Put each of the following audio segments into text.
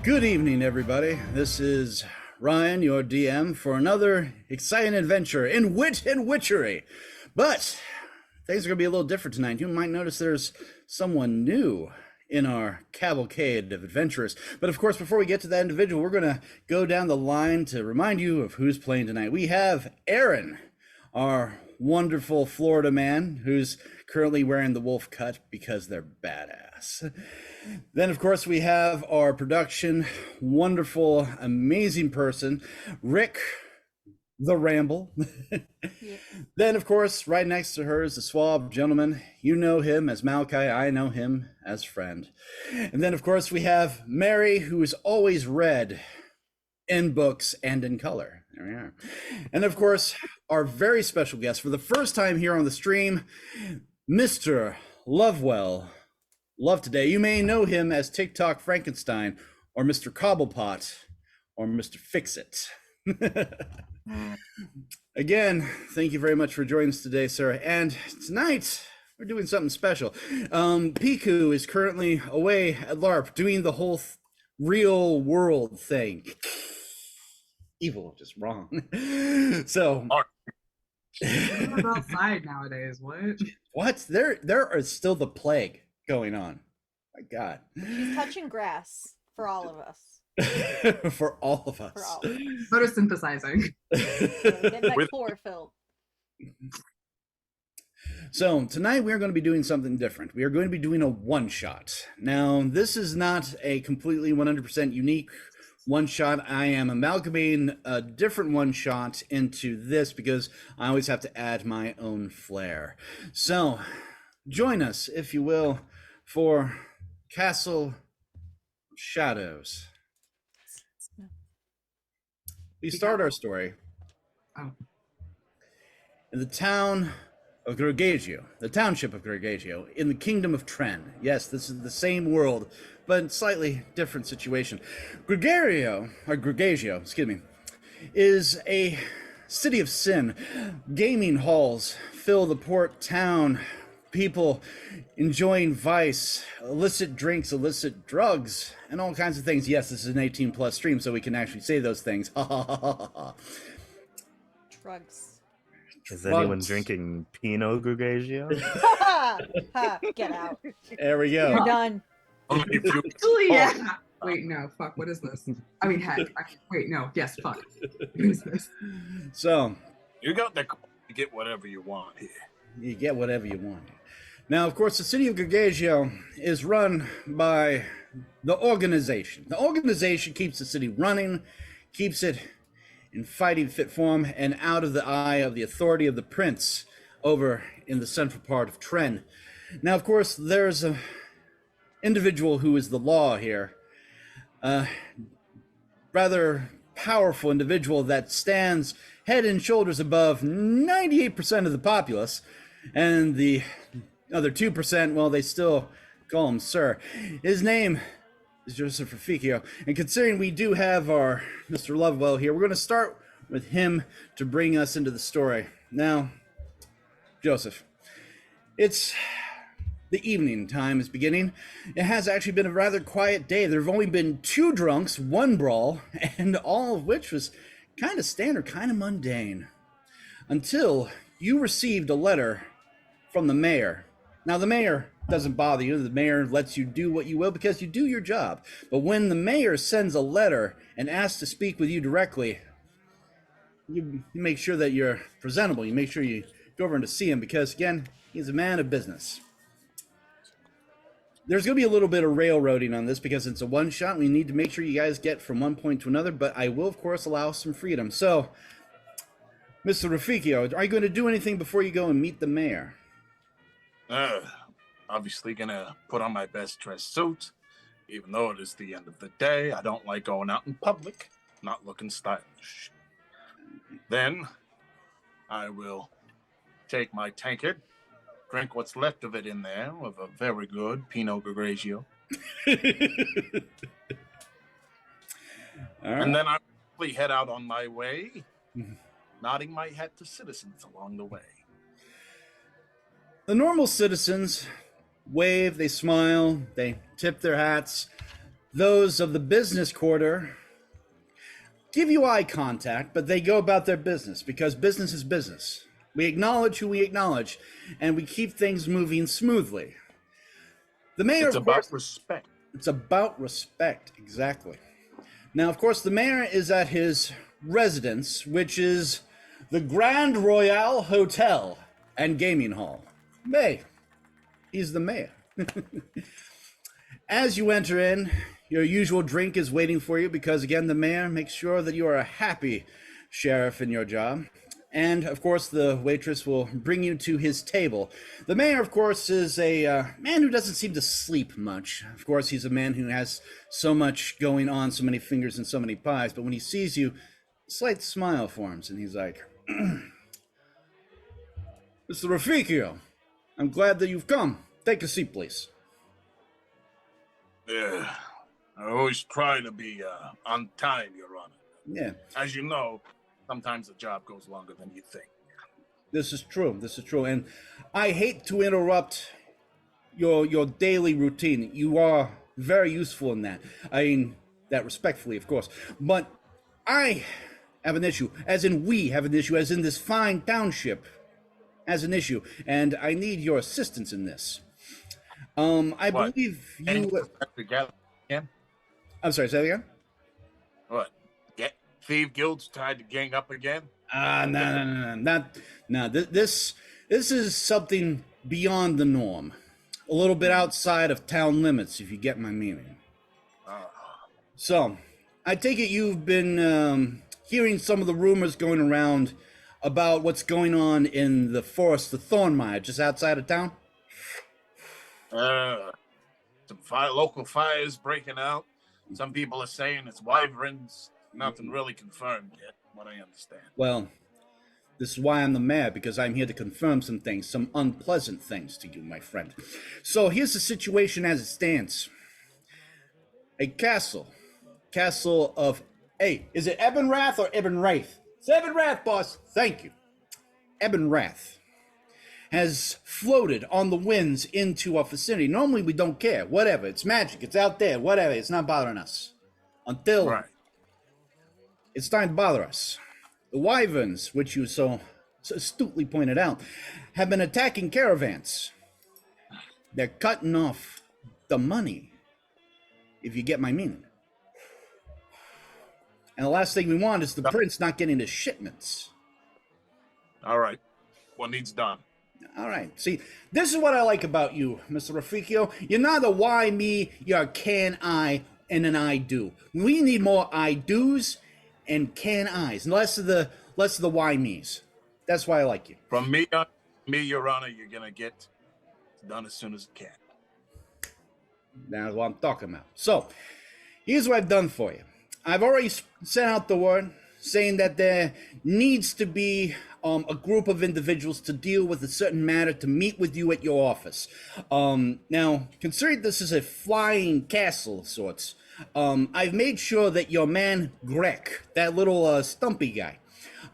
Good evening, everybody. This is Ryan, your DM, for another exciting adventure in wit and witchery. But things are going to be a little different tonight. You might notice there's someone new in our cavalcade of adventurers. But of course, before we get to that individual, we're going to go down the line to remind you of who's playing tonight. We have Aaron, our wonderful Florida man, who's currently wearing the wolf cut because they're badass. Then, of course, we have our production, wonderful, amazing person, Rick the Ramble. Yeah. Then, of course, right next to her is the suave gentleman. You know him as Malachi. I know him as friend. And then, of course, we have Mary, who is always read in books and in color. There we are. And, of course, our very special guest for the first time here on the stream, Mr. Lovewell. Love today. You may know him as TikTok Frankenstein or Mr. Cobblepot or Mr. Fix-It. Again, thank you very much for joining us today, sir. And tonight, we're doing something special. Piku is currently away at LARP doing the whole real world thing. Evil, just wrong. So... outside nowadays, What? There are still the plague going on. My God. He's touching grass for all of us. For all of us. For all of us. Photosynthesizing. Get that chlorophyll. So tonight we are going to be doing something different. We are going to be doing a one-shot. Now, this is not a completely 100% unique one-shot. I am amalgamating a different one-shot into this because I always have to add my own flair. So join us, if you will, for Castle Shadows. We start our story in the town of Gregaggio, the township of Gregaggio, in the kingdom of Tren. Yes, this is the same world, but slightly different situation. Gregaggio, is a city of sin. Gaming halls fill the port town. People enjoying vice, illicit drinks, illicit drugs, and all kinds of things. Yes, this is an 18-plus stream, so we can actually say those things. Drugs. Is anyone drinking Pinot Grigio? Get out. There we You're go. done. Actually, yeah. Wait, no, fuck, what is this? I mean, heck. Wait, no, yes, fuck. What is this? So, You got the to get whatever you want here. you get whatever you want. Now, of course, the city of Gregaggio is run by the organization. The organization keeps the city running, keeps it in fighting fit form, and out of the eye of the authority of the prince over in the central part of Tren. Now, of course, there's an individual who is the law here. Rather powerful individual that stands head and shoulders above 98% of the populace, and the other 2%, well, they still call him sir. His name is Joseph Rafficchio, and considering we do have our Mr. Lovewell here, we're going to start with him to bring us into the story. Now, Joseph, it's the evening time is beginning. It has actually been a rather quiet day. There have only been 2 drunks, 1 brawl, and all of which was kind of standard, kind of mundane, until you received a letter from the mayor. Now, the mayor doesn't bother you. The mayor lets you do what you will because you do your job. But when the mayor sends a letter and asks to speak with you directly, you make sure that you're presentable. You make sure you go over and to see him because, again, he's a man of business. There's going to be a little bit of railroading on this because it's a one-shot. We need to make sure you guys get from one point to another, but I will, of course, allow some freedom. So, Mr. Rafficchio, are you going to do anything before you go and meet the mayor? Obviously gonna put on my best dressed suit. Even though it is the end of the day, I don't like going out in public, not looking stylish. Then, I will take my tankard, drink what's left of it in there with a very good Pinot Grigio. And then I will head out on my way, nodding my head to citizens along the way. The normal citizens wave, they smile, they tip their hats. those of the business quarter give you eye contact, but they go about their business because business is business. We acknowledge who we acknowledge, and we keep things moving smoothly. The mayor, It's of about course, respect. it's about respect, exactly. Now, of course, the mayor is at his residence, which is the Grand Royale Hotel and Gaming Hall. Hey, he's the mayor. As you enter in, your usual drink is waiting for you because, again, the mayor makes sure that you are a happy sheriff in your job. And, of course, the waitress will bring you to his table. The mayor, of course, is a man who doesn't seem to sleep much. Of course, he's a man who has so much going on, so many fingers and so many pies. But when he sees you, a slight smile forms, and he's like, Mr. Rafficio, I'm glad that you've come. Take a seat, please. Yeah, I always try to be on time, Your Honor. Yeah, As you know, sometimes the job goes longer than you think. this is true. This is true. And I hate to interrupt your daily routine. You are very useful in that. I mean, that respectfully, of course. But I have an issue, as in we have an issue, as in this fine township has an issue, and I need your assistance in this. I What? believe Any you. together again? I'm sorry, say that again? What? Get thief guilds tried to gang up again? No. This is something beyond the norm, a little bit outside of town limits, if you get my meaning. So, I take it you've been hearing some of the rumors going around about what's going on in the forest, the Thornmire, just outside of town. Some local fires breaking out. Some people are saying it's wyverns. Nothing really confirmed yet, what I understand. Well, this is why I'm the mayor, because I'm here to confirm some things, some unpleasant things to you, my friend. So here's the situation as it stands. A castle of, hey, is it Ebenrath or Ebenrath? It's Ebenrath, boss. Thank you. Ebenrath has floated on the winds into our vicinity. Normally we don't care. Whatever. It's magic. It's out there. Whatever. It's not bothering us. Until Right. it's time to bother us. The wyverns, which you so astutely pointed out, have been attacking caravans. They're cutting off the money, if you get my meaning. And the last thing we want is the prince not getting his shipments. All right. What needs done? All right. See, this is what I like about you, Mr. Rafficio. You're not a why me, you're a can I and an I do. We need more I do's and can I's, and less of the why me's. That's why I like you. From me, Your Honor, you're gonna get done as soon as it can. That's what I'm talking about. So, here's what I've done for you. I've already sent out the word saying that there needs to be a group of individuals to deal with a certain matter to meet with you at your office. Now, considering this is a flying castle of sorts, I've made sure that your man Greg, that little stumpy guy,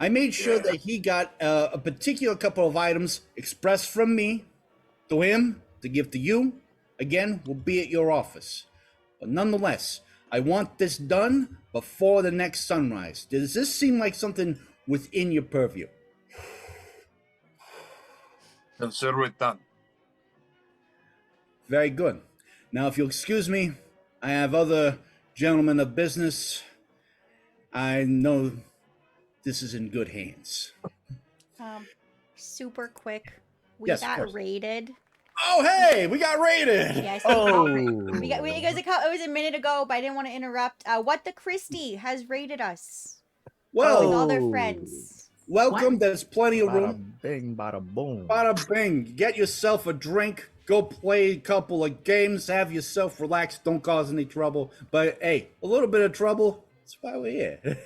I made sure that he got a particular couple of items expressed from me to him to give to you. Again, will be at your office. But nonetheless, I want this done before the next sunrise. Does this seem like something within your purview? Consider it done. Very good. Now, if you'll excuse me, I have other gentlemen of business. I know this is in good hands. Super quick. We Yes, of got course. raided. Oh, hey, we got raided. Yeah, I Oh, we got because it was a minute ago, but I didn't want to interrupt. What the Christie has raided us with Well, all their Oh. friends. welcome. What? There's plenty of room. bada bing, bada boom. Bada bing. Get yourself a drink. Go play a couple of games. Have yourself relaxed. Don't cause any trouble. But hey, a little bit of trouble. That's why we're here.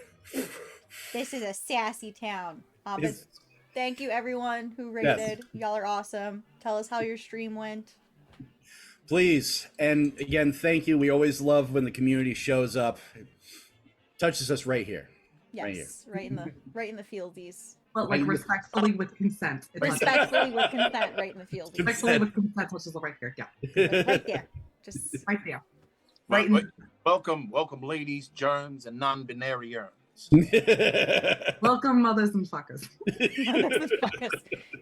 This is a sassy town. But It's- thank you everyone who raided. Y'all are awesome. Tell us how your stream went. Please. And again, thank you. We always love when the community shows up. It touches us right here. Right here. Yes, right in the fieldies. But like Right. respectfully with consent. It's like- Respectfully with consent, right in the fieldies. respectfully with consent, which is right here. Yeah, Right there. Just right there. Right. Welcome, ladies, germs, and non-binary urns. Welcome, mothers and fuckers.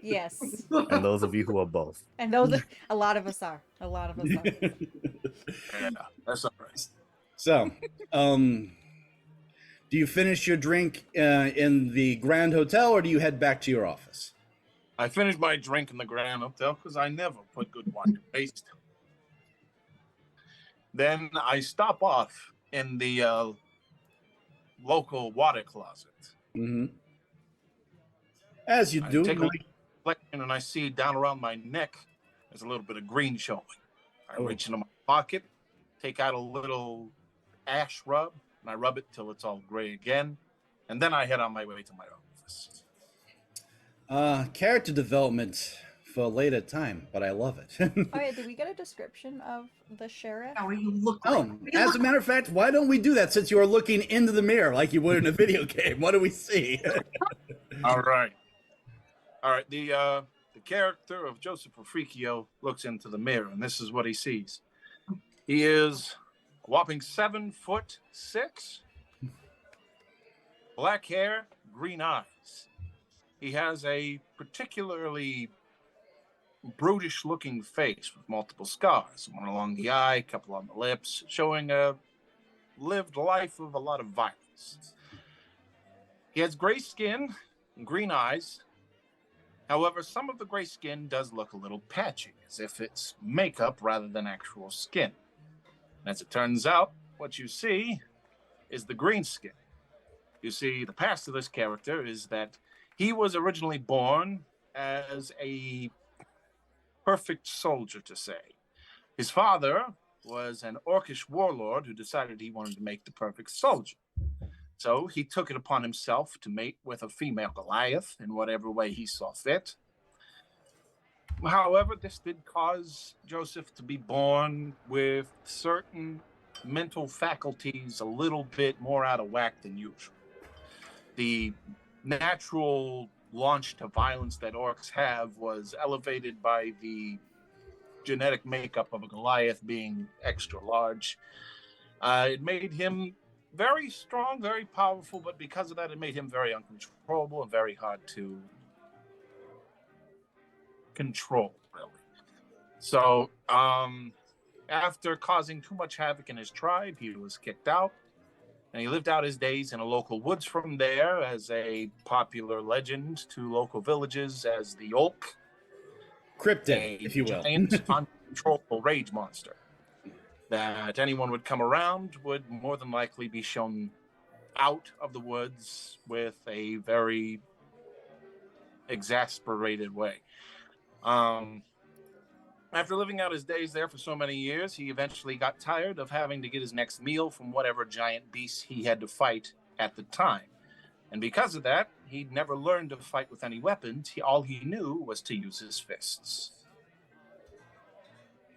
Yes. And those of you who are both. And those, a lot of us are. A lot of us are. Yeah, that's all right. So, do you finish your drink in the Grand Hotel, or do you head back to your office? I finished my drink in the Grand Hotel because I never put good wine to waste. Then I stop off in the local water closet. Mm-hmm. As you do. I take a reflection and I see down around my neck there's a little bit of green showing. I reach into my pocket, take out a little ash rub, and I rub it till it's all gray again. And then I head on my way to my office. Character development for a later time, but I love it. Oh yeah, did we get a description of the sheriff? How you look Oh, as a matter of fact, why don't we do that since you are looking into the mirror like you would in a video game? What do we see? All right. The character of Joseph Refricchio looks into the mirror, and this is what he sees. He is a whopping 7'6", black hair, green eyes. He has a particularly brutish-looking face with multiple scars, one along the eye, a couple on the lips, showing a lived life of a lot of violence. He has gray skin and green eyes. However, some of the gray skin does look a little patchy, as if it's makeup rather than actual skin. And as it turns out, what you see is the green skin. You see, the past of this character is that he was originally born as a perfect soldier, to say. His father was an orcish warlord who decided he wanted to make the perfect soldier. So he took it upon himself to mate with a female Goliath in whatever way he saw fit. However, this did cause Joseph to be born with certain mental faculties a little bit more out of whack than usual. The natural launch to violence that orcs have was elevated by the genetic makeup of a Goliath being extra large. It made him very strong, very powerful, but because of that, it made him very uncontrollable and very hard to control, really. So, after causing too much havoc in his tribe, he was kicked out, and he lived out his days in a local woods from there as a popular legend to local villages as the Olk. Cryptid, if you will. Giant, uncontrollable rage monster that anyone would come around would more than likely be shown out of the woods with a very exasperated way. After living out his days there for so many years, he eventually got tired of having to get his next meal from whatever giant beast he had to fight at the time. And because of that, he'd never learned to fight with any weapons. All he knew was to use his fists.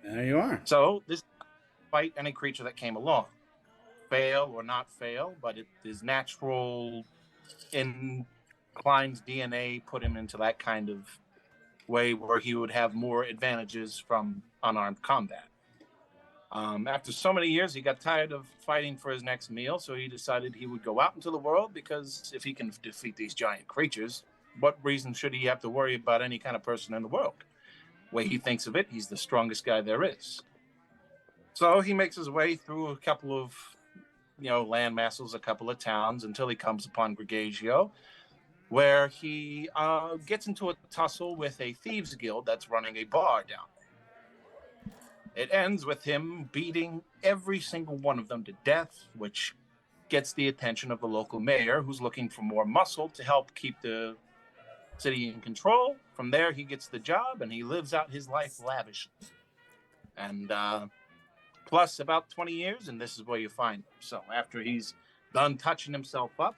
There you are. So this fight any creature that came along, fail or not fail, but his natural inclined DNA put him into that kind of way where he would have more advantages from unarmed combat. After so many years, he got tired of fighting for his next meal, so he decided he would go out into the world, because if he can defeat these giant creatures, what reason should he have to worry about any kind of person in the world? The way he thinks of it, he's the strongest guy there is. So he makes his way through a couple of, land masses, a couple of towns, until he comes upon Gregagio, where he gets into a tussle with a thieves guild that's running a bar down. It ends with him beating every single one of them to death, which gets the attention of the local mayor, who's looking for more muscle to help keep the city in control. From there, he gets the job, and he lives out his life lavishly. And plus about 20 years, and this is where you find him. So after he's done touching himself up,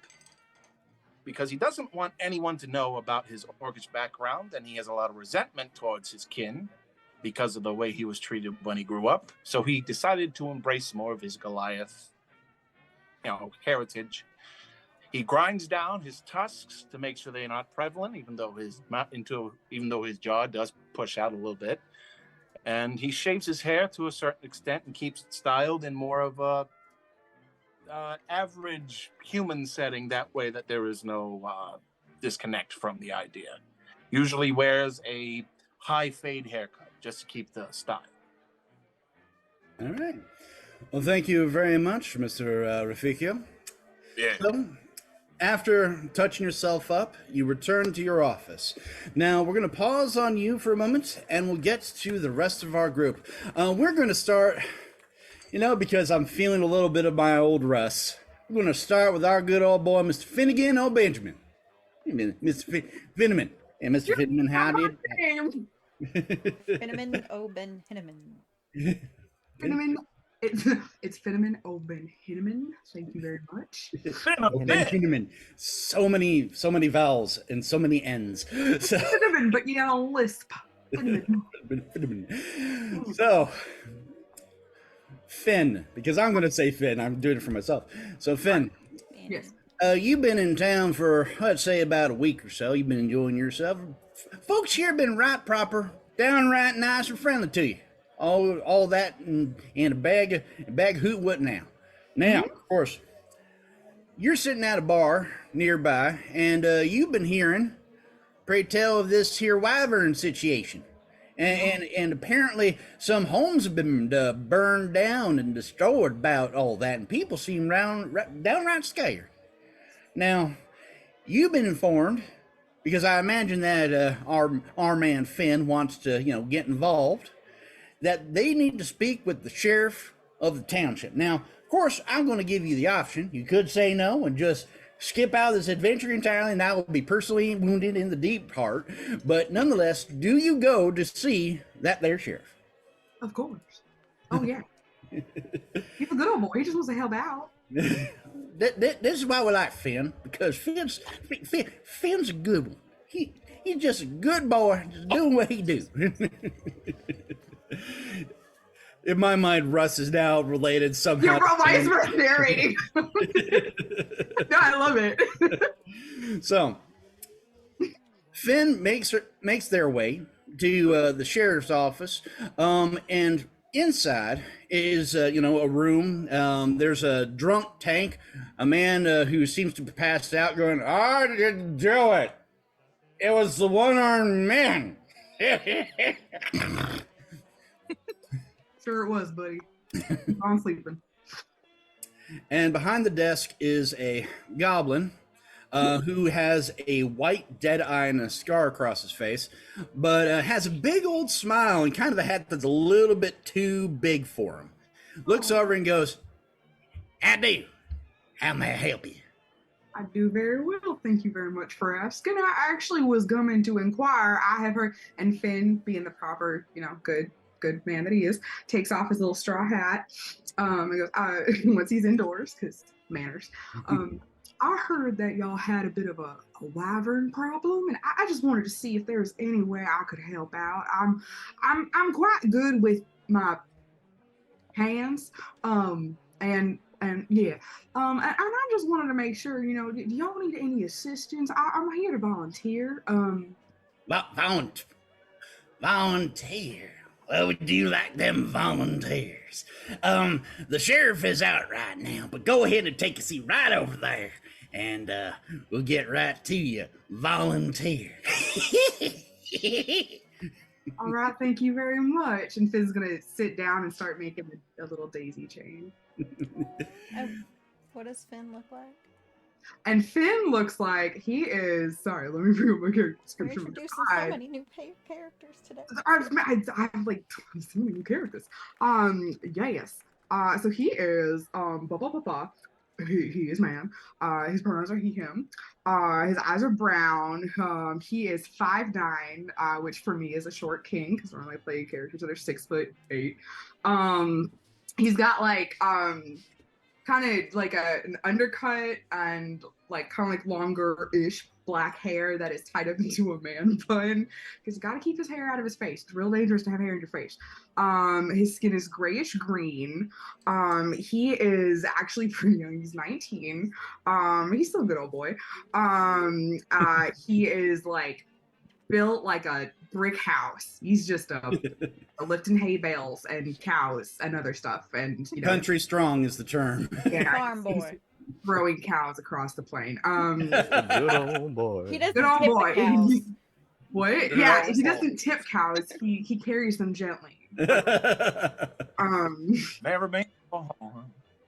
because he doesn't want anyone to know about his orcish background, and he has a lot of resentment towards his kin because of the way he was treated when he grew up. So he decided to embrace more of his Goliath, heritage. He grinds down his tusks to make sure they're not prevalent, even though his jaw does push out a little bit. And he shaves his hair to a certain extent and keeps it styled in more of a average human setting. That way that there is no disconnect from the idea. Usually wears a high fade haircut just to keep the style. All right. Well, thank you very much, Mr. Rafika. Yeah. So, after touching yourself up, you return to your office. Now, we're going to pause on you for a moment, and we'll get to the rest of our group. We're going to start, because I'm feeling a little bit of my old Russ. We're going to start with our good old boy, Mr. Finnegan O'Benjamin. Mr. Finneman. And Mr. Finneman, how did... Finneman Oben Hinneman. Finneman. It's Finneman Oben Hinneman. Thank you very much. Finneman. So many vowels and so many N's. So, Finneman, but you gotta lisp. Finneman. So, Finn, because I'm going to say Finn. I'm doing it for myself. So, Finn. Yes. You've been in town for, let's say, about a week or so. You've been enjoying yourself. Folks here have been right proper, downright nice and friendly to you. All that and a bag of hoot what now. Now, of course, you're sitting at a bar nearby, and you've been hearing, pray tell, of this here wyvern situation. And apparently some homes have been burned down and destroyed about all that, and people seem downright scared. Now, you've been informed, because I imagine that our man Finn wants to, get involved, that they need to speak with the sheriff of the township. Now, of course, I'm going to give you the option. You could say no and just skip out of this adventure entirely, and I will be personally wounded in the deep heart. But nonetheless, do you go to see that there sheriff? Of course. Oh, yeah. He's a good old boy. He just wants to help out. This is why we like Finn, because Finn's a good one. He's just a good boy, just doing what he do. In my mind, Russ is now related somehow. You're vice versa narrating. No, I love it. So, Finn makes their way to the sheriff's office, and inside is a room. There's a drunk tank, a man who seems to be passed out, going, "I didn't do it. It was the one-armed man." Sure it was, buddy. I'm sleeping. And behind the desk is a goblin who has a white dead eye and a scar across his face, but has a big old smile and kind of a hat that's a little bit too big for him. Looks over and goes, "I do. How may I help you?" I do very well. Thank you very much for asking. I actually was coming to inquire. I have heard, and Finn, being the proper, good man that he is, takes off his little straw hat and goes, once he's indoors, because manners. I heard that y'all had a bit of a wyvern problem, and I just wanted to see if there's any way I could help out. I'm quite good with my hands, and yeah, and I just wanted to make sure, do y'all need any assistance? I'm here to volunteer. Volunteer. Well, would you like them volunteers? The sheriff is out right now, but go ahead and take a seat right over there, and we'll get right to you. Volunteer. All right, thank you very much. And Finn's gonna sit down and start making a little daisy chain. What does Finn look like? And Finn looks like he is. Sorry, let me bring up my character We're description. introducing so many new characters today. I have like so many new characters. Yes. So he is He is man. His pronouns are he, him. His eyes are brown. He is 5'9", which for me is a short king because normally I play characters that are 6'8". He's got like kind of like an undercut and like kind of like longer-ish black hair that is tied up into a man bun because you got to keep his hair out of his face. It's real dangerous to have hair in your face. His skin is grayish green. He is actually pretty young. He's 19. He's still a good old boy. He is like built like a brick house. He's just a lifting hay bales and cows and other stuff. And Country strong is the term. yeah, Farm boy. throwing cows across the plain. Good old boy. He doesn't Good old tip boy. the cows. What? Good Yeah, old he boy. doesn't tip cows. He carries them gently. Never been.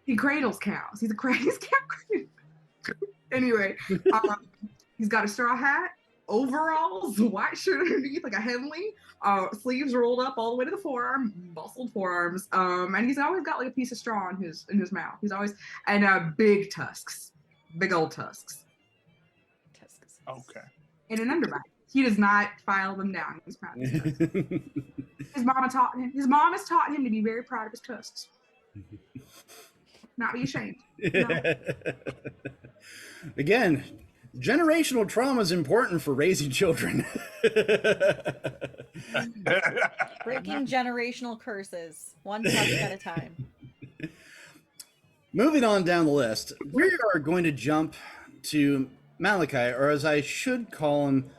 He cradles cows. He's a he's cow. Anyway, he's got a straw hat, overalls, white shirt underneath, like a Henley, sleeves rolled up all the way to the forearm, muscled forearms. And he's always got like a piece of straw in his mouth. He's always big tusks, big old tusks, Okay. and an underbite. He does not file them down. He's proud of his tusks. His mama taught him. His mom has taught him to be very proud of his tusks. Not be ashamed. No. Again, generational trauma is important for raising children. Breaking generational curses, one tusk at a time. Moving on down the list, we are going to jump to Malachi, or as I should call him,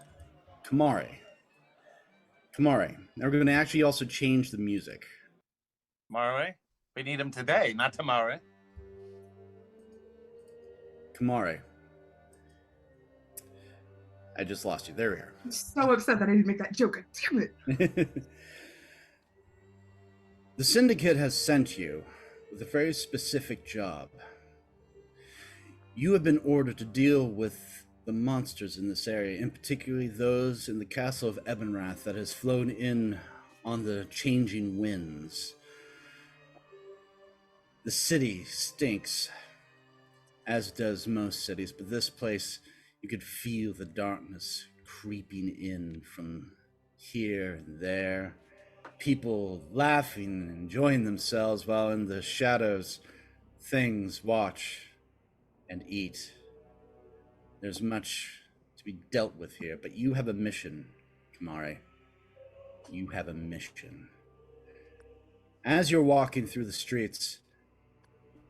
Kamari. Kamari. Now we're going to actually also change the music. Tomorrow? We need him today, not tomorrow. Kamari. I just lost you. There we are. I'm so upset that I didn't make that joke. Damn it. The Syndicate has sent you with a very specific job. You have been ordered to deal with the monsters in this area, and particularly those in the castle of Ebenrath that has flown in on the changing winds. The city stinks, as does most cities, but this place, you could feel the darkness creeping in from here and there. People laughing and enjoying themselves while in the shadows, things watch and eat. There's much to be dealt with here, but you have a mission, Kamari. You have a mission. As you're walking through the streets,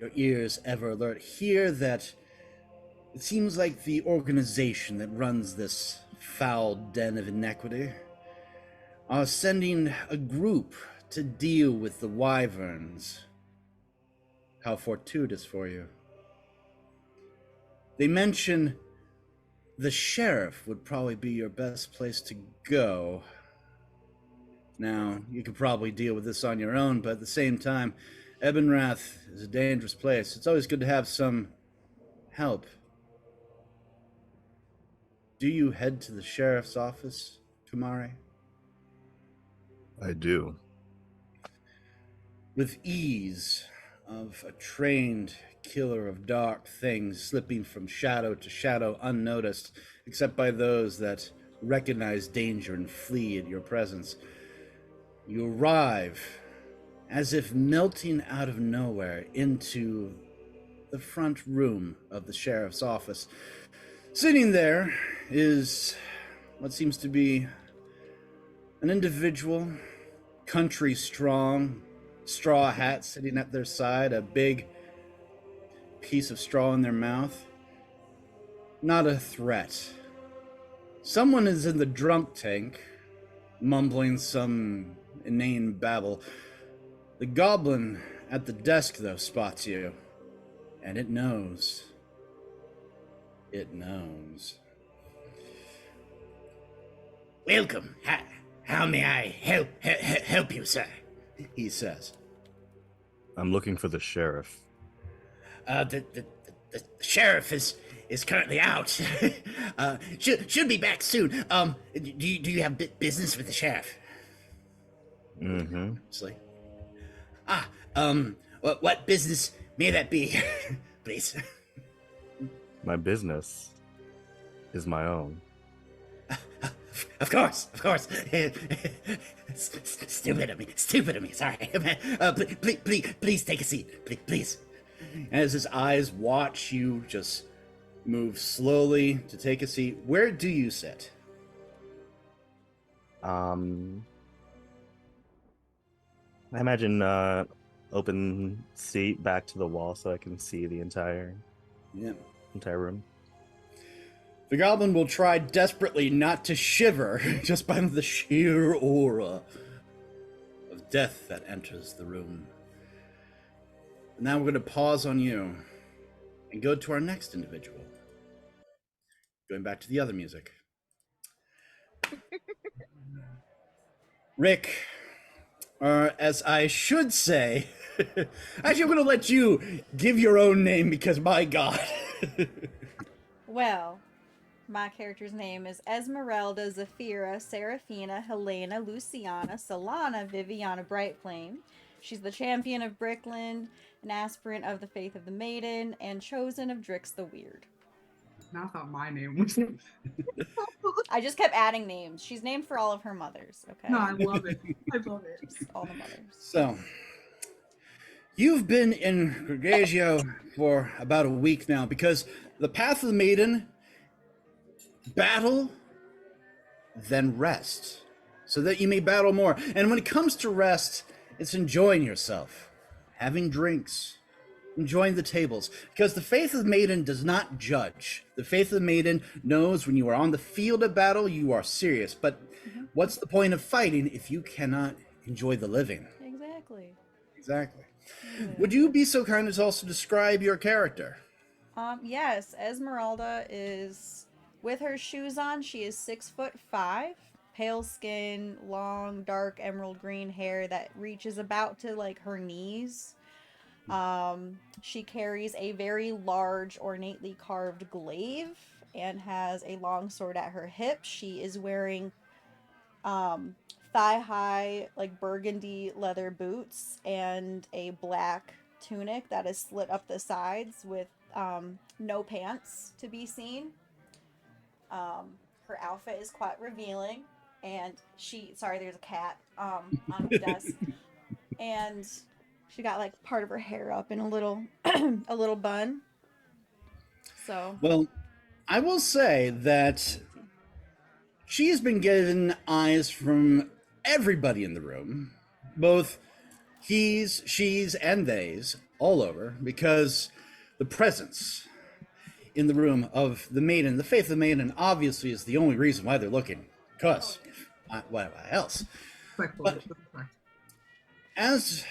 your ears ever alert, hear that it seems like the organization that runs this foul den of iniquity are sending a group to deal with the wyverns. How fortuitous for you. They mention the sheriff would probably be your best place to go. Now, you could probably deal with this on your own, but at the same time, Ebenrath is a dangerous place. It's always good to have some help. Do you head to the sheriff's office, Kamari? I do. With ease of a trained killer of dark things, slipping from shadow to shadow unnoticed, except by those that recognize danger and flee at your presence, you arrive as if melting out of nowhere into the front room of the sheriff's office. Sitting there is what seems to be an individual, country strong, straw hat sitting at their side, a big piece of straw in their mouth. Not a threat. Someone is in the drunk tank, mumbling some inane babble. The goblin at the desk, though, spots you, and it knows. It knows. Welcome. How may I help you, sir? He says. I'm looking for the sheriff. The sheriff is currently out. Should be back soon. Do you have business with the sheriff? Mm-hmm. It's like, What business may that be, please? My business is my own. Of course. Stupid of me. Sorry. Please take a seat. Please. as his eyes watch you just move slowly to take a seat. Where do you sit? I imagine open seat back to the wall so I can see the entire Yeah. room. The goblin will try desperately not to shiver just by the sheer aura of death that enters the room. Now we're going to pause on you and go to our next individual. Going back to the other music. Rick, or as I should say, actually I'm going to let you give your own name because my God. Well, my character's name is Esmeralda, Zafira, Serafina, Helena, Luciana, Solana, Viviana Brightflame. She's the champion of Brickland, an aspirant of the Faith of the Maiden, and chosen of Drix the Weird. Now I thought my name was. I just kept adding names. She's named for all of her mothers, okay? No, I love it. I love it. Just all the mothers. So, you've been in Gregagio for about a week now because the Path of the Maiden, battle, then rest, so that you may battle more. And when it comes to rest, it's enjoying yourself, having drinks, enjoying the tables, because the Faith of the Maiden does not judge. The Faith of the Maiden knows when you are on the field of battle, you are serious. But what's the point of fighting if you cannot enjoy the living? Exactly. Exactly. Would you be so kind as also describe your character? Yes, Esmeralda is, with her shoes on, she is 6'5", pale skin, long, dark emerald green hair that reaches about to like her knees. She carries a very large, ornately carved glaive and has a long sword at her hip. She is wearing thigh-high, like burgundy leather boots and a black tunic that is slit up the sides with no pants to be seen. Her outfit is quite revealing, and there's a cat on the desk, and she got like part of her hair up in a little a little bun. So Well, I will say that she has been getting eyes from everybody in the room, both he's, she's, and they's, all over, because the presence in the room of the maiden, the Faith of the Maiden, obviously is the only reason why they're looking. Because, what else? But as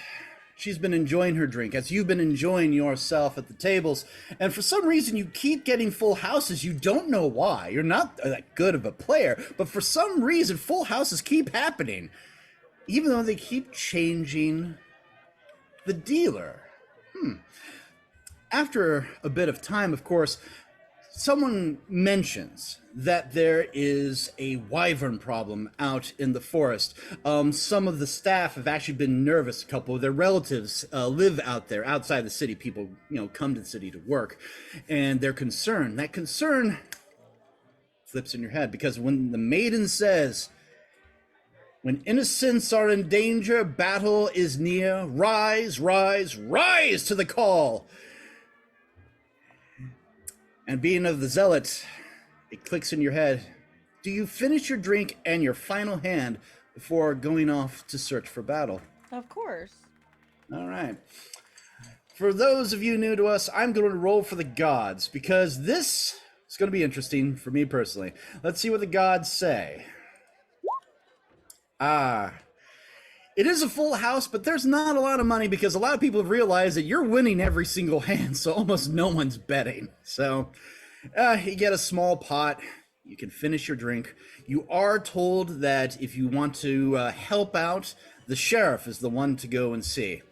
she's been enjoying her drink, as you've been enjoying yourself at the tables, and for some reason you keep getting full houses, you don't know why. You're not that good of a player, but for some reason full houses keep happening, even though they keep changing the dealer. After a bit of time, of course, someone mentions that there is a wyvern problem out in the forest. Some of the staff have actually been nervous. A couple of their relatives live out there, outside the city. People, come to the city to work, and they're concerned. That concern flips in your head, because when the maiden says, "When innocents are in danger, battle is near. Rise, rise, rise to the call." And being of the zealot, it clicks in your head. Do you finish your drink and your final hand before going off to search for battle? of course. All right. For those of you new to us, I'm going to roll for the gods, because this is going to be interesting for me personally. Let's see what the gods say. It is a full house, but there's not a lot of money, because a lot of people have realized that you're winning every single hand, so almost no one's betting. So you get a small pot. You can finish your drink. You are told that if you want to help out, the sheriff is the one to go and see.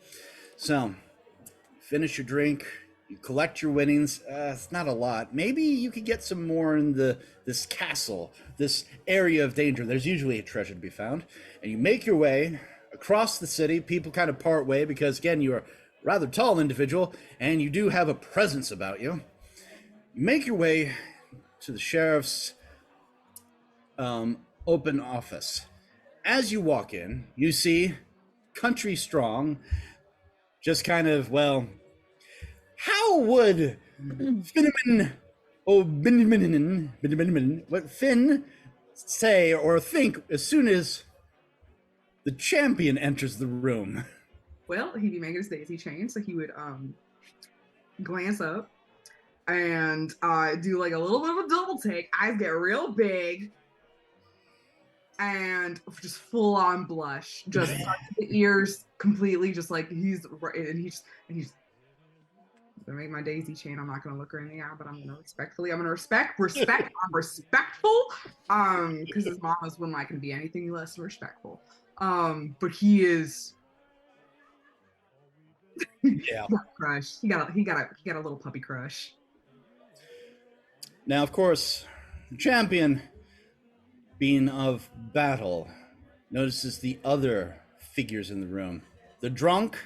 So finish your drink. You collect your winnings. It's not a lot. Maybe you could get some more in this castle, this area of danger. There's usually a treasure to be found. And you make your way across the city. People kind of part way because, again, you're a rather tall individual and you do have a presence about you. You make your way to the sheriff's open office. As you walk in, you see Country Strong just kind of, well, how would what Finn say or think as soon as the champion enters the room? Well, he'd be making his daisy chain, so he would glance up, and do like a little bit of a double take. Eyes get real big, and just full on blush, just the ears completely, just like he's gonna make my daisy chain. I'm not gonna look her in the eye, but I'm gonna respect. I'm respectful. Because his mamas wouldn't like him to be anything less respectful. But he is. Yeah. Crush. He got a little puppy crush. Now, of course, the champion, being of battle, notices the other figures in the room: the drunk,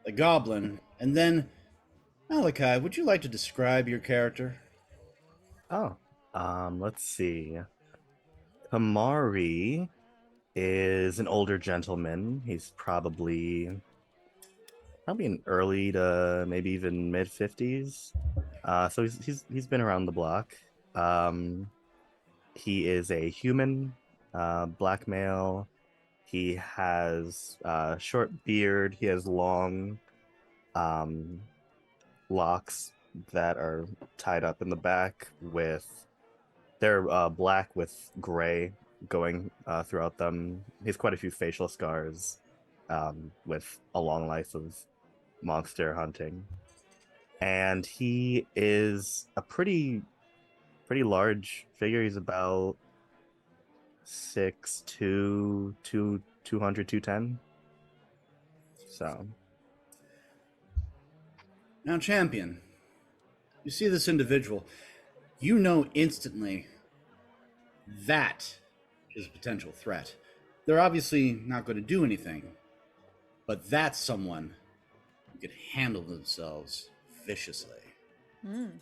the goblin, and then Malachi. Would you like to describe your character? Oh, let's see. Kamari is an older gentleman. He's probably in early to maybe even mid 50s. So he's been around the block. He is a human, black male. He has short beard. He has long locks that are tied up in the back they're black with gray going throughout them. He has quite a few facial scars with a long life of monster hunting. And he is a pretty large figure. He's about 6'2", 200, 210. So Now, champion, you see this individual, you know instantly that is a potential threat. They're obviously not going to do anything, but that's someone who could handle themselves viciously. And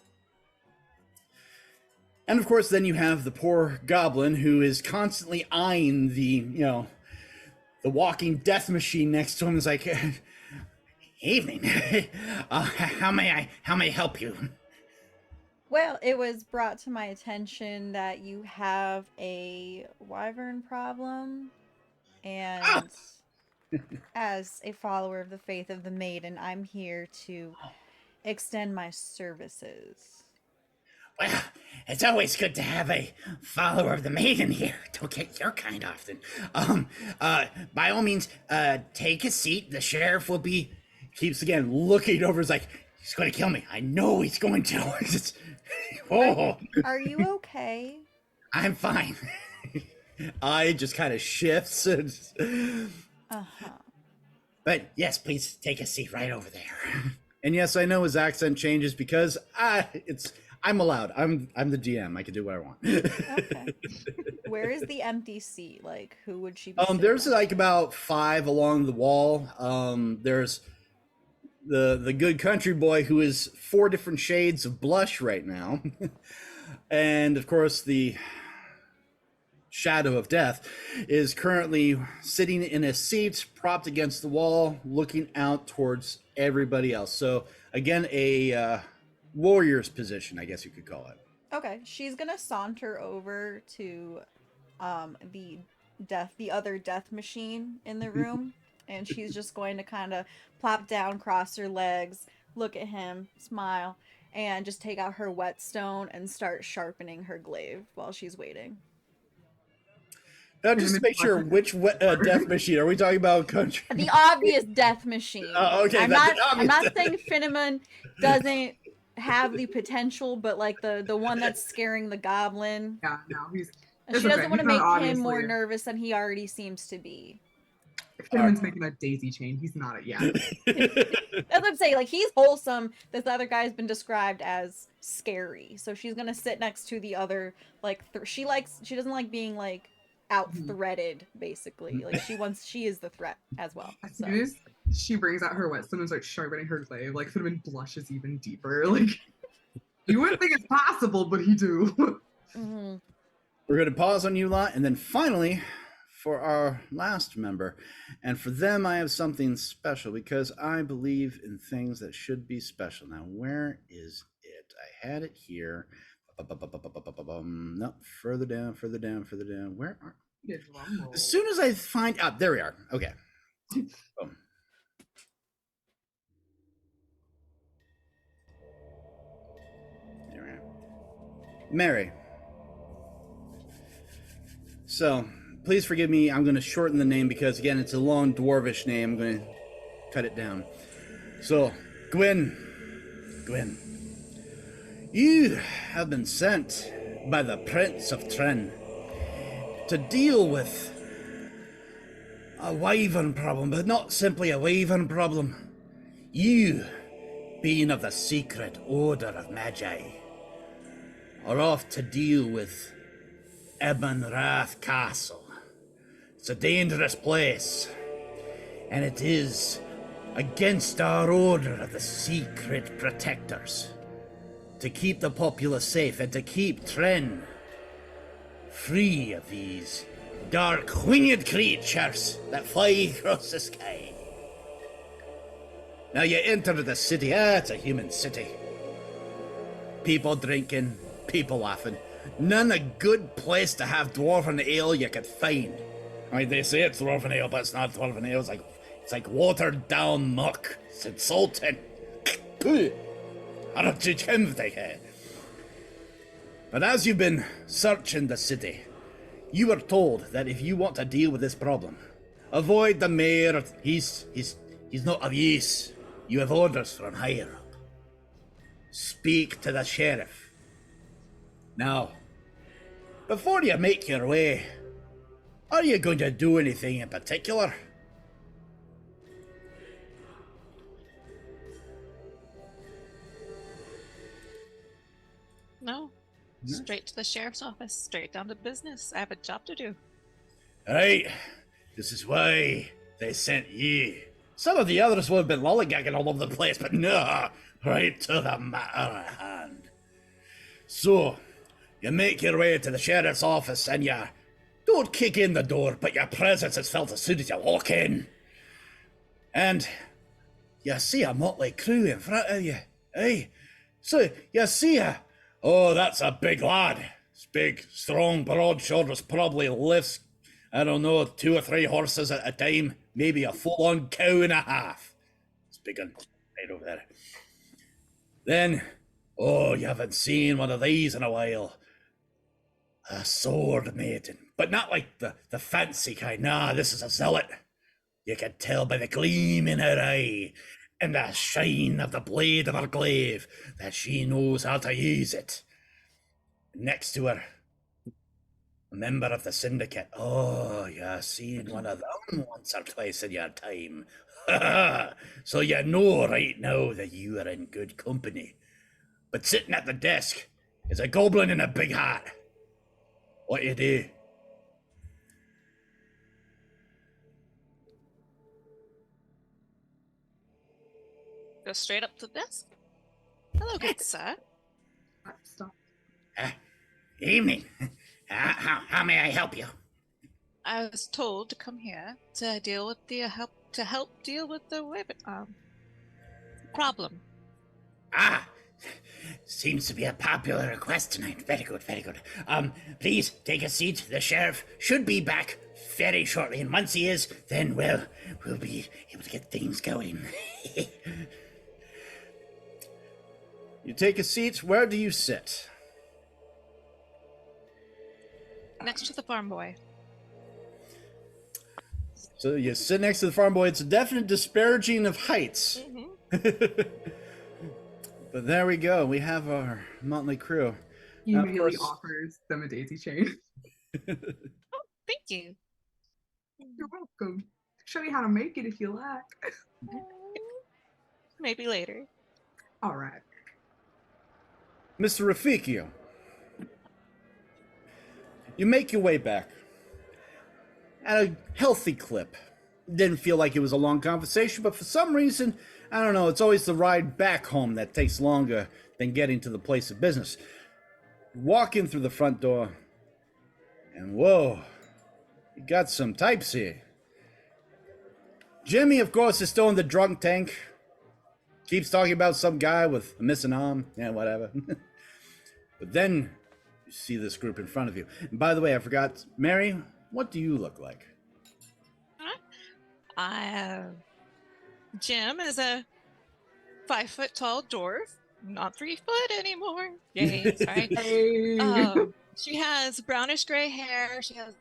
of course, then you have the poor goblin who is constantly eyeing the walking death machine next to him. Is like, evening. How may I help you? Well, it was brought to my attention that you have a wyvern problem, and as a follower of the faith of the maiden, I'm here to extend my services. Well, it's always good to have a follower of the maiden here. Don't get your kind often. By all means, take a seat. The sheriff will be. Keeps again looking over. Is like, he's going to kill me. I know he's going to. Oh, Are you okay? I'm fine. eye just kind of shifts. But yes, please take a seat right over there. And yes, I know his accent changes because I'm allowed. I'm the GM. I can do what I want. Okay. Where is the empty seat? Like, who would she be? There's sitting like about 5 along the wall. There's the good country boy who is 4 different shades of blush right now. And of course, the shadow of death is currently sitting in a seat propped against the wall, looking out towards everybody else. So again, a warrior's position, I guess you could call it. Okay, she's gonna saunter over to the other death machine in the room, and she's just going to kind of plop down, cross her legs, look at him, smile, and just take out her whetstone and start sharpening her glaive while she's waiting. Now, just to make sure, which death machine are we talking about? Country. The obvious death machine. Okay, I'm not saying Finneman doesn't have the potential, but like the one that's scaring the goblin. Yeah, no, she doesn't want to make him more nervous than he already seems to be. If Finneman's making a daisy chain, he's not it yet. That's what I'm saying. Like, he's wholesome. This other guy's been described as scary. So she's gonna sit next to the other. Like, she doesn't like being like out threaded. Basically, like she is the threat as well. As soon as she brings out her whetstone and starts sharpening her glaive, like Finneman blushes even deeper. Like, you wouldn't think it's possible, but he do. We're going to pause on you lot, and then finally, for our last member, and for them, I have something special because I believe in things that should be special. Now, where is it? I had it here. No, further down. Where are? As soon as I find out, there we are. Okay. Boom. Mary. So, please forgive me. I'm going to shorten the name because, again, it's a long dwarvish name. I'm going to cut it down. So, Gwyn, you have been sent by the Prince of Tren to deal with a wyvern problem, but not simply a wyvern problem. You, being of the secret order of Magi, are off to deal with Ebonrath Castle. It's a dangerous place, and it is against our order of the secret protectors to keep the populace safe and to keep Tren free of these dark winged creatures that fly across the sky. Now you enter the city. It's a human city. People drinking, people laughing. None a good place to have dwarven ale you could find. I mean, they say it's dwarven ale, but it's not dwarven ale. It's like watered down muck. It's insulting. But as you've been searching the city, you were told that if you want to deal with this problem, avoid the mayor. He's not of use. You have orders from higher up. Speak to the sheriff. Now, before you make your way, are you going to do anything in particular? No. Straight to the sheriff's office, straight down to business. I have a job to do. Right. This is why they sent you. Some of the others would have been lollygagging all over the place, but no, right to the matter at hand. So, you make your way to the sheriff's office and you don't kick in the door, but your presence is felt as soon as you walk in. And you see a motley crew in front of you, eh? So you see oh, that's a big lad. It's big, strong, broad shoulders, probably lifts, I don't know, 2 or 3 horses at a time, maybe a full-on cow and a half. It's big one, right over there. Then, oh, you haven't seen one of these in a while. A sword maiden, but not like the fancy kind. Nah, this is a zealot. You can tell by the gleam in her eye and the shine of the blade of her glaive that she knows how to use it. Next to her, a member of the syndicate. Oh, you've seen one of them once or twice in your time. So you know right now that you are in good company. But sitting at the desk is a goblin in a big hat. What you do? Go straight up to the desk. Hello, good sir. Stop. Evening. How may I help you? I was told to come here to deal with the help deal with the problem. Seems to be a popular request tonight. Very good, very good. Please take a seat. The sheriff should be back very shortly, and once he is, then we'll be able to get things going. You take a seat. Where do you sit? Next to the farm boy. So you sit next to the farm boy. It's a definite disparaging of heights. Mm-hmm. But there we go. We have our motley crew. He Of immediately course. offers them a daisy chain. Oh, thank you. You're welcome. Show you how to make it if you like. Maybe later. All right. Mr. Rafikio, you make your way back at a healthy clip. Didn't feel like it was a long conversation, but for some reason, I don't know, it's always the ride back home that takes longer than getting to the place of business. Walk in through the front door, and whoa, you got some types here. Jimmy, of course, is still in the drunk tank. Keeps talking about some guy with a missing arm. Yeah, whatever. But then you see this group in front of you. And by the way, I forgot, Mary, what do you look like? Jim is a 5 foot tall dwarf not 3 foot anymore. Yay, sorry. Hey. She has brownish gray hair. She has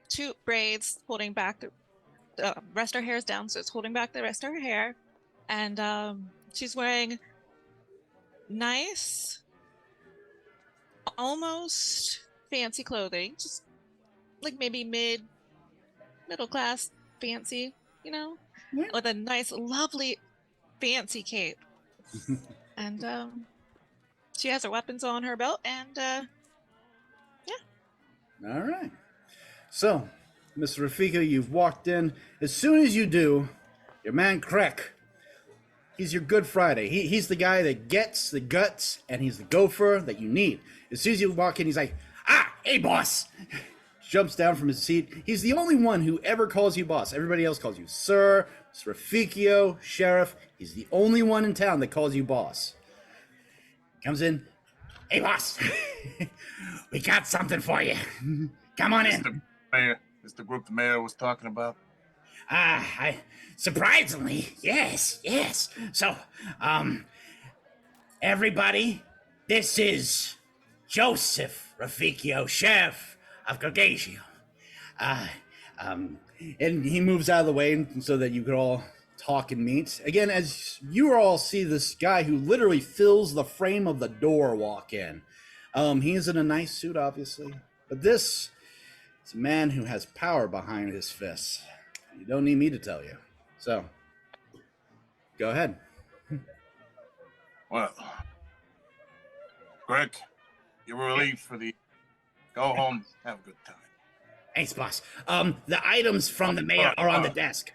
2 braids holding back the rest of her hair is down, so it's holding back the rest of her hair. And she's wearing nice, almost fancy clothing, just like maybe middle class fancy, Yeah. with a nice, lovely, fancy cape. And she has her weapons on her belt, and All right. So, Mr. Rafika, you've walked in. As soon as you do, your man Krek, he's your Good Friday. He's the guy that gets the guts, and he's the gopher that you need. As soon as you walk in, he's like, hey, boss. Jumps down from his seat. He's the only one who ever calls you boss. Everybody else calls you sir, Mr. Rafikio, sheriff. He's the only one in town that calls you boss. Comes in, Hey, boss. We got something for you. Come on in. It's the group the mayor was talking about. Surprisingly, yes. So, everybody, this is Joseph Rafikio, Sheriff of Gargasio. and he moves out of the way so that you could all talk and meet. Again, as you all see this guy who literally fills the frame of the door walk in. He's in a nice suit, obviously. But this is a man who has power behind his fists. You don't need me to tell you. So, go ahead. Well, Greg, you were relieved for the... Go home, have a good time. Thanks, boss. The items from the mayor are on the desk.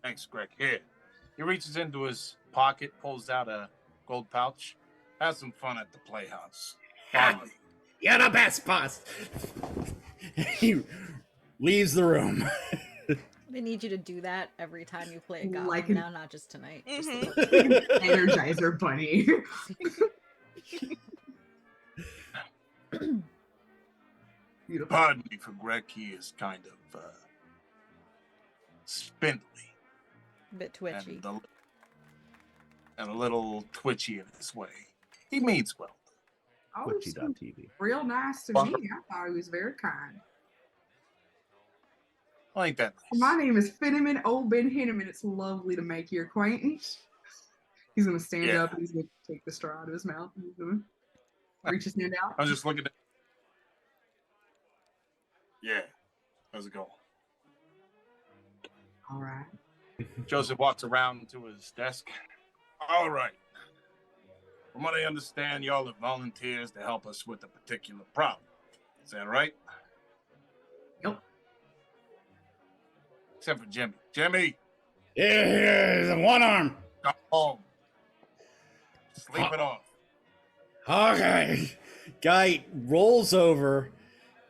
Thanks, Greg. Here. He reaches into his pocket, pulls out a gold pouch. Have some fun at the playhouse. Follow me. You're the best, boss. He leaves the room. They need you to do that every time you play a goblin Like now, not just tonight. Just Mhm. Energizer bunny. Beautiful. Pardon me for Greg. He is kind of spindly a bit twitchy. and a little twitchy in his way. He means well. Oh, he seemed Twitchy.tv. real nice to me. I thought he was very kind. Well, ain't that nice? My name is Finneman Oben Hinneman. It's lovely to make your acquaintance. He's gonna stand Yeah. up and he's gonna take the straw out of his mouth. He's gonna reach his hand out. I was just looking at... Yeah. How's it going? All right. Joseph walks around to his desk. All right. From what I understand, y'all are volunteers to help us with a particular problem. Is that right? Yep. Except for Jimmy. Jimmy, Yeah, one arm. come home. Sleep it off. Okay. Guy rolls over,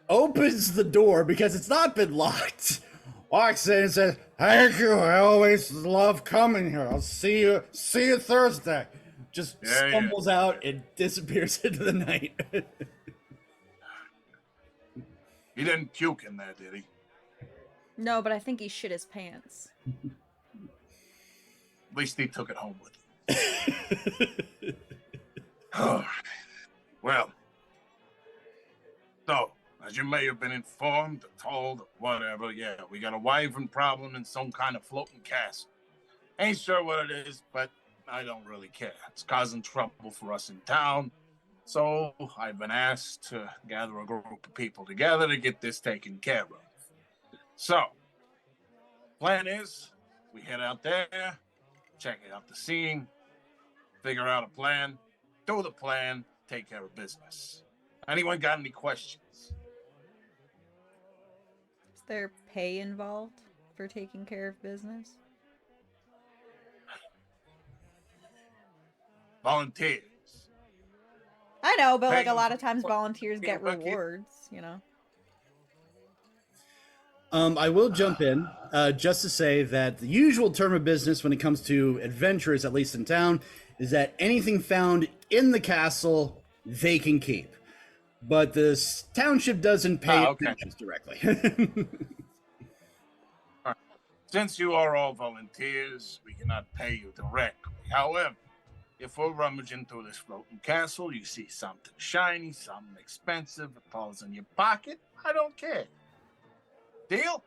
opens the door because it's not been locked. Walks in and says, "Thank you. I always love coming here. I'll see you Thursday." Just Yeah, stumbles out and disappears into the night. He didn't puke in there, did he? No, but I think he shit his pants. At least he took it home with him. Well, so, as you may have been informed or told or whatever, yeah, we got a wyvern problem in some kind of floating castle. Ain't sure what it is, but I don't really care. It's causing trouble for us in town. So I've been asked to gather a group of people together to get this taken care of. So, plan is we head out there, check out the scene, figure out a plan, do the plan, take care of business. Anyone got any questions? Is there pay involved for taking care of business? Volunteers. I know, but like Pay a lot of times for- volunteers get Fuck you. rewards, you know? I will jump in just to say that the usual term of business when it comes to adventurers, at least in town, is that anything found in the castle they can keep. But the township doesn't pay Okay. adventures directly. Since you are all volunteers, we cannot pay you directly. However, if we're rummaging through this floating castle, you see something shiny, something expensive, it falls in your pocket, I don't care. Deal?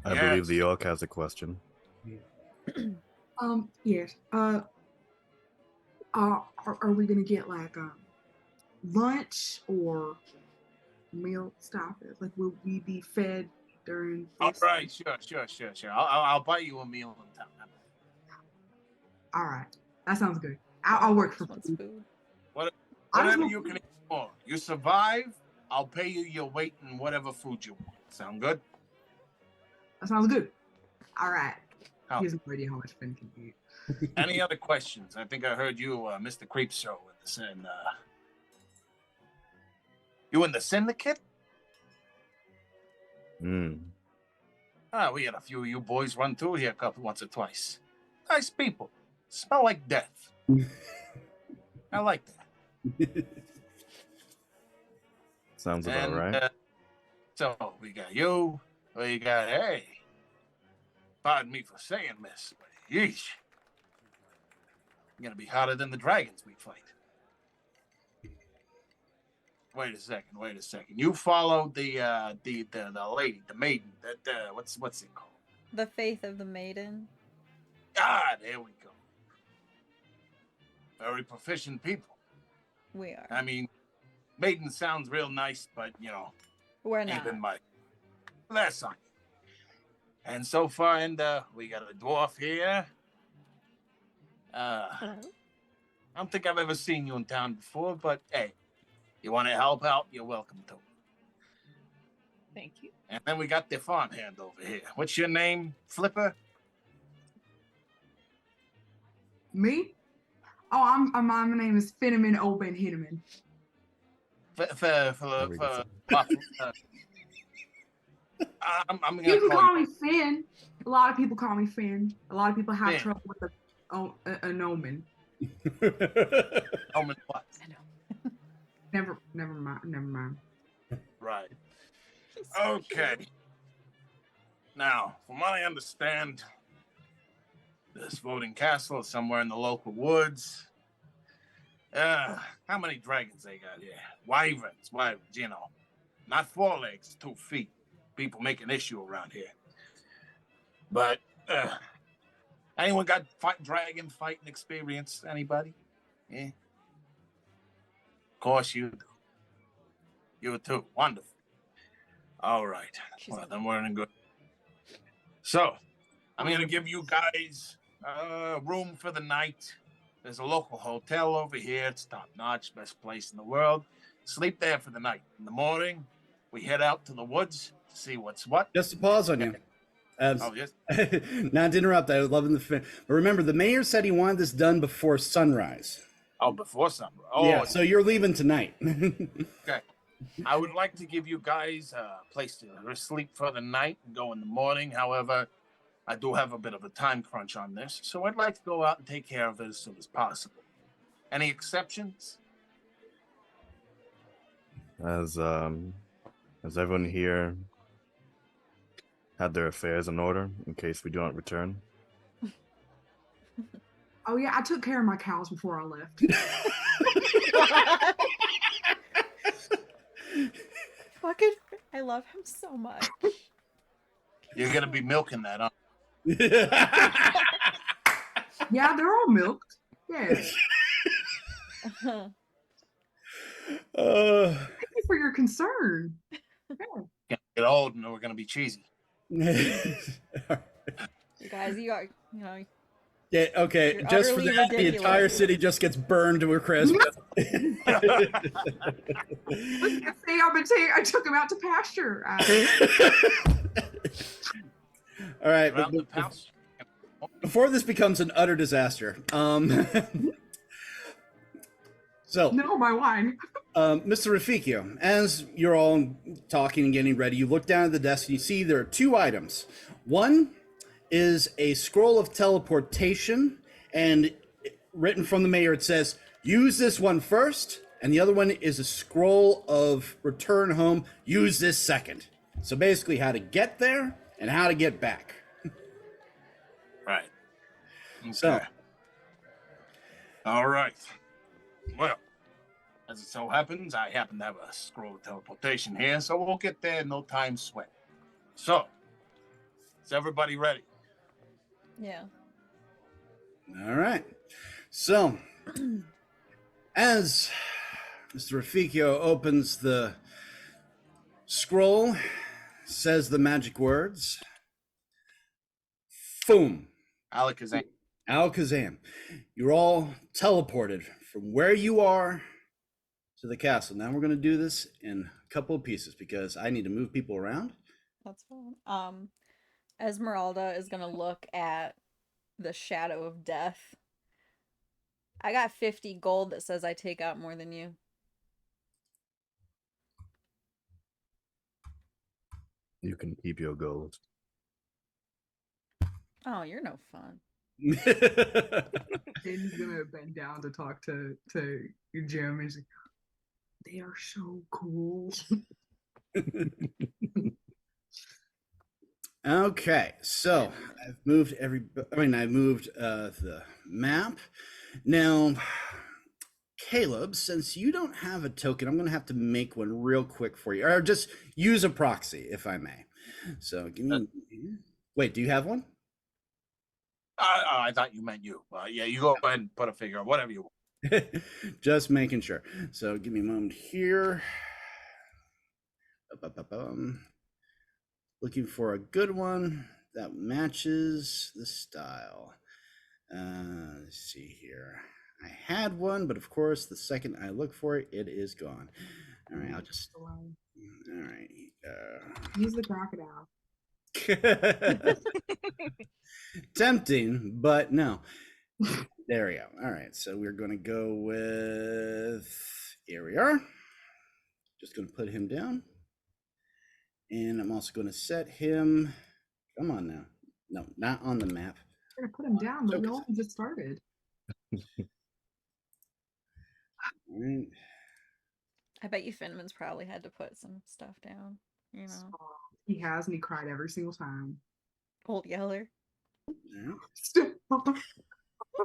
I Yes. believe the orc has a question. Yes. Are we gonna get like lunch or meal stuff? Like, will we be fed during All this? right, sure. I'll buy you a meal in town. All right, that sounds good. I'll work for Just wants food. food. Whatever you can eat more. You survive, I'll pay you your weight in whatever food you want. Sound good? That sounds good. All right. How- He has no idea how much Finn can eat. Any other questions? I think I heard you, Mr. Creepshow, you in the syndicate? We had a few of you boys run through here once or twice. Nice people. Smell like death. I like that. Sounds about right. So we got you. We got hey. Pardon me for saying this, but yeesh. You're gonna be hotter than the dragons we fight. Wait a second. You followed the lady, the maiden. That what's it called? The faith of the maiden. Ah, there we go. Very proficient people. We are. I mean, maiden sounds real nice, but We're ain't not. been my last on you. And so far, we got a dwarf here. Hello? I don't think I've ever seen you in town before, but hey, you want to help out, you're welcome to. Thank you. And then we got the farmhand over here. What's your name, Flipper? Me? Oh, my name is Finneman Oben Hinneman. I'm gonna You can call call me Finn. A lot of people call me Finn. A lot of people have Finn. trouble with an omen. Omen what? Never mind. Right. Okay. Now, from what I understand, this voting castle is somewhere in the local woods. How many dragons they got here? Wyverns, not 4 legs, 2 feet. People make an issue around here. But anyone got dragon fighting experience? Anybody? Yeah. Of course you do. You too. Wonderful. All right. Well, then we're in good. So, I'm going to give you guys room for the night. There's a local hotel over here. It's top-notch, best place in the world. Sleep there for the night. In the morning, we head out to the woods to see what's what. Just to pause on you. Oh, yes. Not to interrupt, I was loving the fin. But remember, the mayor said he wanted this done before sunrise. Oh, before summer. Oh, yeah, so you're leaving tonight. Okay. I would like to give you guys a place to sleep for the night and go in the morning. However, I do have a bit of a time crunch on this, so I'd like to go out and take care of it as soon as possible. Any exceptions? Has everyone here had their affairs in order in case we do not return? Oh yeah, I took care of my cows before I left. Fucking, I love him so much. You're going to be milking that, huh? Yeah, they're all milked. Yeah. Uh-huh. Thank you for your concern. Get old and we're going to be cheesy. You guys, Yeah, okay. You're Just for utterly that, the ridiculous. entire city just gets burned to a crisp. Let's just say I took him out to pasture. All right, Around the but house. before this becomes an utter disaster, so No, my wine. Mr. Rafikio, as you're all talking and getting ready, you look down at the desk and you see there are 2 items. One is a scroll of teleportation, and written from the mayor, it says, use this one first, and the other one is a scroll of return home, use this second. So basically how to get there and how to get back. Right. Okay. So, All right. Well, as it so happens, I happen to have a scroll of teleportation here, so we'll get there in no time sweat. So, is everybody ready? Yeah. all right. So, as Mr. Rafiko opens the scroll, says the magic words, boom, Alakazam. Alakazam. You're all teleported from where you are to the castle. Now we're going to do this in a couple of pieces because I need to move people around. That's fine. Esmeralda is gonna look at the shadow of death. I got 50 gold that says I take out more than you. You can keep your gold. Oh, you're no fun. Finn's gonna bend down to talk to Jim, and he's like, "They are so cool." Okay, so I've moved I've moved the map. Now, Caleb, since you don't have a token, I'm going to have to make one real quick for you, or just use a proxy, if I may. So, give me. Wait, do you have one? I thought you meant you. Yeah, you go ahead and put a figure, whatever you want. Just making sure. So, give me a moment here. Looking for a good one that matches the style. Let's see here. I had one, but of course, the second I look for it, it is gone. All right, I'll just. All right. Use the crocodile. Tempting, but no. There we go. All right, so we're going to go with. Here we are. Just going to put him down. And I'm also going to set him. Come on now. No, not on the map. I'm gonna put him down, but no one just started. All right. I bet you Finman's probably had to put some stuff down. You know, He has, and he cried every single time. Old Yeller. Yeah.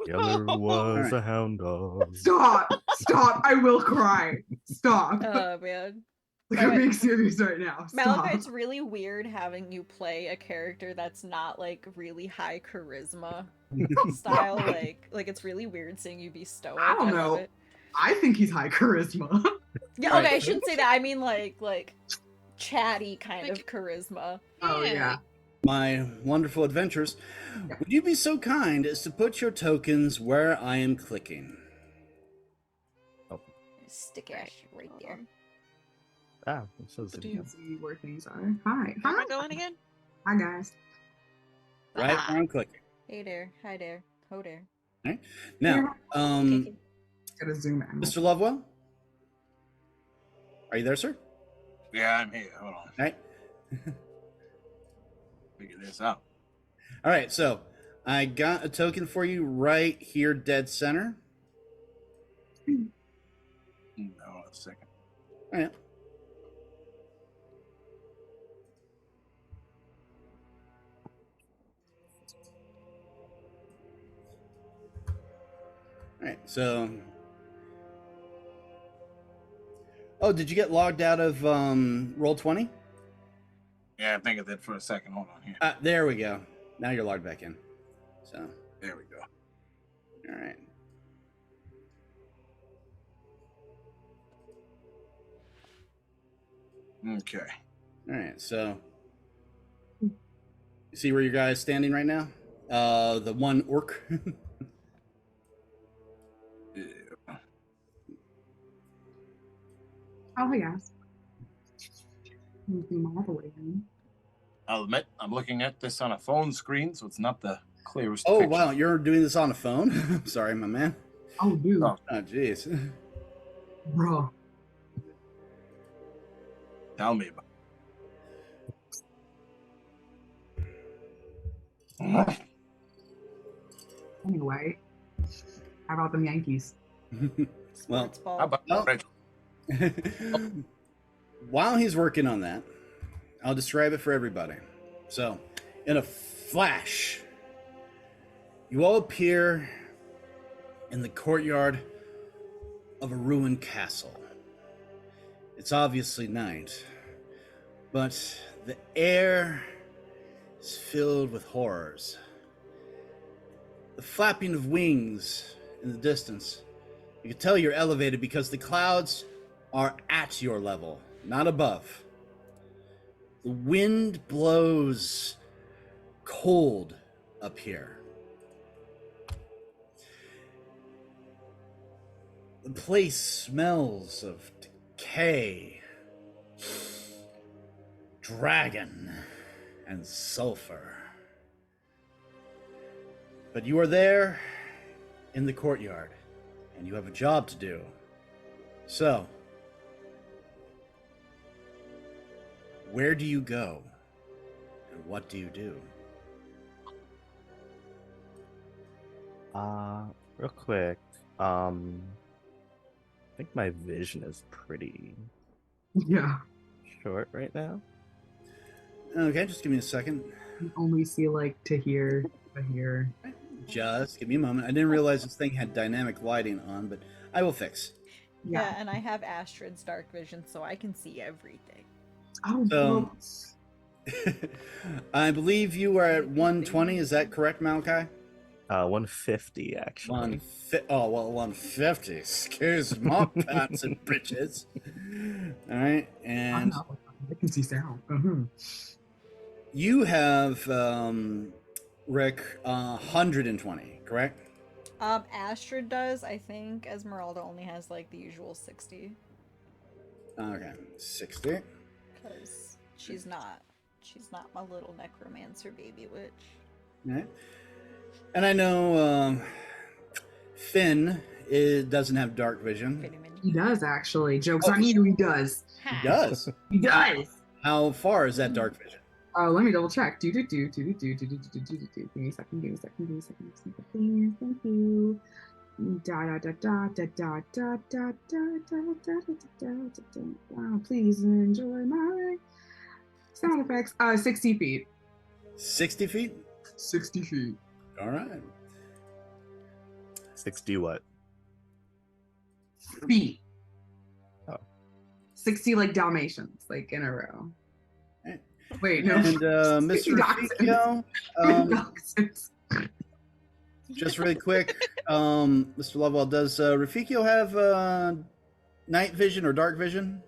Yeller was Alright. a hound dog. Stop! Stop! I will cry. Stop. Oh man. Like, I'm being serious right now. Stop. Malachi, it's really weird having you play a character that's not like really high charisma style. Like it's really weird seeing you be stoic. I don't love know. it. I think he's high charisma. Yeah, okay, I shouldn't say that. I mean like chatty kind of Like- charisma. Oh yeah. My wonderful adventures. Would you be so kind as to put your tokens where I am clicking? Stick ash right there. Ah, it says You can see where things are. Hi. Where am I Hi. going again? Hi guys. Right where I'm clicking. Hey there, hi there, ho there. Right? Now, Kiki. Gotta zoom in. Mr. Lovewell? Are you there, sir? Yeah, I'm here. Hold on. All right. Figure this out. All right, so I got a token for you right here, dead center. Hold on a second. All right. All right, so. Oh, did you get logged out of Roll20? Yeah, I think of that for a second. Hold on here. There we go. Now you're logged back in. So, There we go. all right. Okay. All right, so you see where your guys standing right now? The one orc. Yeah. Oh hey guys. Moving all the way in. I'll admit, I'm looking at this on a phone screen, so it's not the clearest. Oh picture. wow, you're doing this on a phone? Sorry, my man. Oh dude. Oh. Oh jeez. Bro. Tell me about it. Anyway. How about them Yankees? Well, Sports ball. How about Oh. Rachel? while he's working on that, I'll describe it for everybody. So, in a flash, You all appear in the courtyard of a ruined castle. It's obviously night, but the air is filled with horrors. The flapping of wings in the distance. You can tell you're elevated because the clouds are at your level, not above. The wind blows cold up here. The place smells of decay, dragon, and sulfur. But you are there in the courtyard, and you have a job to do. So, where do you go, and what do you do? Real quick, I think my vision is pretty Yeah. short right now. Okay, just give me a second. You only see like to here. Just give me a moment. I didn't realize this thing had dynamic lighting on, but I will fix. Yeah, and I have Astrid's dark vision, so I can see everything. Oh, So- gross. I believe you are at 120. Is that correct, Malachi? 150 actually. 150. Excuse my pants and britches. All right, I and know. I can see sound. you have Rick 120, correct? Astrid does, I think. Esmeralda only has like the usual 60. Okay, 60. Because she's not my little necromancer baby witch. All right. And I know Finn doesn't have dark vision. Pretty mini. He does actually. Jokes Oh. on you. He does. He does. He does. How far is that dark vision? Oh, let me double check. Give me a second. Please, thank you. Da da da da da da da da da da da da. Please enjoy my sound effects. 60 feet. 60 feet? 60 feet. All right. 60 what? Feet. Oh. 60 like Dalmatians, like in a row. Right. Wait, no. And Mr. Rafficio, Dachshunds. just really quick, Mr. Lovewell, does Rafficio have night vision or dark vision?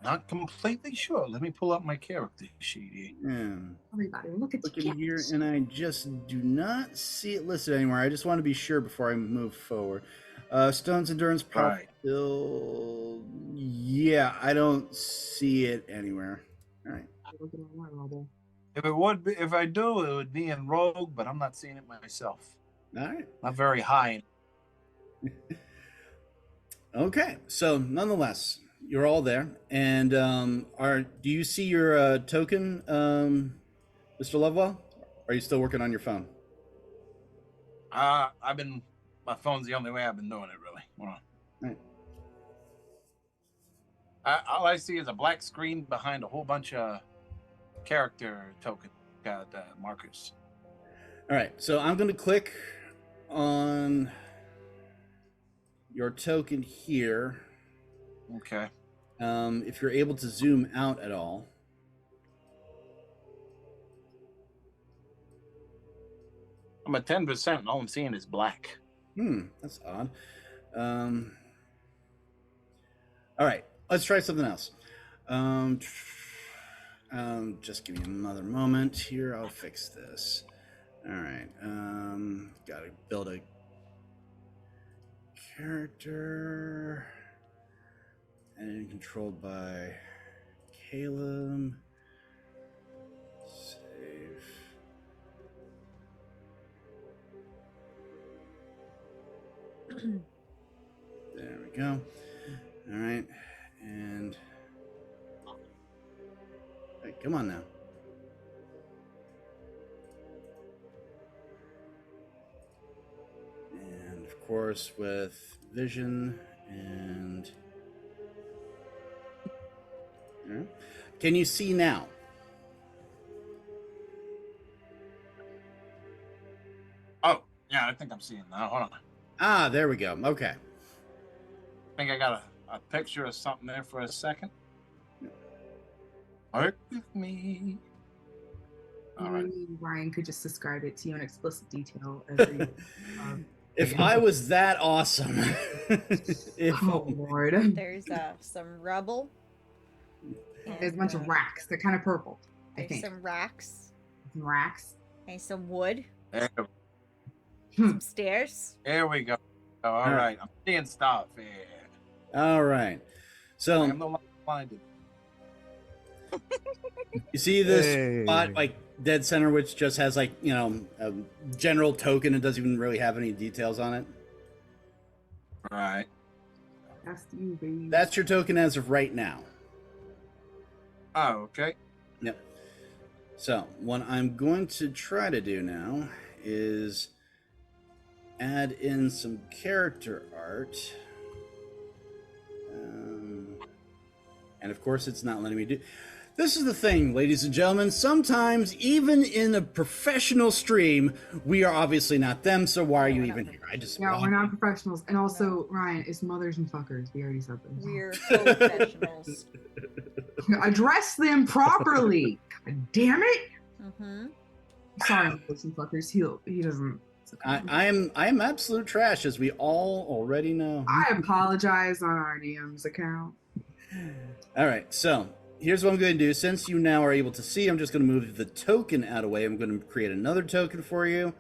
Not completely sure. Let me pull up my character sheet here. Yeah. Everybody, look at Looking here, and I just do not see it listed anywhere. I just want to be sure before I move forward. Stone's endurance power Right. still. Yeah, I don't see it anywhere. All right. If I do, it would be in Rogue, but I'm not seeing it myself. All right. Not very high. Okay. So, nonetheless, you're all there, and do you see your token, Mr. Lovewell? Or are you still working on your phone? My phone's the only way I've been doing it, really. Hold on. Right. All I see is a black screen behind a whole bunch of character token markers. All right. So I'm going to click on your token here. Okay. If you're able to zoom out at all. I'm at 10%, and all I'm seeing is black. That's odd. All right, let's try something else. Just give me another moment here. I'll fix this. All right. Gotta build a character. And controlled by Caleb. Save. There we go. All right. And hey, come on now. And of course with vision and yeah. Can you see now? Yeah, I think I'm seeing now. Hold on. Ah, there we go. Okay. I think I got a picture of something there for a second. Work with me. All right. Maybe Ryan could just describe it to you in explicit detail every. If I was that awesome. If Oh Lord! There's some rubble. There's a bunch of racks. They're kind of purple. I There's think some racks some racks. and some wood, There, some stairs. there we go. Oh, all right. I'm seeing stuff here. All right. So I'm no longer blinded. you see this Hey. spot like dead center, which just has like, you know, a general token. It doesn't even really have any details on it. Right. That's you, baby. That's your token as of right now. Oh, okay. Yep. So what I'm going to try to do now is add in some character art. And of course, it's not letting me do. This is the thing, ladies and gentlemen. Sometimes, even in a professional stream, we are obviously not them. So why are you even here? I just Yeah, we're not professionals. And also, Ryan, it's mothers and fuckers. We already said this. We're professionals. Address them properly. God damn it. Mm-hmm. Sorry, mothers and fuckers. He doesn't. I am absolute trash, as we all already know. I apologize on our DM's account. All right, so here's what I'm going to do. Since you now are able to see, I'm just going to move the token out of the way. I'm going to create another token for you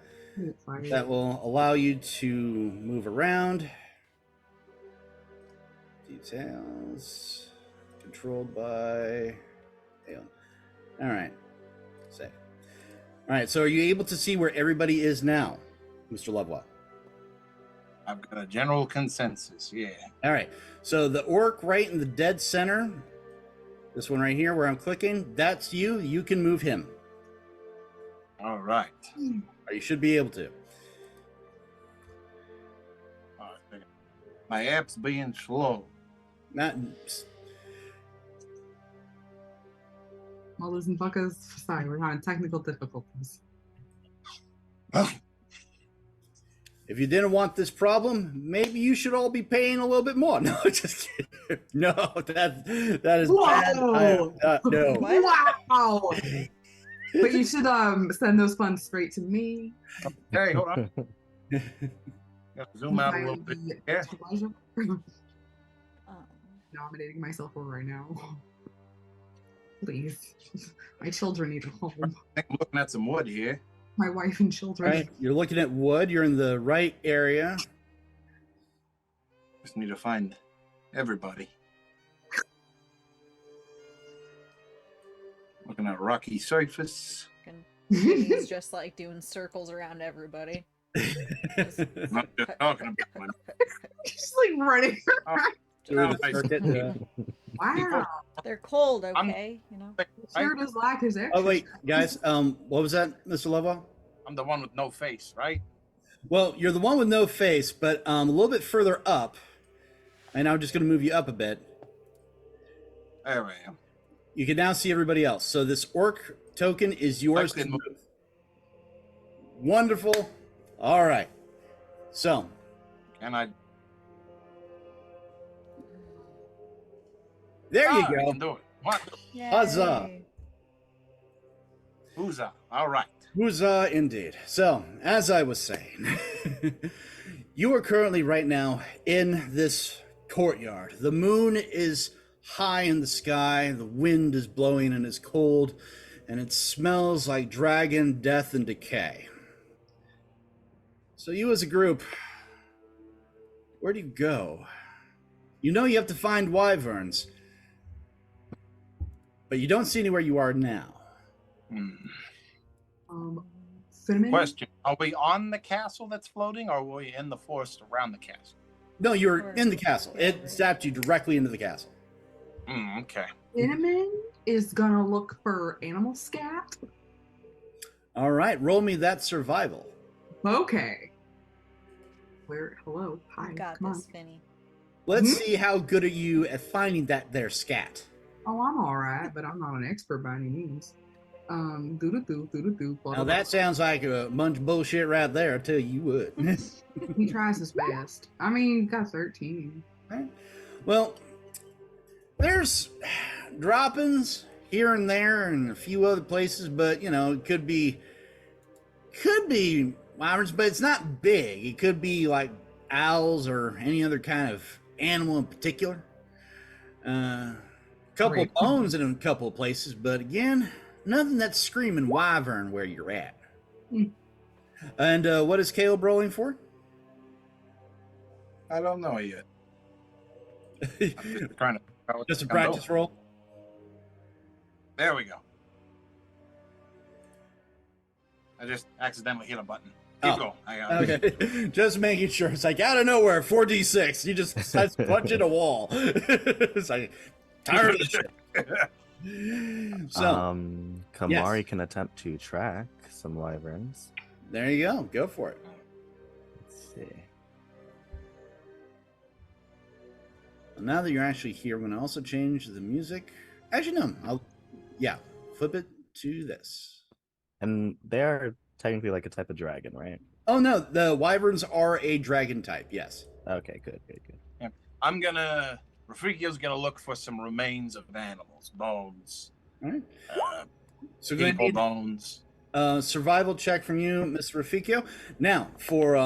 that will allow you to move around. Details controlled by. All right, save. All right, so are you able to see where everybody is now, Mr. Lovewell? I've got a general consensus. Yeah. All right, so the orc right in the dead center, this one right here where I'm clicking, that's you. You can move him. All right. Or you should be able to. All right. My app's being slow. Not. Mothers and fuckers. Sorry, we're having technical difficulties. If you didn't want this problem, maybe you should all be paying a little bit more. No, just kidding. No, that is bad. No. Wow. But you should send those funds straight to me. Hey, hold on. Gotta zoom out a little bit. Yeah. Nominating myself for right now. Please. My children need a home. I think I'm looking at some wood here. My wife and children. Right, you're looking at wood. You're in the right area. Just need to find everybody. Looking at a rocky surface. He's just like doing circles around everybody. Not just talking about one. Just like running. Through the I- circuit, Wow. They're cold, okay? You know. Sure does lack his extra. Oh wait, guys. What was that, Mr. Lovewell? I'm the one with no face, right? Well, you're the one with no face, but a little bit further up. And I'm just going to move you up a bit. There I am. You can now see everybody else. So this orc token is yours to Excellent. move. Wonderful. All right. So And I there you I go. can do it. What? Huzzah. Yay. Who's up? All right. Huzzah, indeed. So, as I was saying, you are currently right now in this courtyard. The moon is high in the sky, the wind is blowing and it's cold, and it smells like dragon, death, and decay. So you as a group, where do you go? You know you have to find wyverns, but you don't see anywhere you are now. Cinnamon? Question: are we on the castle that's floating, or were we in the forest around the castle? No, you're in the castle. It zapped you directly into the castle. Okay. Cinnamon is gonna look for animal scat. All right, roll me that survival. Okay. Where? Hello. Hi. You got Come this, on. Finny. Let's see how good are you at finding that there scat. Oh, I'm all right, but I'm not an expert by any means. Doo-doo-doo, blah, Now blah, that sounds like a bunch of bullshit right there. I tell you what. blah. He tries his best. I mean, got 13. Right. Well, there's droppings here and there and a few other places, but you know, it could be wyverns, but it's not big. It could be like owls or any other kind of animal in particular. Couple of bones in a couple of places, but again, nothing that's screaming wyvern where you're at. And what is Caleb rolling for? I don't know yet. I'm just trying to. Just a practice roll. There we go. I just accidentally hit a button. Keep going. I got it. Okay, just making sure. It's like out of nowhere, 4d6. You just starts punching a wall. It's like tired of this shit. So, Kamari yes. can attempt to track some wyverns. There you go. Go for it. Let's see. Now that you're actually here, I'm going to also change the music. Actually, no. Flip it to this. And they are technically like a type of dragon, right? Oh no, the wyverns are a dragon type. Yes. Okay, good. I'm gonna. Rafrikio's gonna look for some remains of animals, bones, All right. So go ahead. people bones. Survival check from you, Mr. Rafiko. Now, for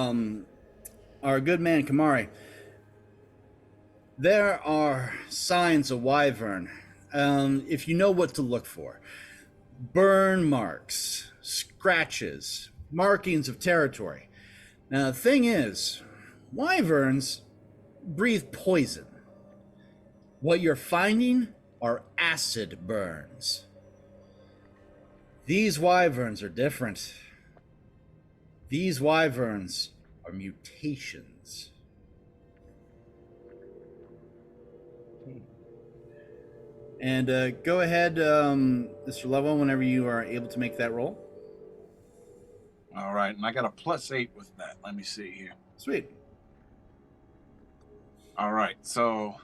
our good man Kamari, there are signs of wyvern. If you know what to look for, burn marks, scratches, markings of territory. Now, the thing is, wyverns breathe poison. What you're finding are acid burns. These wyverns are different. These wyverns are mutations. And go ahead, Mr. Lovewell, whenever you are able to make that roll. All right, and I got a +8 with that. Let me see here. Sweet. All right, so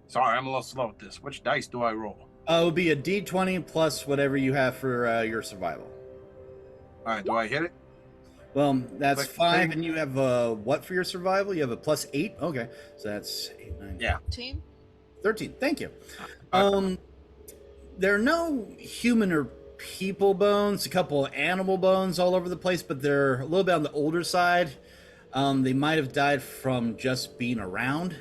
sorry, I'm a little slow at this. Which dice do I roll? It would be a D20 plus whatever you have for your survival. All right, do I hit it? Well, that's Like 5, three. and you have what for your survival? You have a +8? Okay, so that's 8, 9, Yeah. Team. 13. Thank you. There are no human or people bones, a couple of animal bones all over the place, but they're a little bit on the older side. They might have died from just being around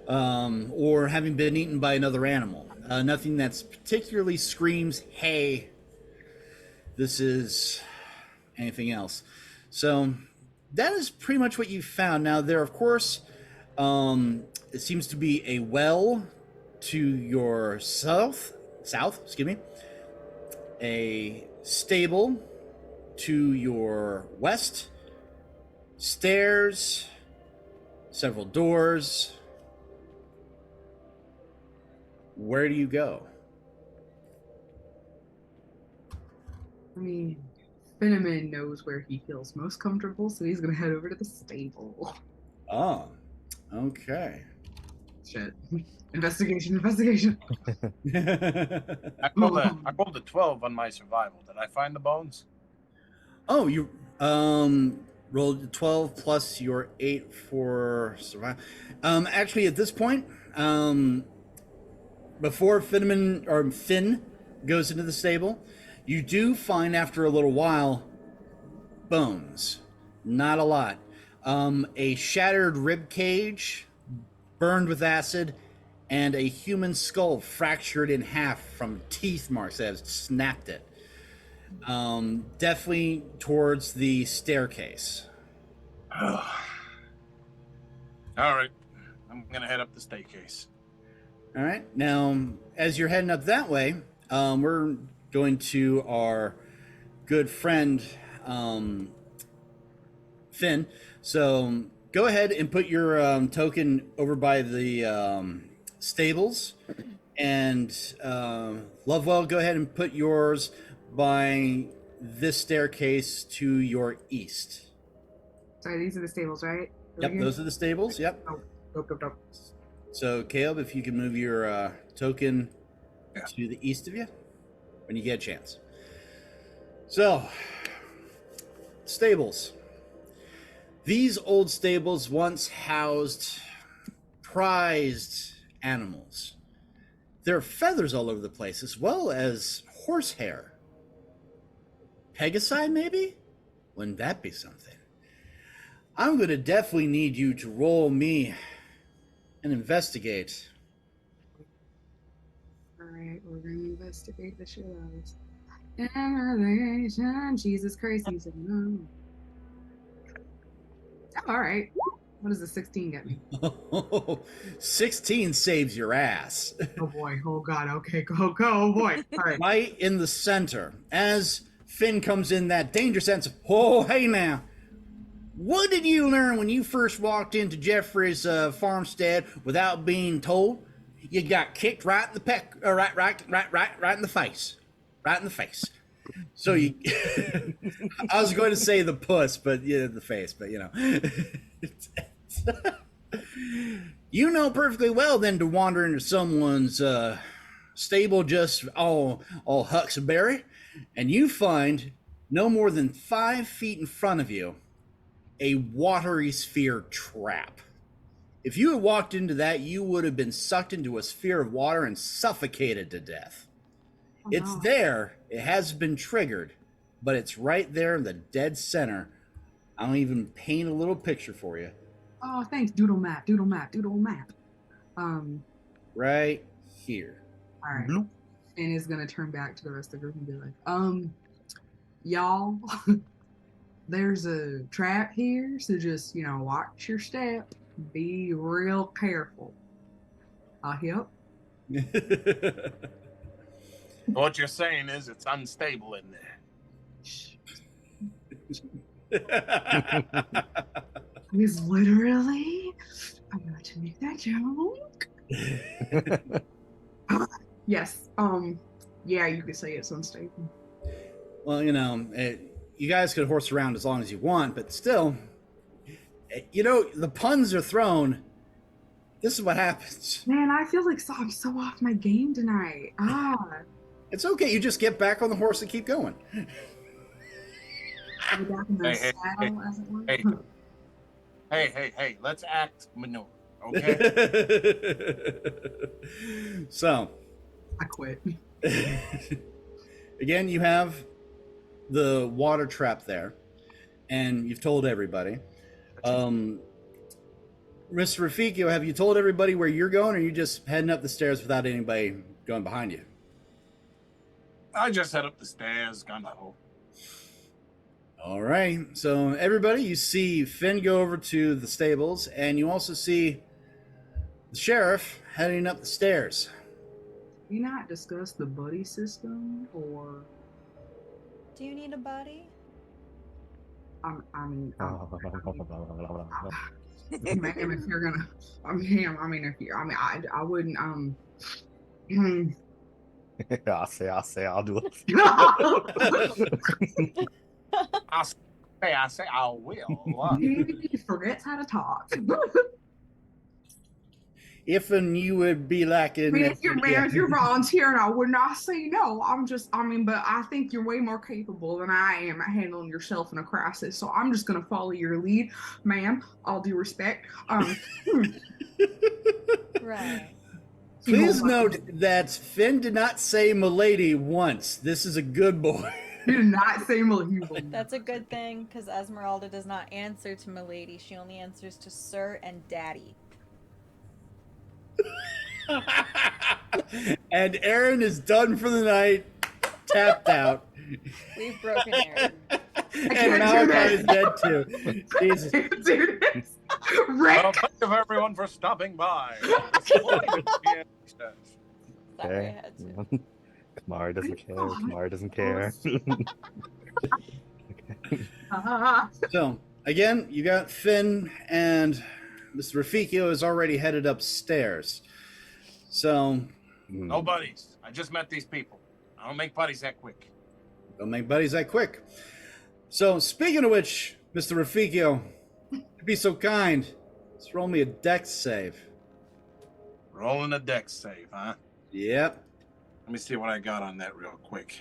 or having been eaten by another animal. Nothing that's particularly screams, hey, this is anything else. So that is pretty much what you found. Now, there, of course, it seems to be a well to your south, excuse me, a stable to your west, stairs, several doors. Where do you go? I mean, Finneman knows where he feels most comfortable, so he's gonna head over to the stable. Oh, okay. Shit. Investigation. I rolled a 12 on my survival. Did I find the bones? Oh, you rolled 12 plus your 8 for survival. Actually, at this point, before Finn goes into the stable, you do find after a little while bones. Not a lot. A shattered rib cage, burned with acid, and a human skull fractured in half from teeth marks that have snapped it. Definitely towards the staircase. All right, I'm gonna head up the staircase. All right. Now, as you're heading up that way, we're going to our good friend Finn. So go ahead and put your token over by the stables, and Lovewell, go ahead and put yours by this staircase to your east. Sorry, these are the stables, right? Yep, those are the stables. Yep. Nope. So Caleb, if you can move your token Yeah. to the east of you. when you get a chance. So, stables. These old stables once housed prized animals. There are feathers all over the place, as well as horsehair. Pegasi, maybe? Wouldn't that be something? I'm going to definitely need you to roll me and investigate. All right, we're gonna investigate the shit out of this. Investigation. Jesus Christ, he said no. All right. What does the 16 get me? 16 saves your ass. Oh boy. Oh god. Okay. Go. Oh boy. All right. Right in the center. As Finn comes in, that danger sense of, oh, hey now. What did you learn when you first walked into Jeffrey's farmstead without being told? You got kicked right in the right in the face. Right in the face. So you, I was going to say the puss, but yeah, the face, but you know. You know perfectly well then to wander into someone's stable just all huckleberry, and you find no more than 5 feet in front of you a watery sphere trap. If you had walked into that, you would have been sucked into a sphere of water and suffocated to death. Oh, It's no. there. It has been triggered, but it's right there in the dead center. I'll even paint a little picture for you. Oh, thanks. Doodle map. Doodle map. Doodle map. Right here. All right. Bloop. And is gonna turn back to the rest of the group and be like, y'all, there's a trap here, so just watch your step. Be real careful. I'll help. What you're saying is it's unstable in there. Is literally, I'm about to make that joke. Yes. Yeah, you could say it's unstable. Well, you guys could horse around as long as you want, but still, the puns are thrown. This is what happens. Man, I feel like I'm so off my game tonight. It's okay. You just get back on the horse and keep going. I'm back in the Hey, saddle, as it were. Hey, let's act manure, okay? So, I quit. again, you have the water trap there, and you've told everybody. Mr. Rafiki, have you told everybody where you're going, or are you just heading up the stairs without anybody going behind you? I just head up the stairs, gung-ho. All right. So everybody, you see Finn go over to the stables, and you also see the sheriff heading up the stairs. You not discuss the buddy system, or Do you need a buddy? ma'am, if you're gonna, I wouldn't, I'll do it. I say I will. he forgets how to talk. If and you would be lacking. If you're volunteering, I would not say no. But I think you're way more capable than I am at handling yourself in a crisis. So I'm just gonna follow your lead, ma'am. All due respect. Right. Please note that Finn did not say "milady" once. This is a good boy. You did not say milady. That's a good thing, because Esmeralda does not answer to Milady. She only answers to Sir and Daddy. And Aaron is done for the night, tapped out. We've broken Aaron. And Malachi is dead too. Jesus. Do this. Well, Rick. thank you everyone for stopping by. Sorry, I had to. Kamara doesn't care. So again, you got Finn, and Mr. Rafikio is already headed upstairs. So No buddies. I just met these people. I don't make buddies that quick. don't make buddies that quick. So speaking of which, Mr. Rafikio, be so kind. Let's roll me a dex save. Rolling a dex save, huh? Yep. Let me see what I got on that real quick.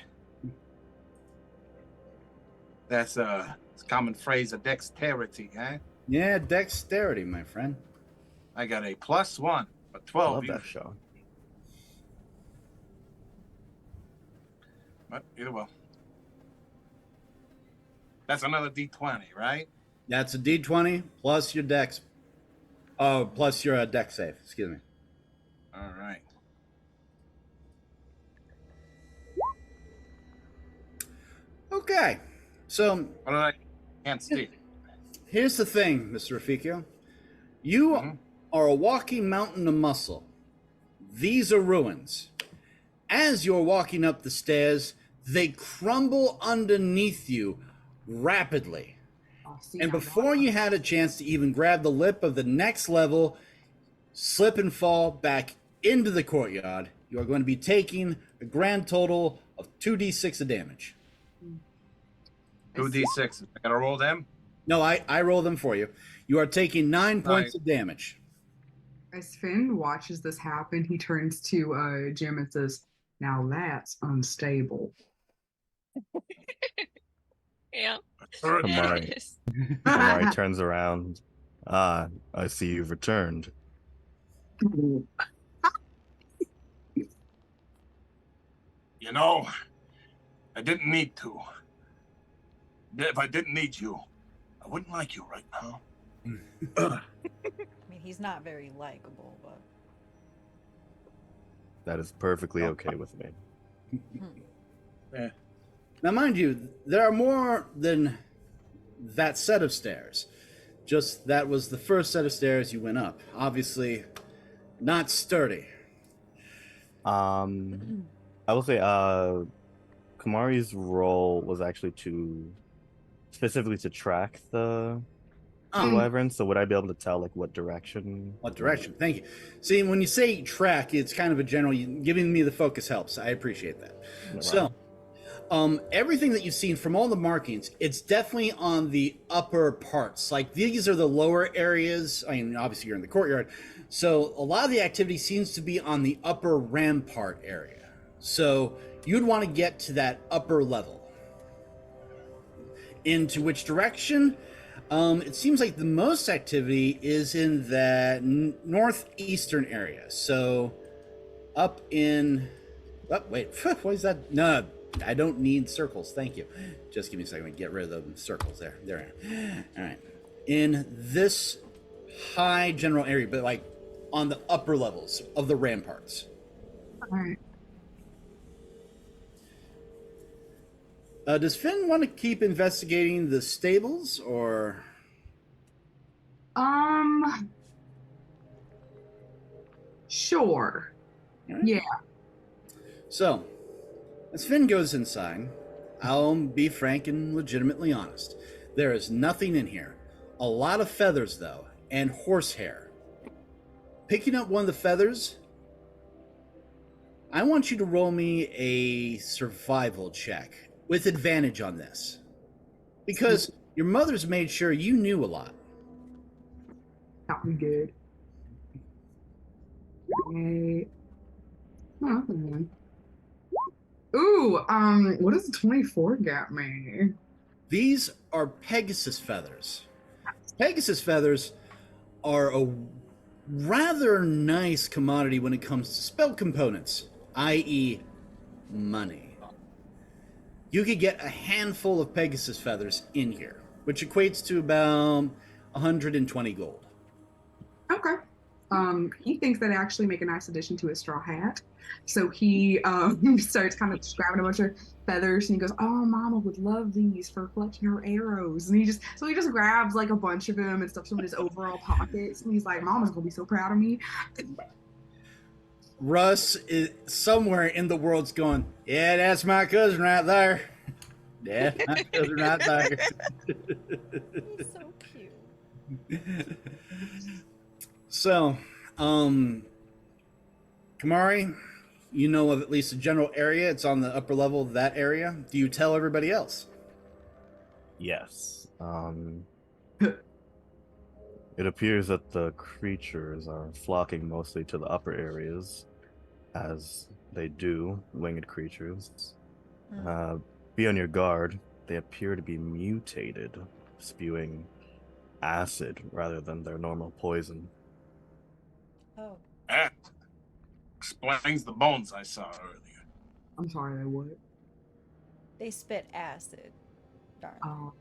That's a common phrase of dexterity, huh? Yeah, dexterity, my friend. I got a +1, a I 12 love that usually. show. But either way. That's another D20, right? That's a D20 plus your dex. Oh, plus your dex save. Excuse me. All right. Okay. So What did I can't see? here's the thing, Mr. Rafikio. You Mhm. are a walking mountain of muscle. These are ruins. As you're walking up the stairs, they crumble underneath you rapidly. Oh, see, And now before that- you had a chance to even grab the lip of the next level, slip and fall back into the courtyard, you are going to be taking a grand total of 2d6 of damage. 2d6. I gotta roll them. No, I roll them for you. You are taking 9 points of damage. As Finn watches this happen, he turns to Jim and says, "Now that's unstable." Yeah. Kamari. It is. Kamari turns around. Ah, I see you've returned. You know, I didn't need to. If I didn't need you, I wouldn't like you right now. I mean, he's not very likable, but That is perfectly okay with me. Now, mind you, there are more than that set of stairs. Just that was the first set of stairs you went up. Obviously, not sturdy. I will say, Kamari's role was actually specifically to track the wyvern. So would I be able to tell like what direction? What direction? Thank you. See, when you say track, it's kind of a general. Giving me the focus helps. I appreciate that. No So, problem. everything that you've seen from all the markings, it's definitely on the upper parts. Like these are the lower areas. I mean, obviously you're in the courtyard, so a lot of the activity seems to be on the upper rampart area. So you'd want to get to that upper level. Into which direction? It seems like the most activity is in that northeastern area. So up in... Oh, wait. What is that? No, I don't need circles. Thank you. Just give me a second to get rid of the circles there. There. All right. In this high general area, but like on the upper levels of the ramparts. All right. Does Finn want to keep investigating the stables, or... Sure. All right. Yeah. So, as Finn goes inside, I'll be frank and legitimately honest. There is nothing in here. A lot of feathers, though, and horsehair. Picking up one of the feathers, I want you to roll me a survival check with advantage on this. Because your mother's made sure you knew a lot. That would be good. Okay. Oh, okay. Ooh, what does 24 get me? These are Pegasus feathers. Pegasus feathers are a rather nice commodity when it comes to spell components, i.e., money. You could get a handful of Pegasus feathers in here, which equates to about 120 gold. Okay. He thinks that actually make a nice addition to his straw hat. So he starts kind of just grabbing a bunch of feathers and he goes, "Oh, Mama would love these for collecting her arrows." And he just grabs like a bunch of them and stuffs them in his overall pockets. And he's like, "Mama's gonna be so proud of me." Russ is somewhere in the world's going, "Yeah, that's my cousin right there. Yeah, my cousin right there." he's so cute. So, Kamari, you know of at least a general area. It's on the upper level of that area. Do you tell everybody else? Yes. It appears that the creatures are flocking mostly to the upper areas, as they do, winged creatures. Hmm. Be on your guard. They appear to be mutated, spewing acid rather than their normal poison. Oh, That explains the bones I saw earlier. I'm sorry, they would. they spit acid. Darn. All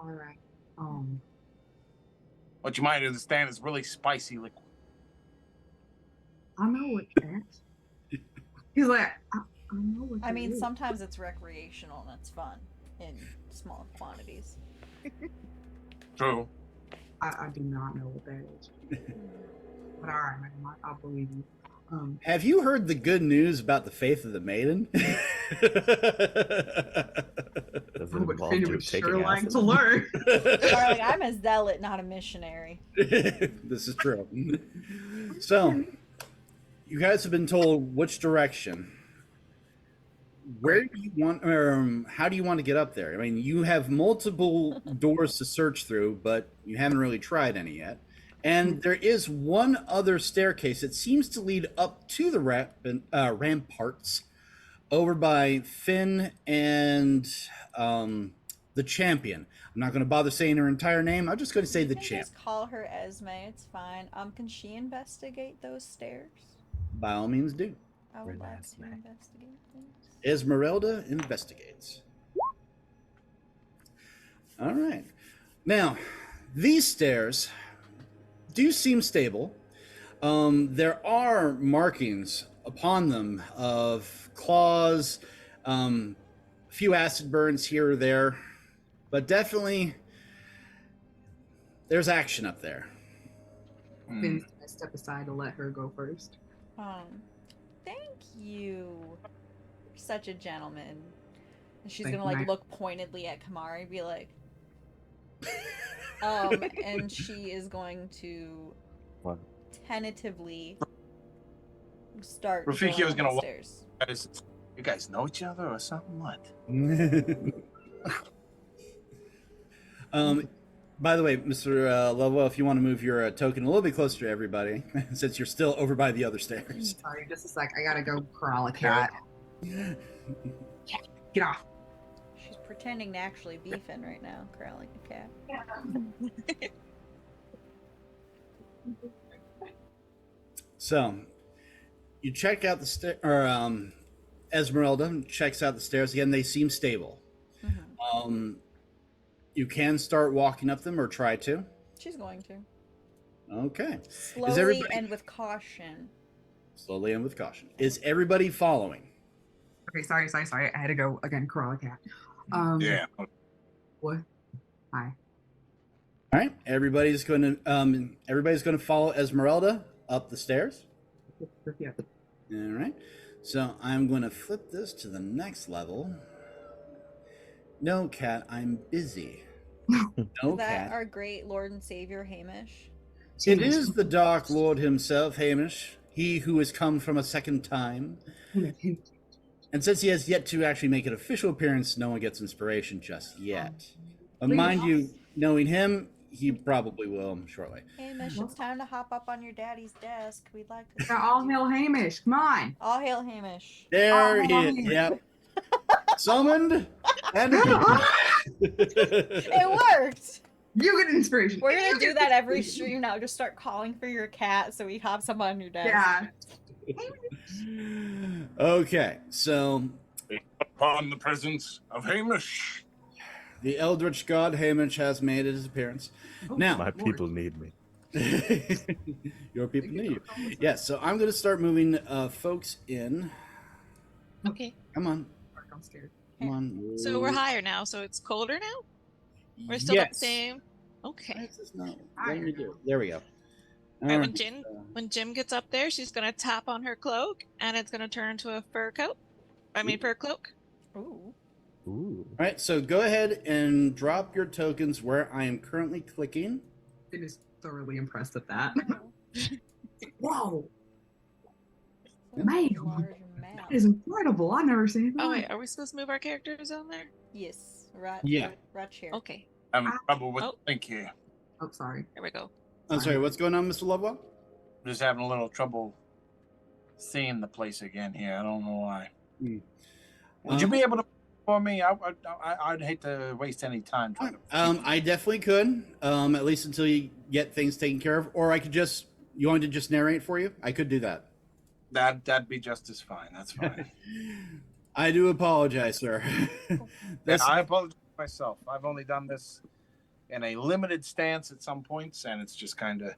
right. What you might understand is really spicy liquid. I know what that. He's like, I know what I that mean, is. sometimes it's recreational and it's fun in small quantities. True. I do not know what that is. But all right, man, I'll believe you. Have you heard the good news about the faith of the maiden? Does it I would involve Finn you would taking sure like acid? to learn. Darling, I'm a zealot, not a missionary. This is true. So, you guys have been told which direction. Where do you want, or how do you want to get up there? I mean, you have multiple doors to search through, but you haven't really tried any yet. And there is one other staircase that seems to lead up to the ramparts over by Finn and the champion. I'm not going to bother saying her entire name. I'm just going to say the You can champ. just call her Esme. It's fine. Can she investigate those stairs? By all means, do. I would like to Esme. investigate things. Esmeralda investigates. All right. Now, these stairs do seem stable. There are markings upon them of claws, a few acid burns here or there, but definitely there's action up there. Finn's gonna step aside to let her go first. Thank you. You're such a gentleman. And she's Thank gonna you, like Mike. look pointedly at Kamari and be like, and she is going to What? tentatively start Rafiki going was gonna walk- upstairs. You guys know each other or something? What? By the way, Mr. Lovewell, if you want to move your token a little bit closer to everybody, since you're still over by the other stairs. Sorry, just a sec. I gotta go corral a cat. Get off. She's pretending to actually be Finn right now, corralling a cat. So, you check out the Esmeralda checks out the stairs again. They seem stable. Mm-hmm. You can start walking up them or try to. She's going to. Okay. Slowly everybody- and with caution. Slowly and with caution. Is everybody following? Okay, sorry. I had to go again corral a cat. Yeah. What? Hi. All right. Everybody's going to follow Esmeralda up the stairs. Yeah. All right. So I'm going to flip this to the next level. No, cat, I'm busy. No, Is that cat. our great Lord and Savior Hamish? It is the Dark Lord himself, Hamish, he who has come from a second time. And since he has yet to actually make an official appearance, no one gets inspiration just yet. But mind you, knowing him, he probably will shortly. Hamish, it's time to hop up on your daddy's desk. We'd like to. Yeah, all hail Hamish. Come on. All hail Hamish. There Oh, he is. man. Yep. Summoned. And It worked. You get inspiration. We're gonna do that every stream now. Just start calling for your cat so he hops up on your desk. Yeah. Okay, so Upon the presence of Hamish. the Eldritch God Hamish has made his appearance. Now, My people need me. your people need you. Yes, so I'm going to start moving folks in. Okay. Come on. I'm scared. Come on. So we're higher now, so it's colder now? We're still at the same. Okay. Why is this not letting me do it? There we go. Alright, Alright, when Jim gets up there, she's gonna tap on her cloak and it's gonna turn into a fur coat. Fur cloak. Ooh. Ooh. All right, so go ahead and drop your tokens where I am currently clicking. Finn is thoroughly impressed at that. Whoa. Man, Large that mouth. is incredible. I've never seen anything Oh like wait, are we supposed to move our characters on there? Yes, right. Yeah. Right here. Okay, I'm in trouble with Oh. the link here. Oh, sorry. there we go. I'm sorry, what's going on, Mr. Lovewell? Just having a little trouble seeing the place again here. I don't know why. Hmm. Would you be able to for me? I'd hate to waste any time trying to. I definitely could. At least until you get things taken care of, or I could just. You want me to just narrate for you? I could do that. That'd be just as fine. That's fine. I do apologize, sir. And I apologize myself. I've only done this in a limited stance at some points, and it's just kind of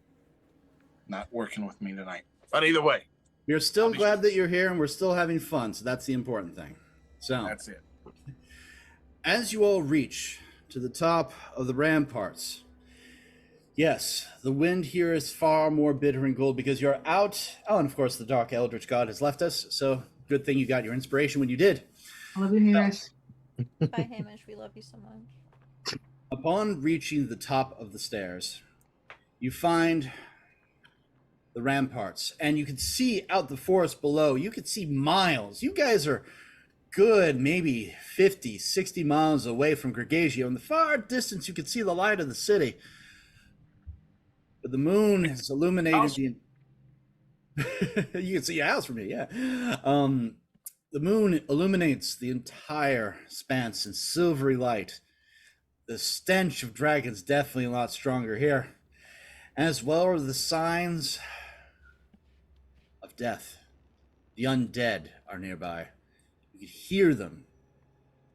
not working with me tonight. But either way, We're still glad that you're here, and we're still having fun. So that's the important thing. So that's it. as you all reach to the top of the ramparts, yes, the wind here is far more bitter and cold because you're out. Oh, and of course, the Dark Eldritch God has left us. So good thing you got your inspiration when you did. I love you, Hamish. Bye, Hamish. We love you so much. Upon reaching the top of the stairs, you find the ramparts, and you can see out the forest below. You can see miles. You guys are good, maybe 50, 60 miles away from Gregagio. In the far distance, you can see the light of the city. But the moon has illuminated the... You can see your house from here, yeah. The moon illuminates the entire expanse in silvery light. The stench of dragons definitely a lot stronger here, as well as the signs of death. The undead are nearby. You can hear them.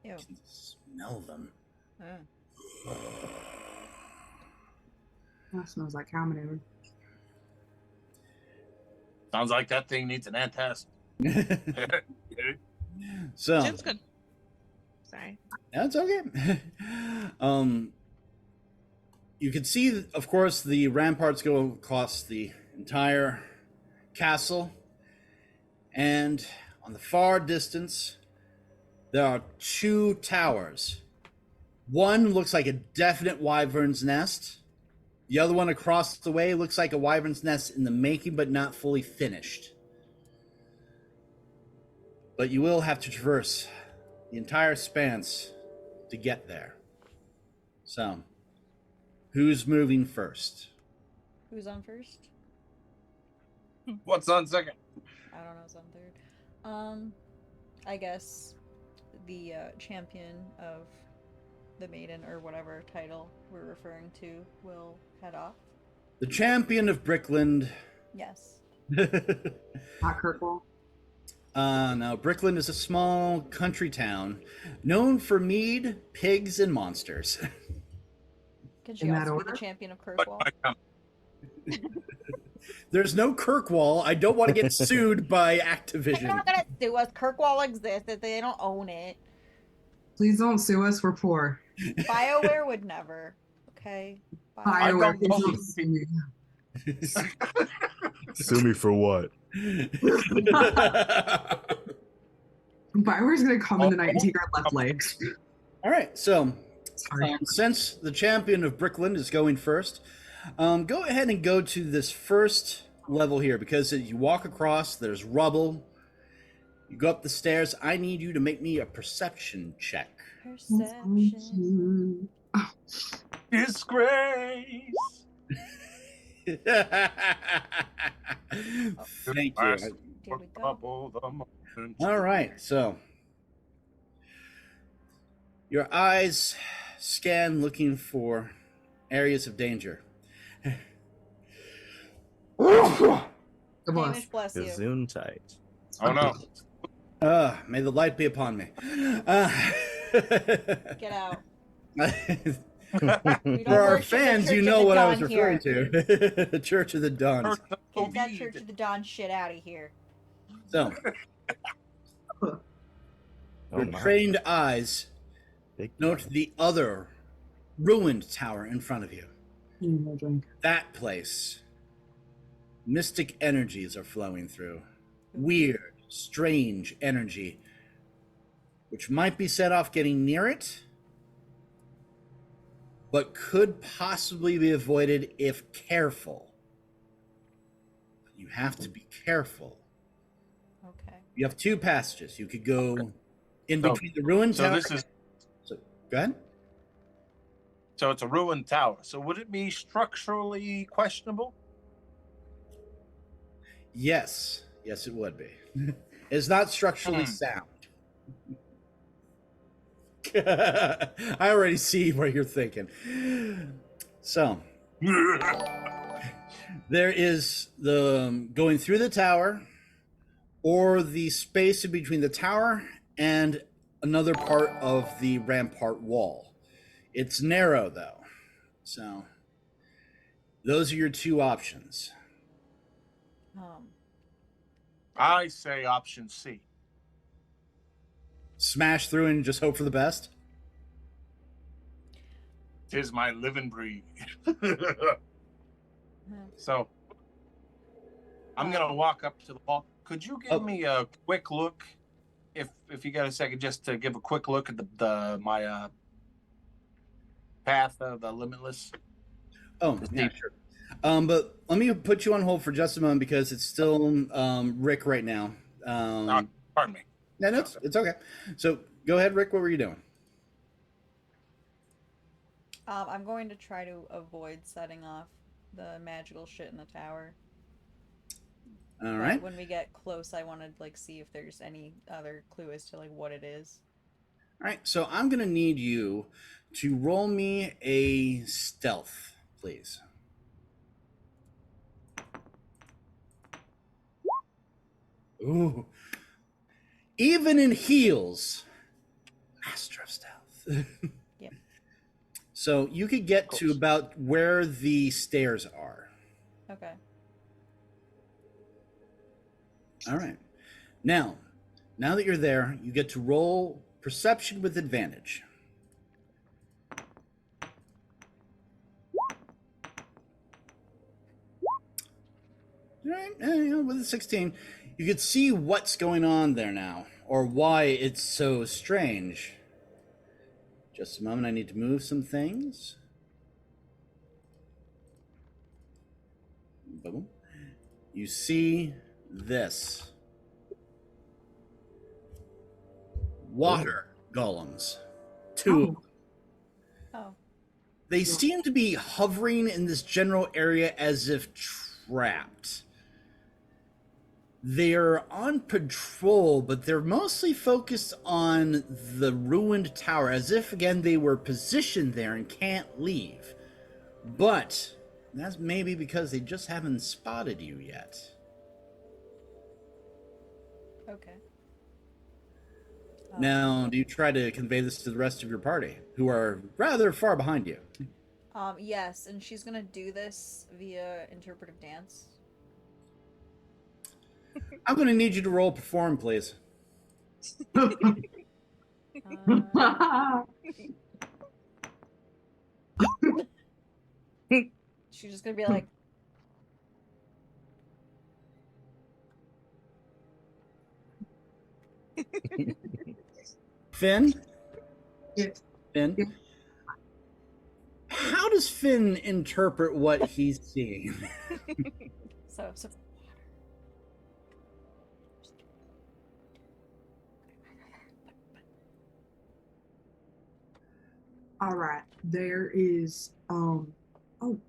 Ew. You can smell them. That smells like cow manure. Sounds like that thing needs an antacid. So Jin's good. Sorry. that's okay. You can see, of course, the ramparts go across the entire castle, and on the far distance, there are two towers. One looks like a definite wyvern's nest. The other one across the way looks like a wyvern's nest in the making, but not fully finished. But you will have to traverse the entire expanse to get there. So, who's moving first? Who's on first? What's on second? I don't know who's on third. I guess the champion of the maiden or whatever title we're referring to will head off. The champion of Brickland. Yes. Not Kirkwall. No, Brickland is a small country town known for mead, pigs, and monsters. Can she In that also be order? the champion of Kirkwall? There's no Kirkwall. I don't want to get sued by They're Activision. not gonna sue us. Kirkwall exists. They don't own it. Please don't sue us. We're poor. BioWare would never. Okay. I BioWare, don't please believe don't sue me. Sue me for what? BioWare's gonna come in the night and take our left legs. All right, so Sorry. since the champion of Brickland is going first, go ahead and go to this first level here, because as you walk across, there's rubble. You go up the stairs. I need you to make me a perception check. Perception. Disgrace. Thank you. Here we go. All right, so your eyes scan looking for areas of danger. God bless. Hamish, bless you. Gazoon tight. Oh no. May the light be upon me. Get out. For We don't our worship the fans, Church you of know the what I was Dawn referring here. to. The Church of the Dawn. Get that Church of the Dawn shit out of here. So, Oh, your my. trained eyes Big note the other ruined tower in front of you. No drink. That place, mystic energies are flowing through. Weird, strange energy, which might be set off getting near it, but could possibly be avoided if careful. You have to be careful. Okay. You have two passages. You could go in So- between the ruined So tower. this is So, go ahead. so it's a ruined tower. So would it be structurally questionable? Yes. Yes, it would be. It's not structurally sound. I already see what you're thinking. So there is the going through the tower, or the space in between the tower and another part of the rampart wall. It's narrow though, so those are your two options. I say option C. Smash through and just hope for the best. 'Tis my living breed. So I'm gonna walk up to the wall. Could you give me a quick look, if you got a second, just to give a quick look at my path of the limitless? Oh, yeah, sure. But let me put you on hold for just a moment because it's still Rick right now. Pardon me. No, it's okay. So go ahead, Rick. What were you doing? I'm going to try to avoid setting off the magical shit in the tower. All right. When we get close, I want to like see if there's any other clue as to like what it is. All right. So I'm gonna need you to roll me a stealth, please. Ooh. Even in heels, master of stealth. Yep. So you could get to about where the stairs are. Okay. All right. Now that you're there, you get to roll perception with advantage. All right. With a 16, you could see what's going on there now, or why it's so strange. Just a moment, I need to move some things. Boom. You see this. Water golems. Two. Oh. They seem to be hovering in this general area as if trapped. They're on patrol, but they're mostly focused on the ruined tower, as if, again, they were positioned there and can't leave. But that's maybe because they just haven't spotted you yet. Okay. Now, do you try to convey this to the rest of your party, who are rather far behind you? Yes, and she's gonna do this via interpretive dance. I'm going to need you to roll perform, please. She's just gonna be like, Finn? Yes. Finn? Yeah. How does Finn interpret what he's seeing? so. All right. There is oh,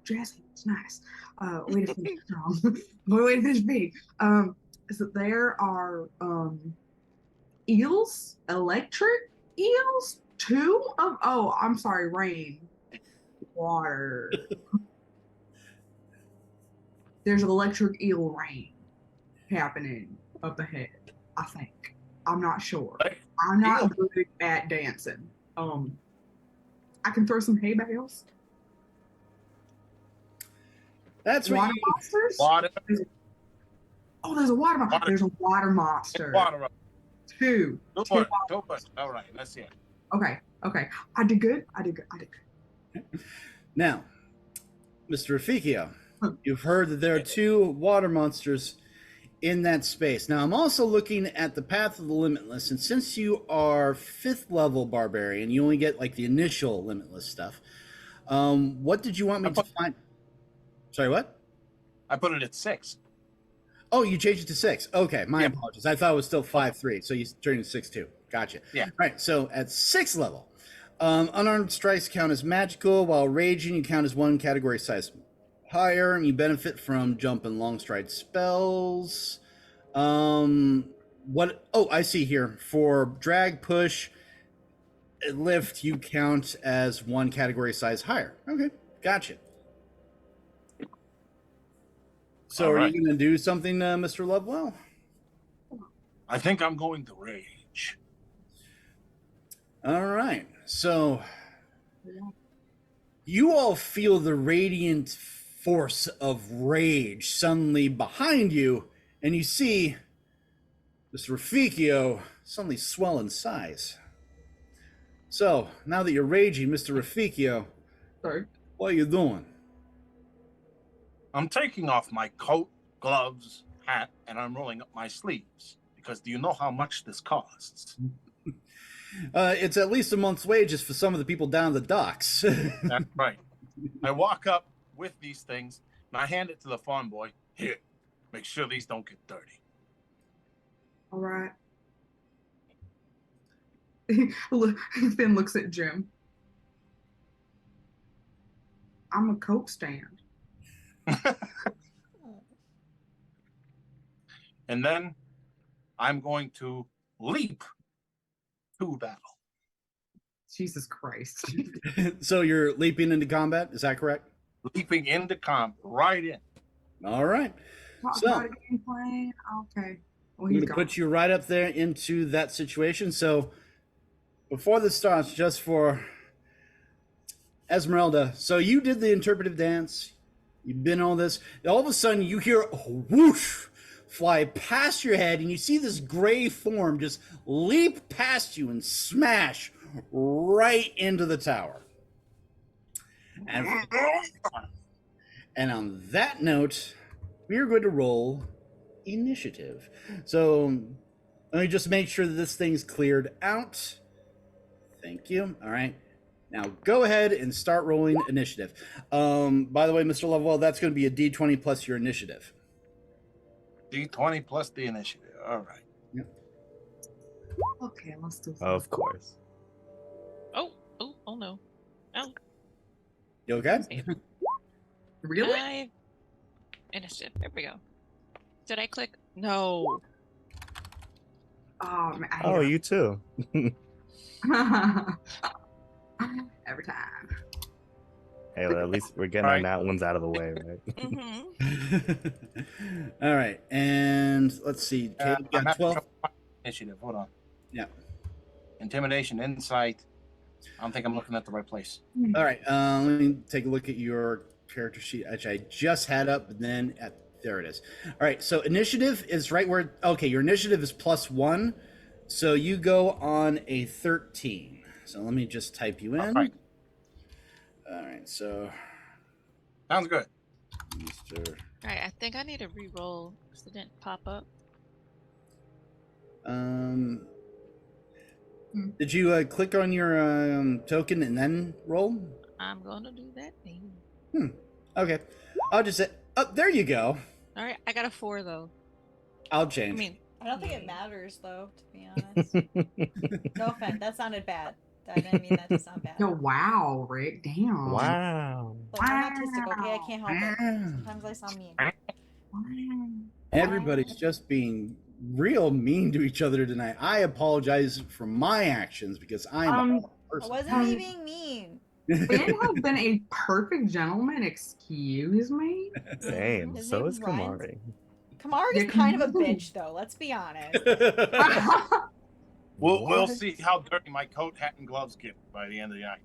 Jasmine, it's nice. Way to finish strong. Way to finish big. So there are eels, electric eels, two of I'm sorry, rain. Water. There's an electric eel rain happening up ahead, I think. I'm not sure. I'm not good at dancing. I can throw some hay bales. That's Water what you... monsters? Water. There's a water monster. There's a water monster. Water. Two. Two. All right, let's see it. Okay. I did good. Now, Mr. Rafikio, you've heard that there are two water monsters in that space. Now, I'm also looking at the Path of the Limitless, and since you are 5th level barbarian, you only get like the initial Limitless stuff. What did you want me to find? Sorry, what? I put it at 6. Oh, you changed it to 6. Okay, my apologies. I thought it was still 5-3, so you turned it to 6-2. Gotcha. Yeah. All right, so at 6th level, unarmed strikes count as magical, while raging you count as 1 category size higher, and you benefit from jump and long stride spells. What? Oh, I see here. For drag, push, lift, you count as one category size higher. Okay, gotcha. So, All are right. you going to do something, Mr. Lovewell? I think I'm going to rage. All right. So, you all feel the radiant force of rage suddenly behind you, and you see Mr. Raffikio suddenly swell in size. So, now that you're raging, Mr. Raffikio, Sorry. what are you doing? I'm taking off my coat, gloves, hat, and I'm rolling up my sleeves. Because do you know how much this costs? It's at least a month's wages for some of the people down the docks. That's right. I walk up with these things and I hand it to the farm boy. Here, make sure these don't get dirty. All right. Finn looks at Jim. I'm a coat stand. And then I'm going to leap to battle. Jesus Christ. So you're leaping into combat, is that correct? Leaping into combat, right in. All right. Talk So- about a game plan. Okay. Well, I'm he's going to gone. put you right up there into that situation. So before this starts, just for Esmeralda, so you did the interpretive dance. You've been all this. All of a sudden, you hear a whoosh fly past your head, and you see this gray form just leap past you and smash right into the tower. And on that note, we are going to roll initiative. So let me just make sure that this thing's cleared out. Thank you. All right. Now go ahead and start rolling initiative. By the way, Mr. Lovewell, that's going to be a D20 plus your initiative. D20 plus the initiative. All right. Okay, let's do that. Of course. Oh no. Oh, You okay? Really? Initiative. There we go. Did I click? No. Oh, man. Oh, you too. Every time. Hey, well, at least we're getting our nat ones out of the way, right? Mm-hmm. All right. And let's see. Kate, you I'm got having 12. trouble finding initiative. Hold on. Yeah. Intimidation, insight. I don't think I'm looking at the right place. All right. Let me take a look at your character sheet, which I just had up. And then there it is. All right. So initiative is right where. Okay. Your initiative is +1. So you go on a 13. So let me just type you in. All right. All right. So, Sounds good. Mr. All right. I think I need to re-roll because it didn't pop up. Did you click on your token and then roll? I'm going to do that thing. Okay. I'll just say, oh, there you go. All right. I got a 4 though. I'll I change. mean, I don't think it matters though, to be honest. No offense, that sounded bad. I didn't mean that to sound bad. No, wow, Rick. Damn. Wow. Look, I'm autistic, okay? I can't help it. Sometimes I sound mean. Everybody's just being real mean to each other tonight. I apologize for my actions because I'm a I person. wasn't me being mean. Ben has been a perfect gentleman. Excuse me. Same. His So name is rhymes. Kamari. Kamari's Yeah, kind of a Kamari. bitch, though. Let's be honest. We'll What? see how dirty my coat, hat, and gloves get by the end of the night.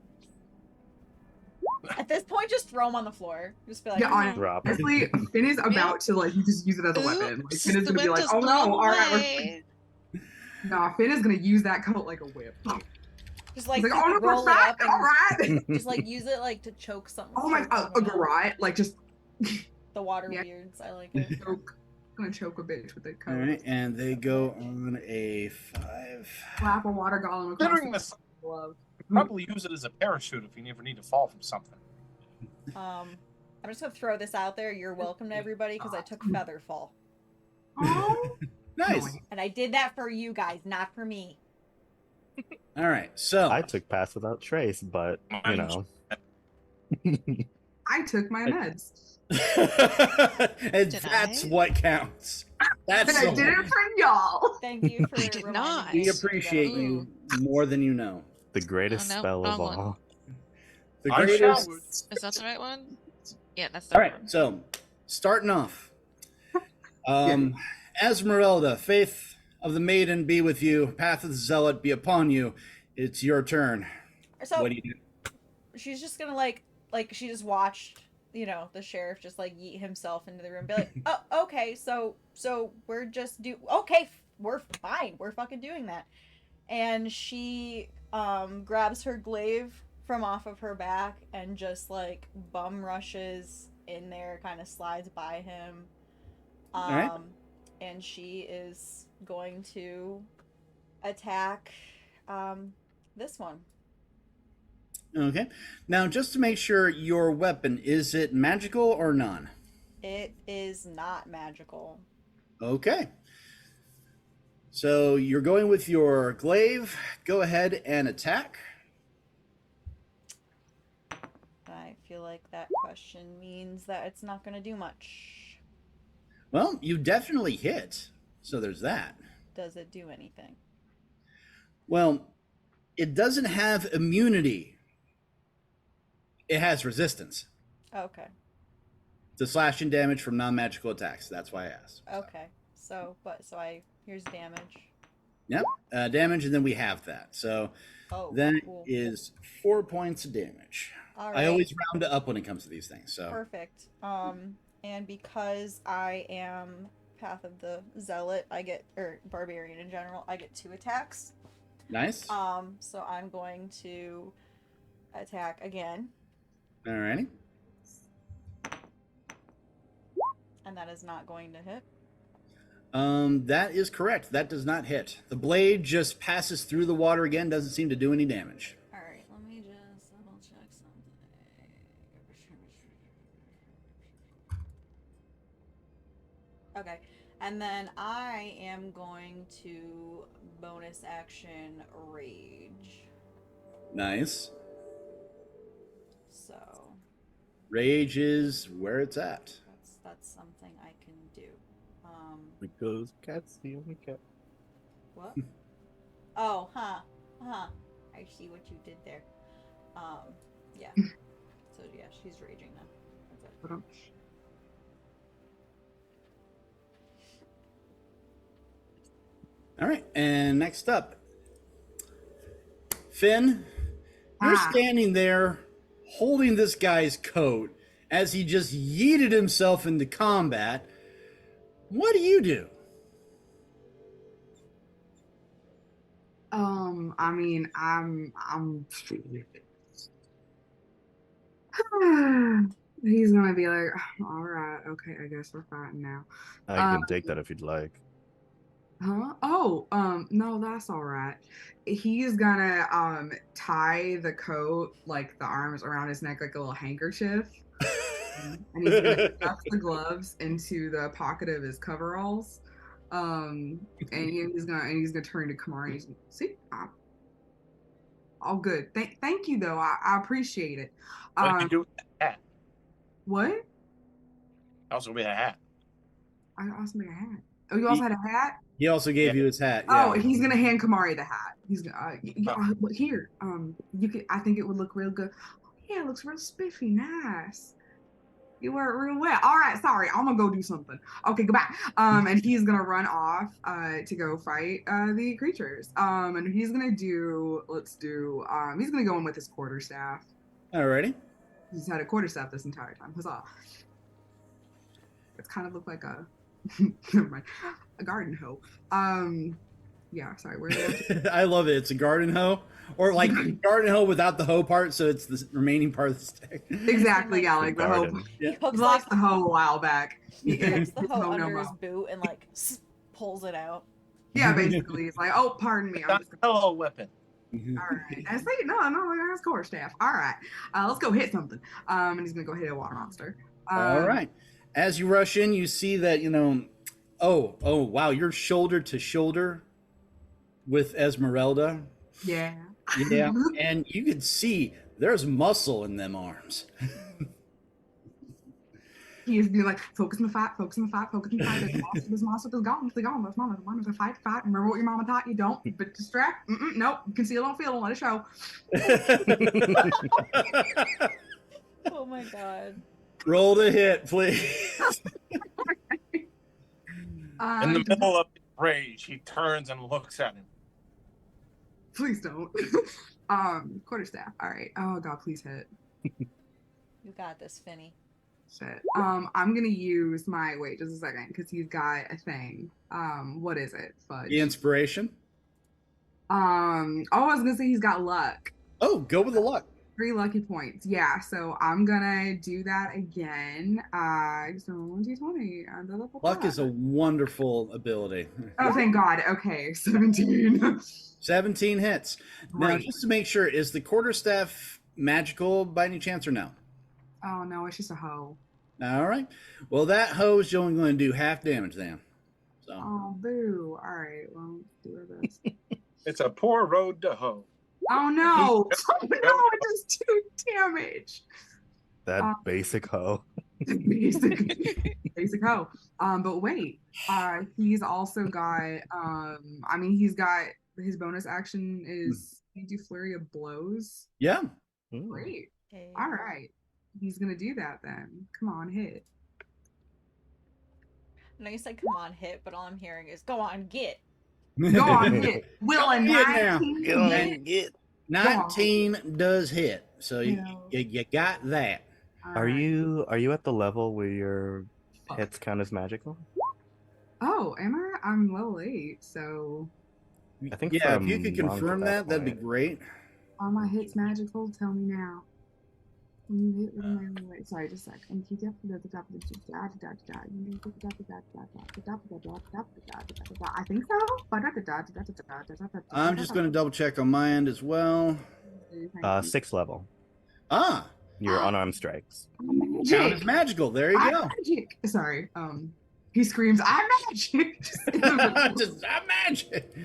At this point, just throw him on the floor. Just be like, Yeah, "Mhm." Drop it. Honestly, Finn is about to like just use it as a weapon. Like oops, Finn is the gonna be wind like, is oh no, blown all right, away. nah, Finn is gonna use that coat like a whip. just like, He's like, oh no, roll we're it back, up and all right. just like use it like to choke something. Oh my choke god, a someone out. garrote, like just The water Yeah. weirds. I like it. choke. Gonna choke a bitch with a coat. All right, and they go on a 5. Slap a water golem across Considering the this, glove. probably use it as a parachute if you never need to fall from something. I'm just gonna throw this out there. You're welcome to everybody because I took Featherfall, Oh, Nice. and I did that for you guys, not for me. All right, so I took pass without trace, but you know. I took my meds. and Did that's I? what counts. That's And I so did it for y'all. Thank you for I did reminding not. me we to do that appreciate over. you more than you know. The greatest Oh, no, spell of wrong one. all. The I greatest. showered. Is that the right one? Yeah, that's the All right right, one. so starting off, Yeah. Esmeralda, faith of the maiden be with you, path of the zealot be upon you. It's your turn. So What do you do? she's just gonna like she just watched, the sheriff just like yeet himself into the room, be like, oh, okay, so we're just okay, we're fine, we're fucking doing that. And she grabs her glaive from off of her back and just like bum rushes in there, kind of slides by him. All right. And she is going to attack this one. Okay. Now, just to make sure, your weapon, is it magical or non? It is not magical. Okay. So you're going with your glaive. Go ahead and attack. I feel like that question means that it's not going to do much. Well, you definitely hit. So there's that. Does it do anything? Well, it doesn't have immunity. It has resistance Okay. to slashing damage from non-magical attacks. That's why I asked. Okay. Here's damage. Yep. Damage, and then we have that. So Oh, that cool. is 4 points of damage. All I right. always round it up when it comes to these things. So Perfect. And because I am Path of the Zealot, or Barbarian in general, I get 2 attacks. nice. So I'm going to attack again, Alrighty. and that is not going to hit. That is correct. That does not hit. The blade just passes through the water again. Doesn't seem to do any damage. All right, let me just double check something. Okay, and then I am going to bonus action rage. Nice. So Rage is where it's at. that's something I can do. Because cat's the only cat. What? Oh, huh. I see what you did there. Yeah. So yeah, she's raging now. That's it. Hold on. All right. And next up, Finn, you're standing there holding this guy's coat as he just yeeted himself into combat. What do you do? I mean, he's gonna be like, all right, okay, I guess we're fighting now. I can take that if you'd like. Huh? Oh, no, that's all right. He's gonna tie the coat, like the arms around his neck like a little handkerchief. And he's gonna stuff the gloves into the pocket of his coveralls. And he's gonna turn to Kamari and he's gonna see. All good. Thank you though. I appreciate it. What did you do with the hat? What? Also, we had a hat. I also made a hat. Oh, you also had a hat? He also gave you his hat. Oh, Yeah. he's gonna hand Kamari the hat. He's gonna here. You could. I think it would look real good. Oh, yeah, it looks real spiffy. Nice. You wear it real well. All right, sorry. I'm gonna go do something. Okay, goodbye. And he's gonna run off to go fight the creatures. And he's gonna do. He's gonna go in with his quarterstaff. Alrighty. He's had a quarterstaff this entire time. Huzzah! It's kind of looked like a. Never mind. A garden hoe. Yeah, sorry. I love it. It's a garden hoe, or like garden hoe without the hoe part, so it's the remaining part of the stick. Exactly. Yeah, like the hoe. Garden. Yeah. He He hooks lost the hoe a while back. he hooks the hoe No, no under his more. boot and like pulls it out. Yeah, basically, it's like, oh, pardon me. I'm just Hello, weapon. all right. And it's like, no, that's quarterstaff. All right, let's go hit something. And he's gonna go hit a water monster. All right. As you rush in, you see that oh wow, you're shoulder to shoulder with Esmeralda. Yeah. Yeah, and you can see there's muscle in them arms. He is being like, focus on the fight, focus on the fight, focus on the fight. This monster is gone, it's gone. That's mama, the fight, fight. Remember what your mama taught you? Don't, but distract. Nope, conceal, don't feel, don't let it show. Oh my god. Roll to hit, please. In the middle of his rage, he turns and looks at him. Please don't. Quarterstaff. All right. Oh god, please hit. You got this, Finny. Shit. I'm gonna use my wait just a second because he's got a thing. What is it? Fudge. The inspiration. Oh, I was gonna say he's got luck. Oh, go with the luck. 3 lucky points. Yeah, so I'm gonna do that again. So 1d20. Luck is a wonderful ability. Oh, thank God. Okay, 17. 17 hits. Now, Great. just to make sure, is the quarterstaff magical by any chance or no? Oh no, it's just a hoe. All right. Well, that hoe is only going to do half damage then. So. Oh boo. All right, well, let's do our best. It's a poor road to hoe. Oh no! Oh no! It does 2 damage. That basic hoe. Basic hoe. But wait, he's also got. He's got his bonus action is he do flurry of blows. Yeah. Great. Okay. All right, he's gonna do that then. Come on, hit. I know you said come on, hit, but all I'm hearing is go on, get. Go on, hit. Will and Get now. 19 hit. 19 does hit. So Yeah. you got that. All Are right. you at the level where your hits count as magical? Oh, am I? I'm level 8, so I think Yeah, for if you could a monk confirm at that, that'd be point. great. are my hits magical? Tell me now. When you hit with a melee, wait, sorry, just a sec. And keep up the top of the I think so. I'm just going to double check on my end as well. 6th level. Ah, Your unarmed strikes. count as magical. There you I'm go. magic. Sorry. He screams, "I'm magic!" Just magic.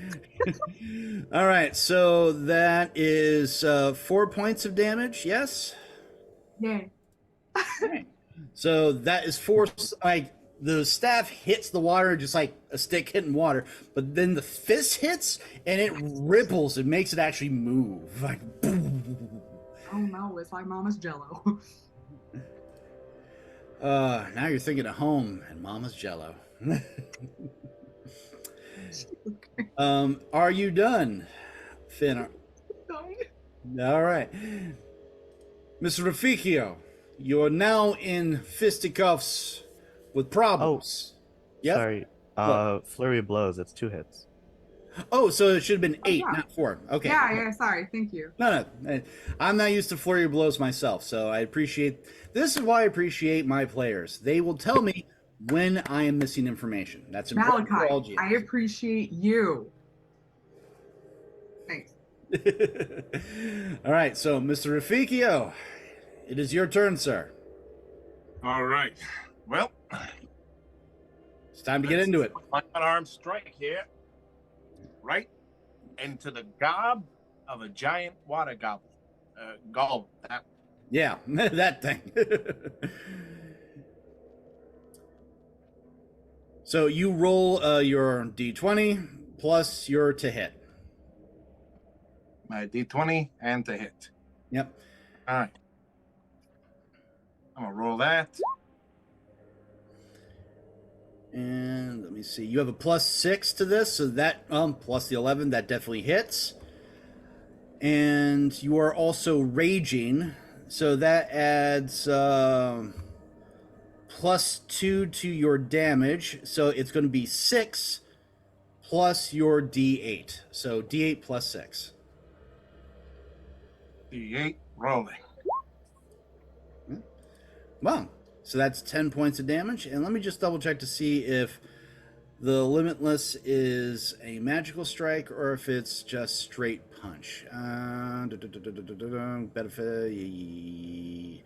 All right, so that is 4 points of damage. Yes. Yeah. Right. So that is 4. Like the staff hits the water just like a stick hitting water, but then the fist hits and it ripples. It makes it actually move. Like boom. Oh no, it's like Mama's Jello. Now you're thinking of home and Mama's Jello. Are you done, Finn? All right, Mr. Rafficio, you're now in fisticuffs with problems. Yep. Sorry. Flurry of blows. It's 2 hits. Oh, so it should have been 8, yeah. not 4. Okay. Yeah, sorry, thank you. No. I'm not used to flurry of blows myself, so I appreciate. This is why I appreciate my players. They will tell me when I am missing information. That's important for all Malachi, GMs. I appreciate you. Thanks. All right, so Mr. Rafficio, it is your turn, sir. All right. Well, It's time to get into it. my unarmed strike here, right into the gob of a giant water gobble. Gobble. That Yeah, that thing. So you roll your d20 plus your to hit. my d20 and to hit. Yep. All right. I'm gonna roll that. And let me see. You have a +6 to this, so that plus the 11, that definitely hits. And you are also raging, so that adds +2 to your damage. So it's going to be 6 plus your d8. So d8 plus 6. D8 rolling. Wow. So that's 10 points of damage. And let me just double check to see if the Limitless is a magical strike or if it's just straight punch. Benefit.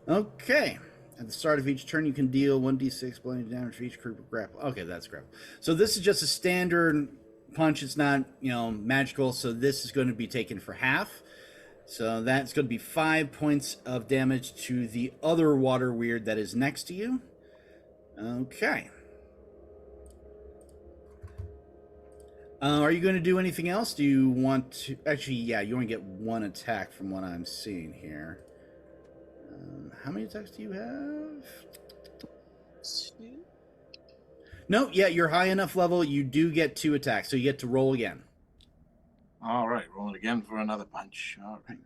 Okay. At the start of each turn, you can deal 1d6 bludgeoning damage for each creep or grapple. Okay, that's grapple. So this is just a standard punch. It's not, magical. So this is going to be taken for half. So that's going to be 5 points of damage to the other water weird that is next to you. Okay. Are you going to do anything else? Do you want to... Actually, yeah, you only get one attack from what I'm seeing here. How many attacks do you have? 2. No, yeah, you're high enough level. You do get 2 attacks, so you get to roll again. All right, rolling again for another punch. All right.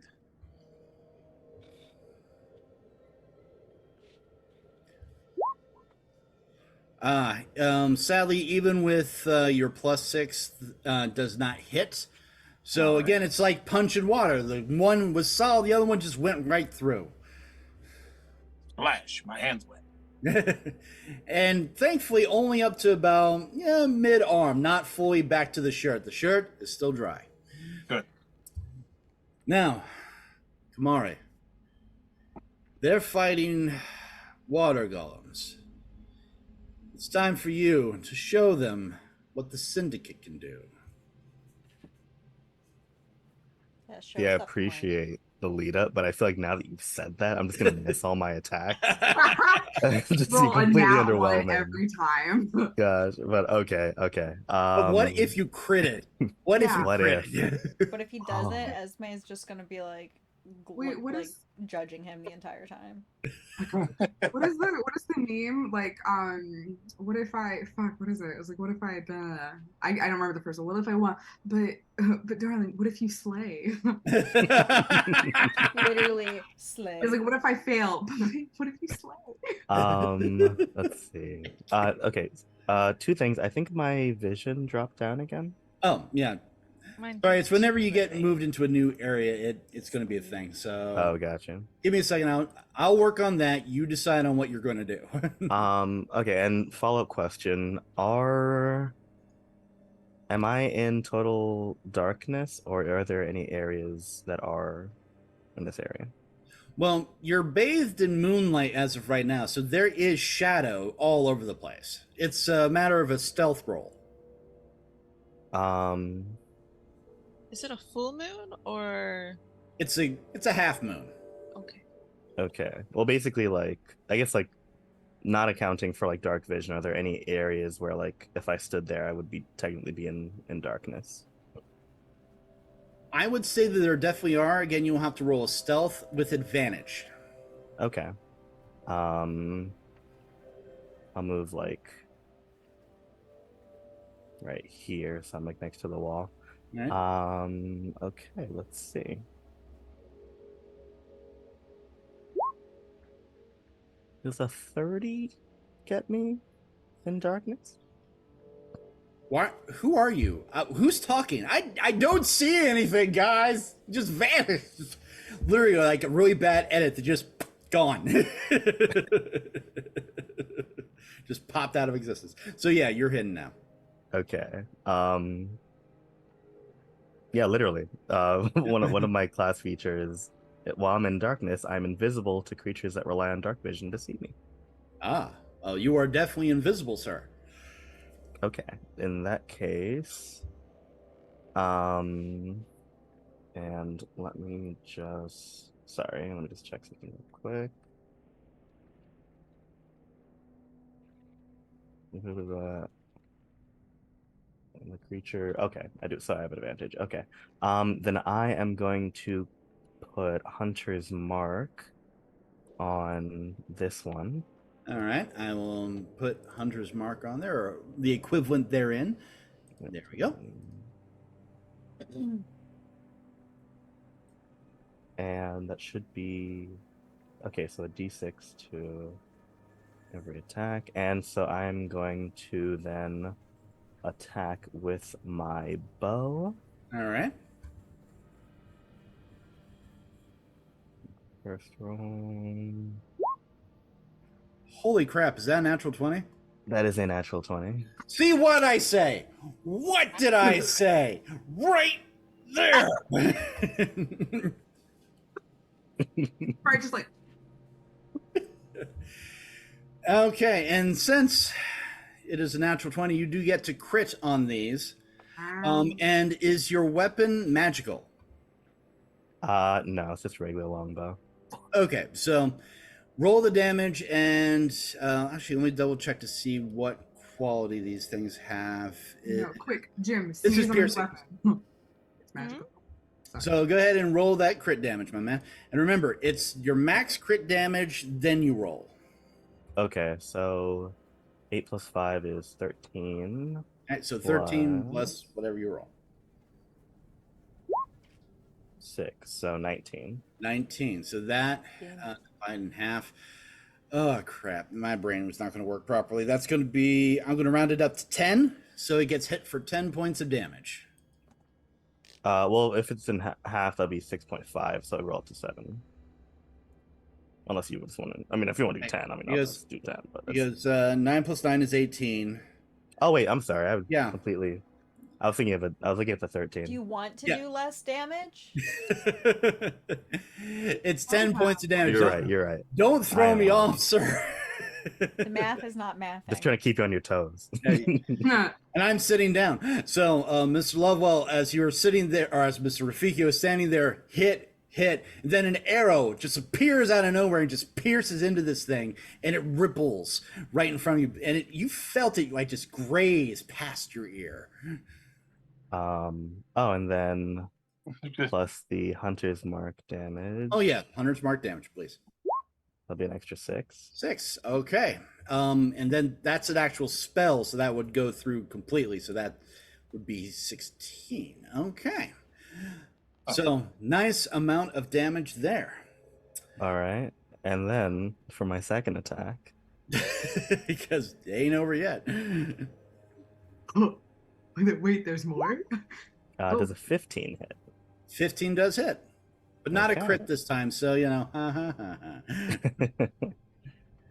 Sadly, even with your +6, does not hit. So All right. again, it's like punching water. The one was solid, the other one just went right through. Splash! My hands wet. And thankfully, only up to about mid-arm, not fully back to the shirt. The shirt is still dry. Good. Now, Kamari, they're fighting water golems. It's time for you to show them what the Syndicate can do. Yeah, show Yeah, I us that point. appreciate the lead up, but I feel like now that you've said that, I'm just gonna miss all my attacks. Just Roll a completely nat one underwhelming. every time. Gosh, but okay. But what if you crit it? What if Yeah. you What crit if? it? But if he does it, Oh. Esme is just gonna be like, Wait, what is- judging him the entire time. What is the meme? Like, what if I what is it? It was like, what if I I don't remember the first one. What if I won? But darling, what if you slay? Literally slay. It's like, what if I fail? What if you slay? Let's see. Okay. 2 things. I think my vision dropped down again. Oh, yeah. Mine Sorry, it's whenever you get maybe. moved into a new area, it's going to be a thing. So Oh, gotcha. give me a second. I'll work on that. You decide on what you're going to do. Okay, and follow-up question. Am I in total darkness, or are there any areas that are in this area? Well, you're bathed in moonlight as of right now, so there is shadow all over the place. It's a matter of a stealth roll. Is it a full moon or It's a half moon. okay? Okay. Well, basically, like, I guess, like, not accounting for, like, dark vision, are there any areas where, like, if I stood there, I would technically be in darkness? I would say that there definitely are. Again, you'll have to roll a stealth with advantage. Okay. I'll move, like, right here, so I'm, like, next to the wall. Right? Okay, let's see. Does a 30 get me in darkness? What? Who are you? Who's talking? I don't see anything, guys. Just vanished. Literally, like a really bad edit that just gone. Just popped out of existence. So yeah, you're hidden now. Okay. Yeah, literally. One of my class features, while I'm in darkness, I'm invisible to creatures that rely on dark vision to see me. Oh, you are definitely invisible, sir. Okay. In that case, and let me just check something real quick. The creature. Okay, I do. So I have an advantage. Okay. Then I am going to put Hunter's Mark on this one. All right, I will put Hunter's Mark on there, or the equivalent therein. There we go. And that should be okay. So a D6 to every attack, and so I'm going to then attack with my bow. All right. First roll. Holy crap! Is that a natural 20? That is a natural 20. See what I say? What did I say? Right there. Right, just like, Okay, and since it is a natural 20, you do get to crit on these. And is your weapon magical? No, it's just regular longbow. Okay, so Roll the damage, and actually, let me double check to see what quality these things have. No, quick, Jim. This is seize on the piercing. weapon. It's magical. Sorry. So go ahead and roll that crit damage, my man. And remember, it's your max crit damage, then you roll. Okay, so 8 plus 5 is 13. All right, so 13 Plus- plus whatever you roll. 6, so 19. 19. So that divided in half. Oh, crap. My brain was not going to work properly. That's going to be, I'm going to round it up to 10. So it gets hit for 10 points of damage. Well, if it's in half, that'd be 6.5, so I roll up to 7. Unless you just want to, I mean, if you want to do 10, I mean, I'll just do 10. But Because 9 plus 9 is 18. Oh, wait, I'm sorry. I Yeah. completely, I was thinking of the 13. Do you want to Yeah. do less damage? It's 10 points of damage. You're right. Don't throw I me know. off, sir. The math is not mathing. Just trying to keep you on your toes. And I'm sitting down. So, Mr. Lovewell, as you were sitting there, or as Mr. Rafiki was standing there, hit, and then an arrow just appears out of nowhere and just pierces into this thing, and it ripples right in front of you, and you felt it like just graze past your ear. Oh, and then plus the hunter's mark damage. Oh yeah, hunter's mark damage, please. That'll be an extra 6. 6. Okay. And then that's an actual spell, so that would go through completely. So that would be 16. Okay. So nice amount of damage there. All right. And then for my second attack, Because it ain't over yet. Wait, there's more? does a 15 hit? 15 does hit. But not a Okay. crit this time, so you know.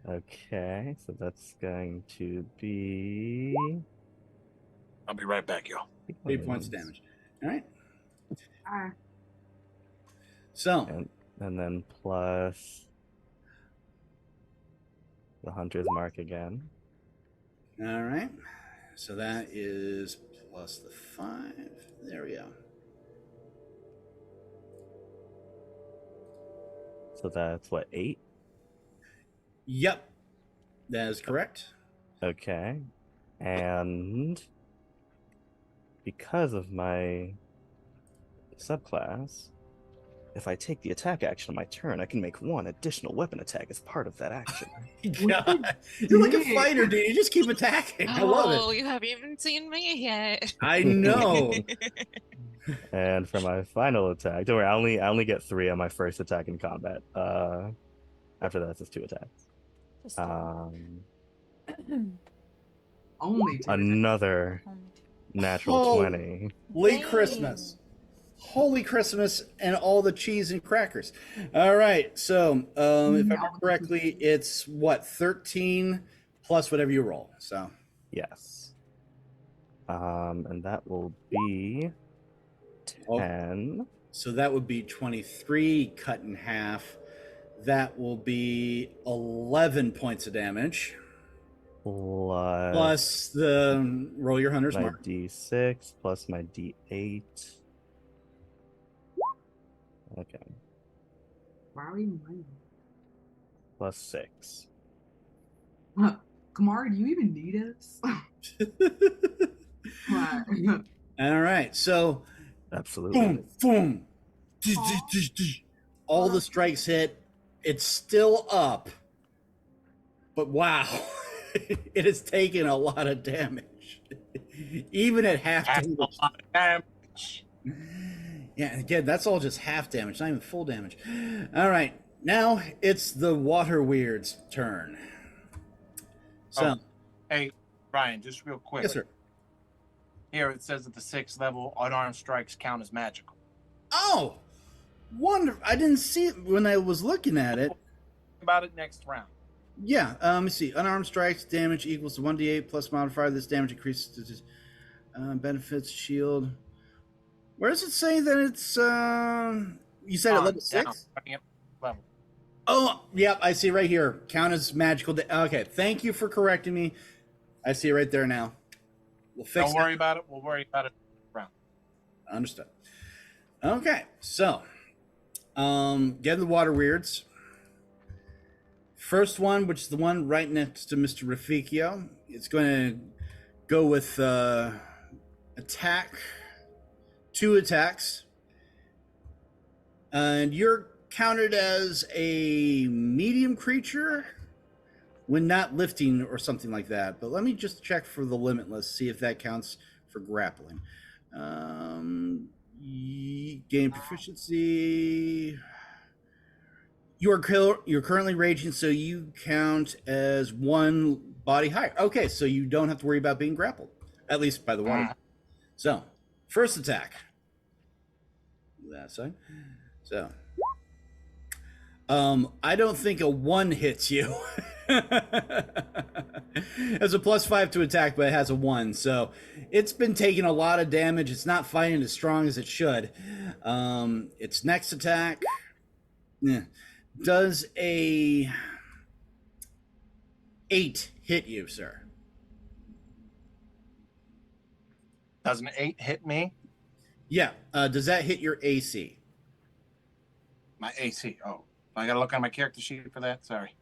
Okay, so that's going to be I'll be right back, y'all. 8 points of damage. All right. Ah, So and then plus the hunter's mark again. all right. So that is plus the 5. There we go. So that's what, 8? Yep. That is correct. Okay. And because of my subclass, if I take the attack action on my turn, I can make 1 additional weapon attack as part of that action. God. You're like a fighter, dude. You just keep attacking. I love Oh, it. you haven't even seen me yet. I know. And for my final attack, don't worry, I only get 3 on my first attack in combat. After that, it's just 2 attacks. Just only two. Another natural Oh. 20. Holy Dang. Christmas. Holy Christmas and all the cheese and crackers. All right. So, if I remember correctly, it's what, 13 plus whatever you roll. So, Yes. And that will be Oh. 10. so that would be 23 cut in half. That will be 11 points of damage. Plus the roll your hunter's my mark. D6 plus my D8. Okay. Why are we even playing? Plus 6. Kamara, do you even need us? Like, All right. So, Absolutely. boom, boom. Aw. All the strikes hit. It's still up. But wow, it has taken a lot of damage. Even at half That's a damage. lot of damage. Yeah, and again, that's all just half damage, not even full damage. All right, now it's the water weird's turn. So, Hey, Ryan, just real quick. yes, sir. Here it says at the 6th level, unarmed strikes count as magical. Oh, wonderful! I didn't see it when I was looking at it. About it next round. Yeah, let me see. Unarmed strikes damage equals to 1d8 plus modifier. This damage increases benefits shield. Where does it say that it's? You said at level 6. Down, level. Oh, yep, I see right here. Count as magical. Okay, thank you for correcting me. I see it right there now. We'll fix Don't worry about it. We'll worry about it round. Understood. Okay, so get the water weirds. first one, which is the one right next to Mr. Rafikio, it's going to go with attack. 2 attacks. And you're counted as a medium creature when not lifting or something like that. But let me just check for the limitless, see if that counts for grappling. Gain proficiency. You're currently raging, so you count as 1 body higher. Okay, so you don't have to worry about being grappled, at least by the water. So, first attack. That side. So, I don't think a 1 hits you. It's a +5 to attack, but it has a 1, so it's been taking a lot of damage. It's not fighting as strong as it should. Its next attack does a 8 hit you, sir. Does an 8 hit me? Yeah. Does that hit your AC? My AC. Oh, I gotta look on my character sheet for that. Sorry.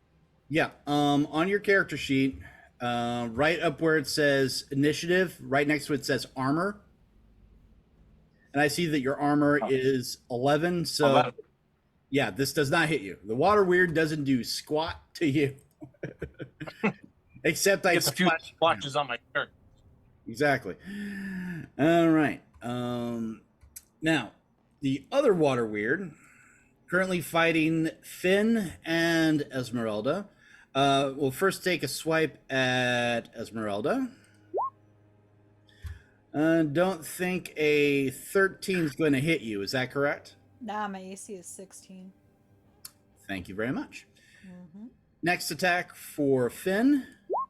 Yeah. On your character sheet, right up where it says initiative, right next to it says armor. And I see that your armor is 11. So 11. Yeah, this does not hit you. The water weird doesn't do squat to you. Except I Gets a few splotches on my shirt. Exactly. All right. Now, the other water weird, currently fighting Finn and Esmeralda. We'll first take a swipe at Esmeralda. Don't think a 13 is going to hit you. Is that correct? Nah, my AC is 16. Thank you very much. Mm-hmm. Next attack for Finn.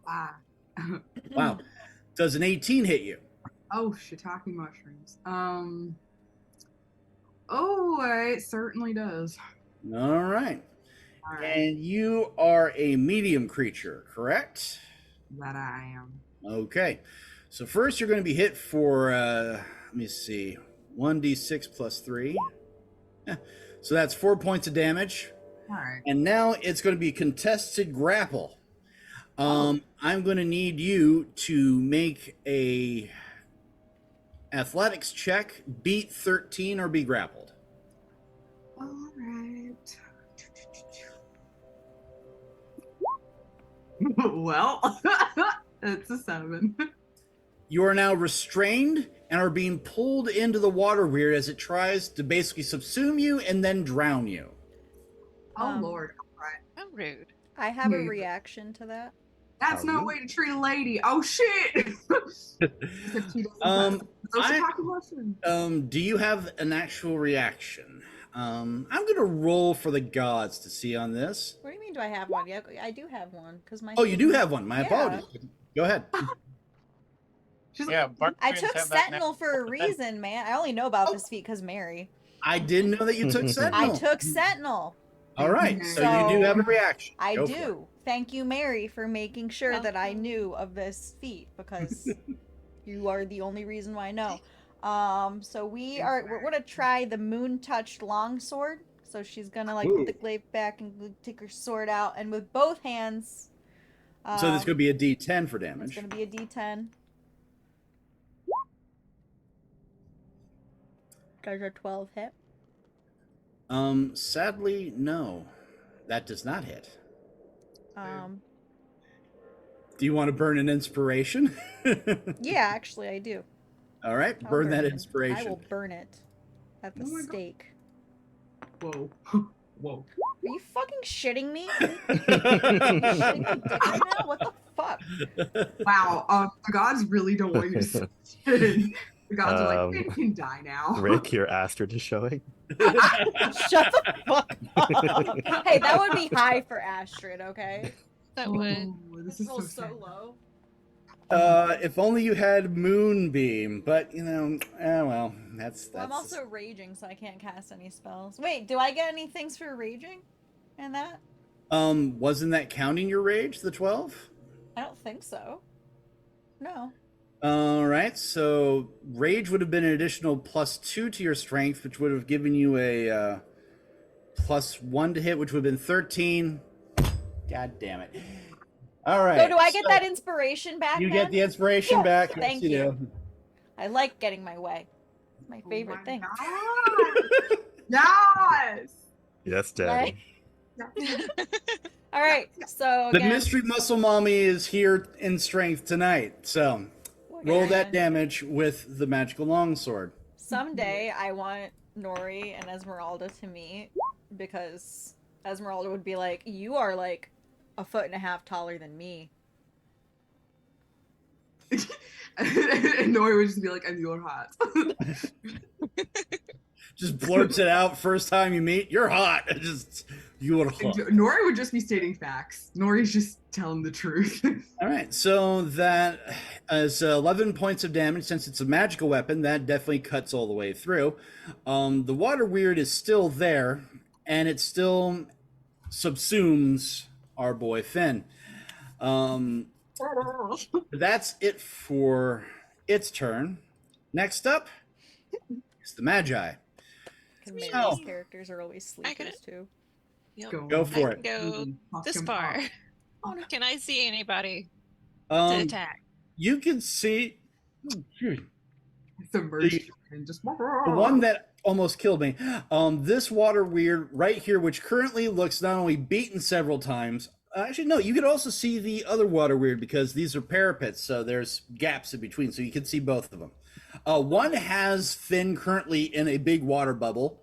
Ah. Wow. Does an 18 hit you? Oh, shiitake mushrooms. Oh, it certainly does. All right. All right. And you are a medium creature, correct? That I am. Okay. So first you're going to be hit for, let me see, 1d6 plus 3. Yeah. So that's 4 points of damage. All right. And now it's going to be contested grapple. I'm going to need you to make a athletics check, beat 13 or be grappled. All right. Well, it's a 7. You are now restrained and are being pulled into the water weird as it tries to basically subsume you and then drown you. Oh, Lord. All right. How rude. I have a Yeah. reaction to that. That's How no rude. way to treat a lady. Oh, shit. Except she doesn't Um, pass those I- shiitake mushrooms. Do you have an actual reaction? I'm going to roll for the gods to see on this. What do you mean? Do I have one? Yeah, I do have one because my. Oh, you do have one. My Yeah. apologies. Go ahead. She's Yeah, I barbarians took have that Sentinel for a reason, man. I only know about this feat because Mary. I didn't know that you took I Sentinel. took Sentinel. All right, so So- you do have a reaction. I Go for it. do. Thank you, Mary, for making sure that I Welcome. knew of this feat because you are the only reason why I know. So we're gonna try the moon touched longsword. So she's gonna like Ooh. put the glaive back and take her sword out, and with both hands. So this could be a D10 for It's damage. gonna be a D10. Does a 12 hit? Sadly, no. That does not hit. Do you want to burn an inspiration? Yeah, actually, I do. All right, I'll burn that it. I inspiration. will burn it at the Oh my God. stake. Whoa. Whoa. Are you fucking shitting me? Are you shitting my dick right now? What the fuck? Wow. The gods really don't want you to say shit. The gods are like, "Finn can die now." Rick, your Astrid is showing. Shut the fuck up. Hey, that would be high for Astrid, okay? That would. Oh, this is Roll so so sad. low. If only you had Moonbeam, but you know, well, that's. Well, I'm also raging, so I can't cast any spells. Wait, do I get any things for raging? In that? Wasn't that counting your rage, the 12? I don't think so. No. All right, so rage would have been an additional +2 to your strength, which would have given you a +1 to hit, which would have been 13. God damn it. All right. So do I get that inspiration back? You then? get the inspiration back. Yes, Thank you you. do. I like getting my way. It's my Oh favorite my thing. God. Yes. Yes, Daddy. All right. So The again, mystery muscle mommy is here in strength tonight. So roll that damage with the magical longsword. someday I want Nori and Esmeralda to meet because Esmeralda would be like, "You are like 1.5 feet taller than me." And Nori would just be like, and you're hot. Just blurts it out first time you meet. You're hot. Just you're hot. Nori would just be stating facts. Nori's just telling the truth. All right, so that is 11 points of damage. Since it's a magical weapon, that definitely cuts all the way through. The water weird is still there, and it still subsumes our boy Finn. That's it for its turn. Next up is the Magi. Because maybe Oh. these characters are always sleepers too. Yep. Go for I it. can go this Fucking far. pop. Can I see anybody to Um, attack? you can see Submerged and just the one that almost killed me. This water weird right here, which currently looks not only beaten several times. Actually, no, you could also see the other water weird because these are parapets, so there's gaps in between, so you can see both of them. One has Finn currently in a big water bubble.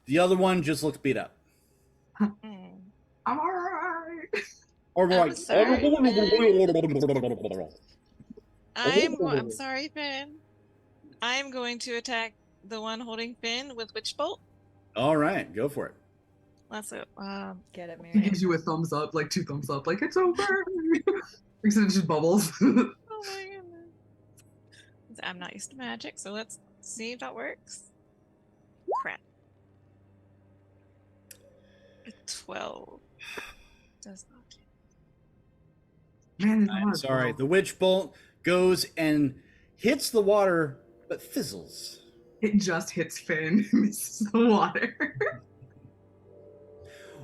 The other one just looks beat up. Hmm. I'm alright. Or more I'm like, sorry, I'm sorry, Finn. I'm going to attack the one holding Finn with Witch Bolt. all right, go for it. That's it. Get it, He Mary. gives you a thumbs up, like 2 thumbs up, like it's over. Except it just bubbles. Oh my goodness. I'm not used to magic, so let's see if that works. Crap. A 12. Does not. Man, there's a I'm lot of sorry. twelve. The witch bolt goes and hits the water, but fizzles. It just hits Finn, misses the water.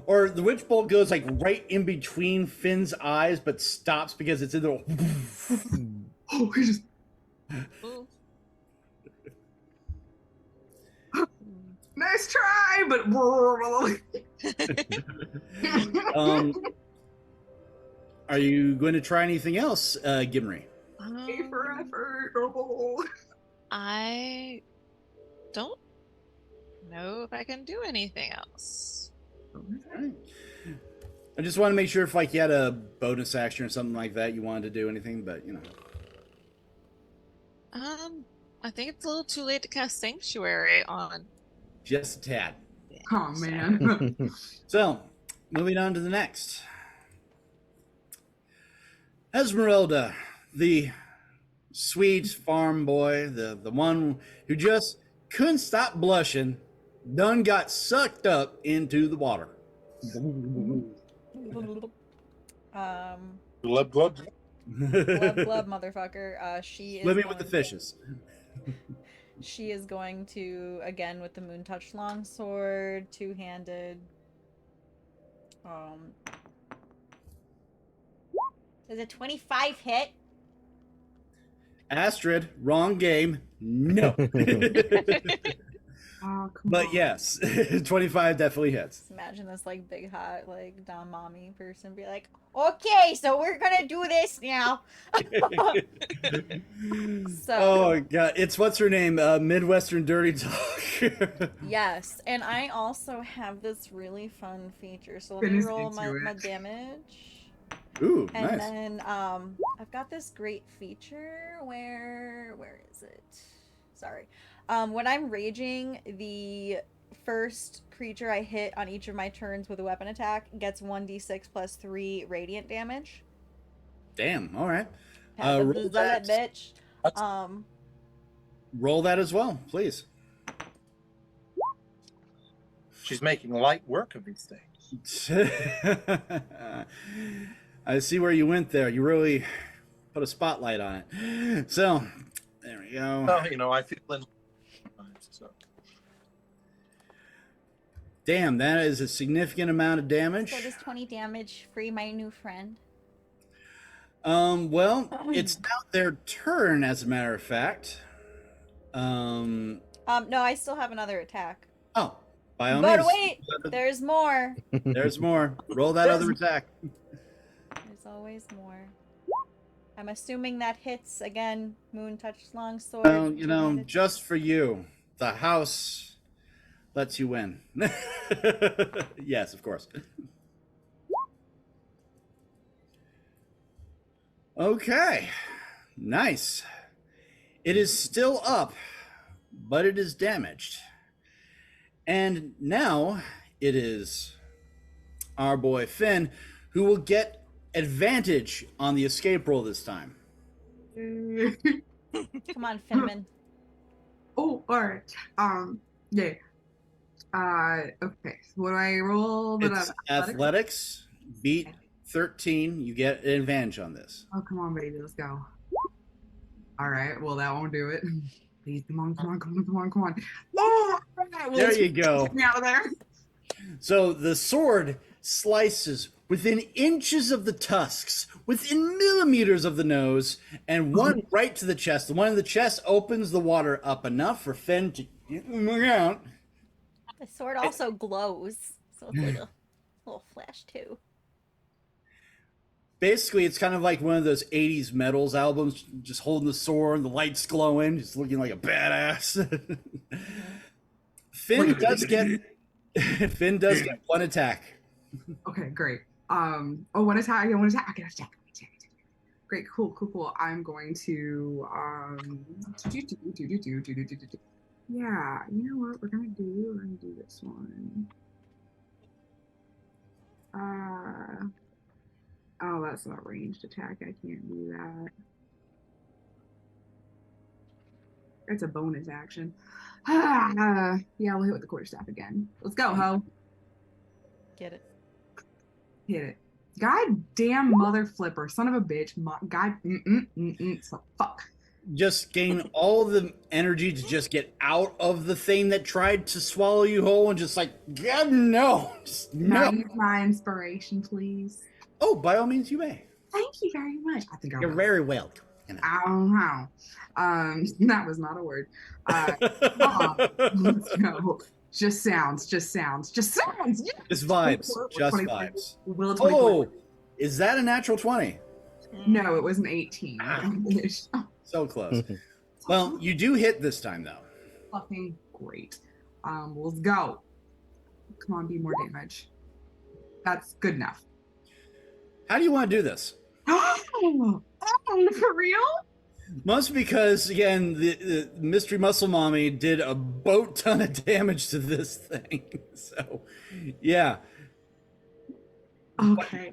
Or the witch bolt goes like right in between Finn's eyes, but stops because it's in the. Oh, he just Ooh. nice try, but Are you going to try anything else, Gimri? pay for effort. I don't know if I can do anything else. Alright. I just want to make sure if like you had a bonus action or something like that, you wanted to do anything, but you know. I think it's a little too late to cast Sanctuary on. Just a tad. Oh man. So, moving on to the next. Esmeralda, the sweet farm boy, the one who just couldn't stop blushing, done got sucked up into the water. Glub, glub. Glub, motherfucker. She is Living with the going- fishes. She is going to, again, with the Moon Touch Longsword, two-handed. Does a 25 hit? Astrid, wrong game. No. Oh, come But on. yes, 25 definitely hits. Just imagine this, like, big, hot, like, Dom Mommy person be like, okay, so we're gonna do this now. So, Oh god, it's what's her name? Midwestern Dirty Talk. yes, and I also have this really fun feature. So let Finn me is roll into my it. damage. Ooh, And nice. then I've got this great feature where is it? Sorry. When I'm raging, the first creature I hit on each of my turns with a weapon attack gets 1d6 plus 3 radiant damage. Damn. All right. Have roll the bullet, that. bitch. That's- Roll that as well, please. She's making light work of these things. I see where you went there. You really put a spotlight on it. So, there we go. Well, you know, I feel in. So. Damn, that is a significant amount of damage. So does 20 damage free my new friend? Well, it's now their turn, as a matter of fact. No, I still have another attack. Oh, by all But means. wait, there's more. There's more. Roll that other attack. There's always more. I'm assuming that hits again. Moon touched longsword. Well, you know, just for you, the house lets you win. Yes, of course. Okay, nice. It is still up, but it is damaged. And now it is our boy Finn who will get advantage on the escape roll this time. Come on, Finman. Oh, all right. Yeah. Okay. So what do I roll? It's athletics, beat 13. You get an advantage on this. Oh, come on, baby. Let's go. All right. Well, that won't do it. Please, come on. Oh, right, well, There you go. Get me out of there. So the sword slices within inches of the tusks, within millimeters of the nose, and one right to the chest. The one in the chest opens the water up enough for Finn to look out. The sword also glows, so it's like a little flash too. Basically, it's kind of like one of those 80s metals albums, just holding the sword, the lights glowing, just looking like a badass. Finn does get one attack. Okay, great. One attack. One attack. Okay, attack. Great. Cool. I'm going to Yeah, you know what we're gonna do? We're gonna do this one. Oh, that's not ranged attack. I can't do that. It's a bonus action. Yeah, we'll hit with the quarterstaff again. Let's go, ho. Get it. Hit it. God damn mother flipper, son of a bitch. God, so fuck. Just gain all the energy to just get out of the thing that tried to swallow you whole, and just like, God, no. Just no. Use my inspiration, please. Oh, by all means, you may. Thank you very much. I think You're very welcome. You know. I don't know. That was not a word. Let's go. Just sounds. Yeah. Just vibes. Just 20, vibes. Will it Oh, is that a natural 20? No, it was an 18. So close. Well, you do hit this time, though. Fucking great. Let's go. Come on, be more damage. That's good enough. How do you want to do this? Oh, for real? Mostly because, again, the Mystery Muscle Mommy did a boat ton of damage to this thing. So, yeah. Okay.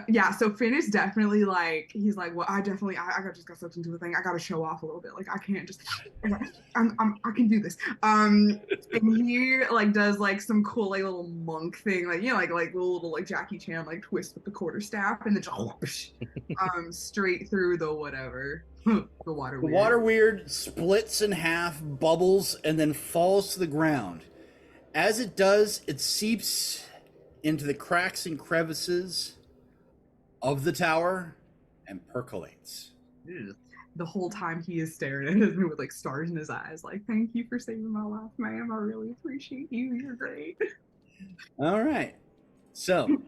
Yeah, so Finn is definitely like, he's like, well, I just got sucked into the thing. I gotta show off a little bit. Like, I can't just, I can do this. And he like does like some cool like little monk thing, like, you know, like little like Jackie Chan like twist with the quarterstaff, and then just straight through the whatever, the water. The water weird splits in half, bubbles, and then falls to the ground. As it does, it seeps into the cracks and crevices of the tower and percolates. The whole time he is staring at me with like stars in his eyes, like, thank you for saving my life, ma'am. I really appreciate you. You're great. All right. So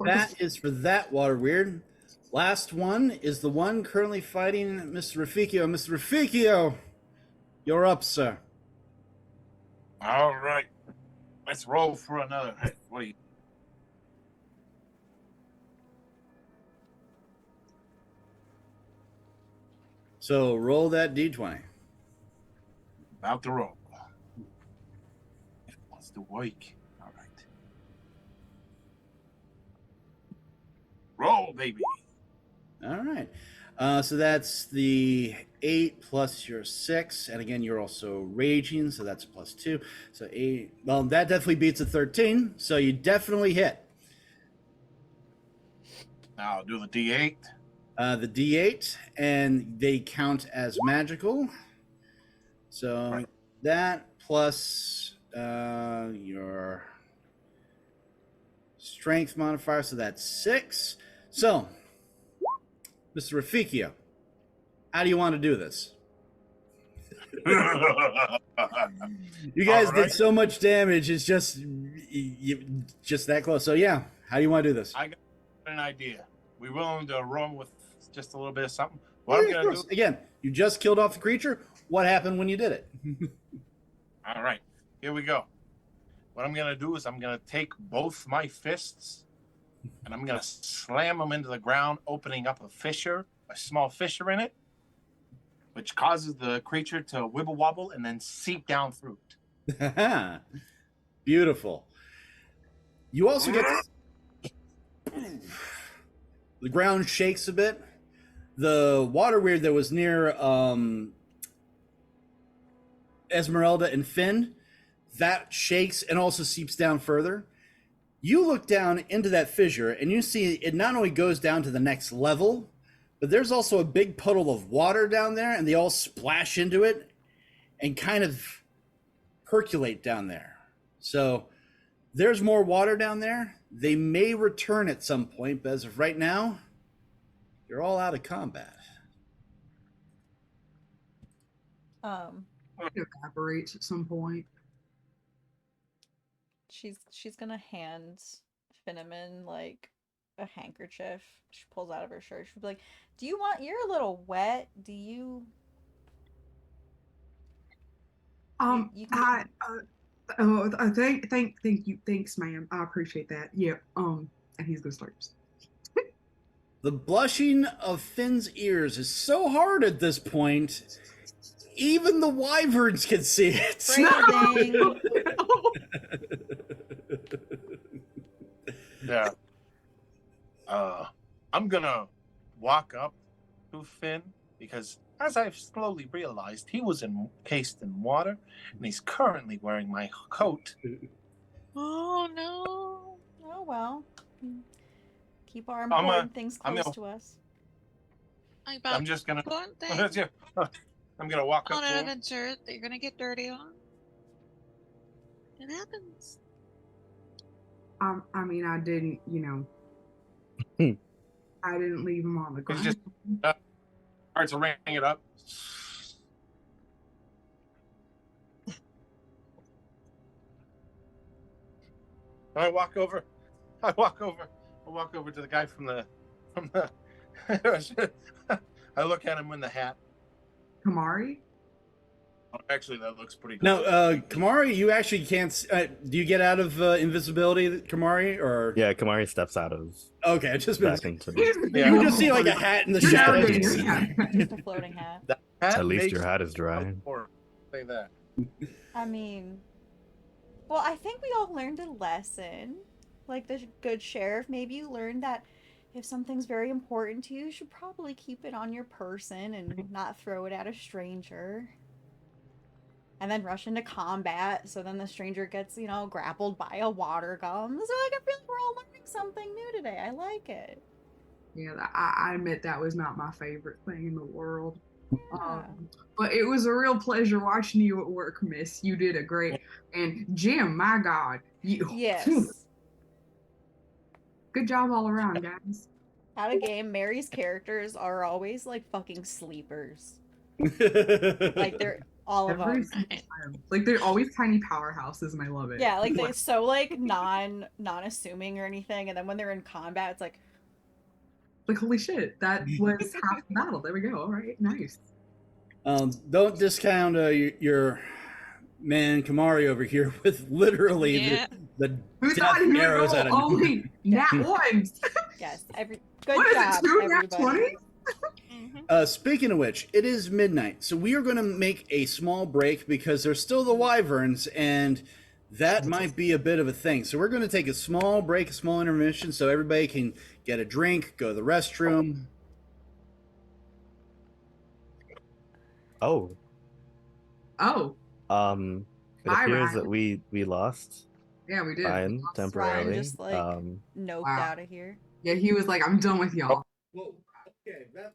that is for that water weird. Last one is the one currently fighting Mr. Rafficio. Mr. Rafficio, you're up, sir. All right. Let's roll for another hit. What do you? So roll that d20. About to roll. If it wants to work. All right. Roll, baby. All right. So that's the 8 plus your 6. And again, you're also raging, so that's plus 2. So 8. Well, that definitely beats a 13. So you definitely hit. Now I'll do the D8. The D8, and they count as magical. So Right. that plus your strength modifier, so that's 6. So, Mr. Rafikio, how do you want to do this? You guys All right. did so much damage. It's just just that close. So yeah, how do you want to do this? I got an idea. We willing to roam with just a little bit of something? Yeah, What I'm of gonna course. do? Again, you just killed off the creature. What happened when you did it? All right, here we go. What I'm gonna do is I'm gonna take both my fists and I'm gonna slam them into the ground, opening up a small fissure in it, which causes the creature to wibble wobble and then seep down through it. Beautiful. You also get the ground shakes a bit. The water weird that was near Esmeralda and Finn, that shakes and also seeps down further. You look down into that fissure and you see it not only goes down to the next level, but there's also a big puddle of water down there, and they all splash into it and kind of percolate down there. So there's more water down there. They may return at some point, but as of right now, you're all out of combat. It evaporates at some point. She's gonna hand Finneman like a handkerchief. She pulls out of her shirt. She'll be like, "Do you want? You're a little wet. Do you?" You can Thank you, thanks, ma'am. I appreciate that. Yeah. And he's gonna start. The blushing of Finn's ears is so hard at this point, even the wyverns can see it. Phrasing. Yeah. I'm gonna walk up to Finn because, as I've slowly realized, he was encased in water, and he's currently wearing my coat. Oh no. Oh well. Keep our I'm important things close gonna- to us. I'm just gonna. One thing I'm gonna walk up on to an him. adventure that you're gonna get dirty on. It happens. I mean, I didn't, I didn't leave him on the He's ground. just starts to ring it up. And I walk over to the guy from the I look at him in the hat. Kamari? Oh, actually, that looks pretty good. Now, Kamari, you actually can't. Do you get out of invisibility, Kamari, or? Yeah, Kamari steps out of Okay, I just back been. into. Yeah. You just see like a hat in the You're shadows. navigating, yeah. Just a floating hat. That hat At least makes your hat is dry. Or say that. I mean, well, I think we all learned a lesson. Like the good sheriff, maybe you learned that if something's very important to you, you should probably keep it on your person and not throw it at a stranger. And then rush into combat, so then the stranger gets, grappled by a water golem. So I feel like we're all learning something new today. I like it. Yeah, I admit that was not my favorite thing in the world. Yeah. But it was a real pleasure watching you at work, miss. You did a great. And Jim, my God, you. Yes. Good job all around, guys. Out of game, Mary's characters are always like fucking sleepers. Like they're all of Every them. single time. Like they're always tiny powerhouses, and I love it. Yeah, like they're so like non-assuming or anything, and then when they're in combat, it's like, Like holy shit, that was half the battle. There we go. All right, nice. Don't discount your man Kamari over here with literally Yeah. the Who's death on here? arrows out of Only nat ones. yes, good What is job, it? 2 nat everybody. 20s? Speaking of which, it is midnight, so we are going to make a small break because there's still the wyverns, and that might be a bit of a thing. So we're going to take a small break, a small intermission, so everybody can get a drink, go to the restroom. Oh, Oh, it Bye, appears Ryan. that we lost yeah, we did. Ryan temporarily. Ryan just like noped Wow. out of here. Yeah, he was like, I'm done with y'all. Well, okay, that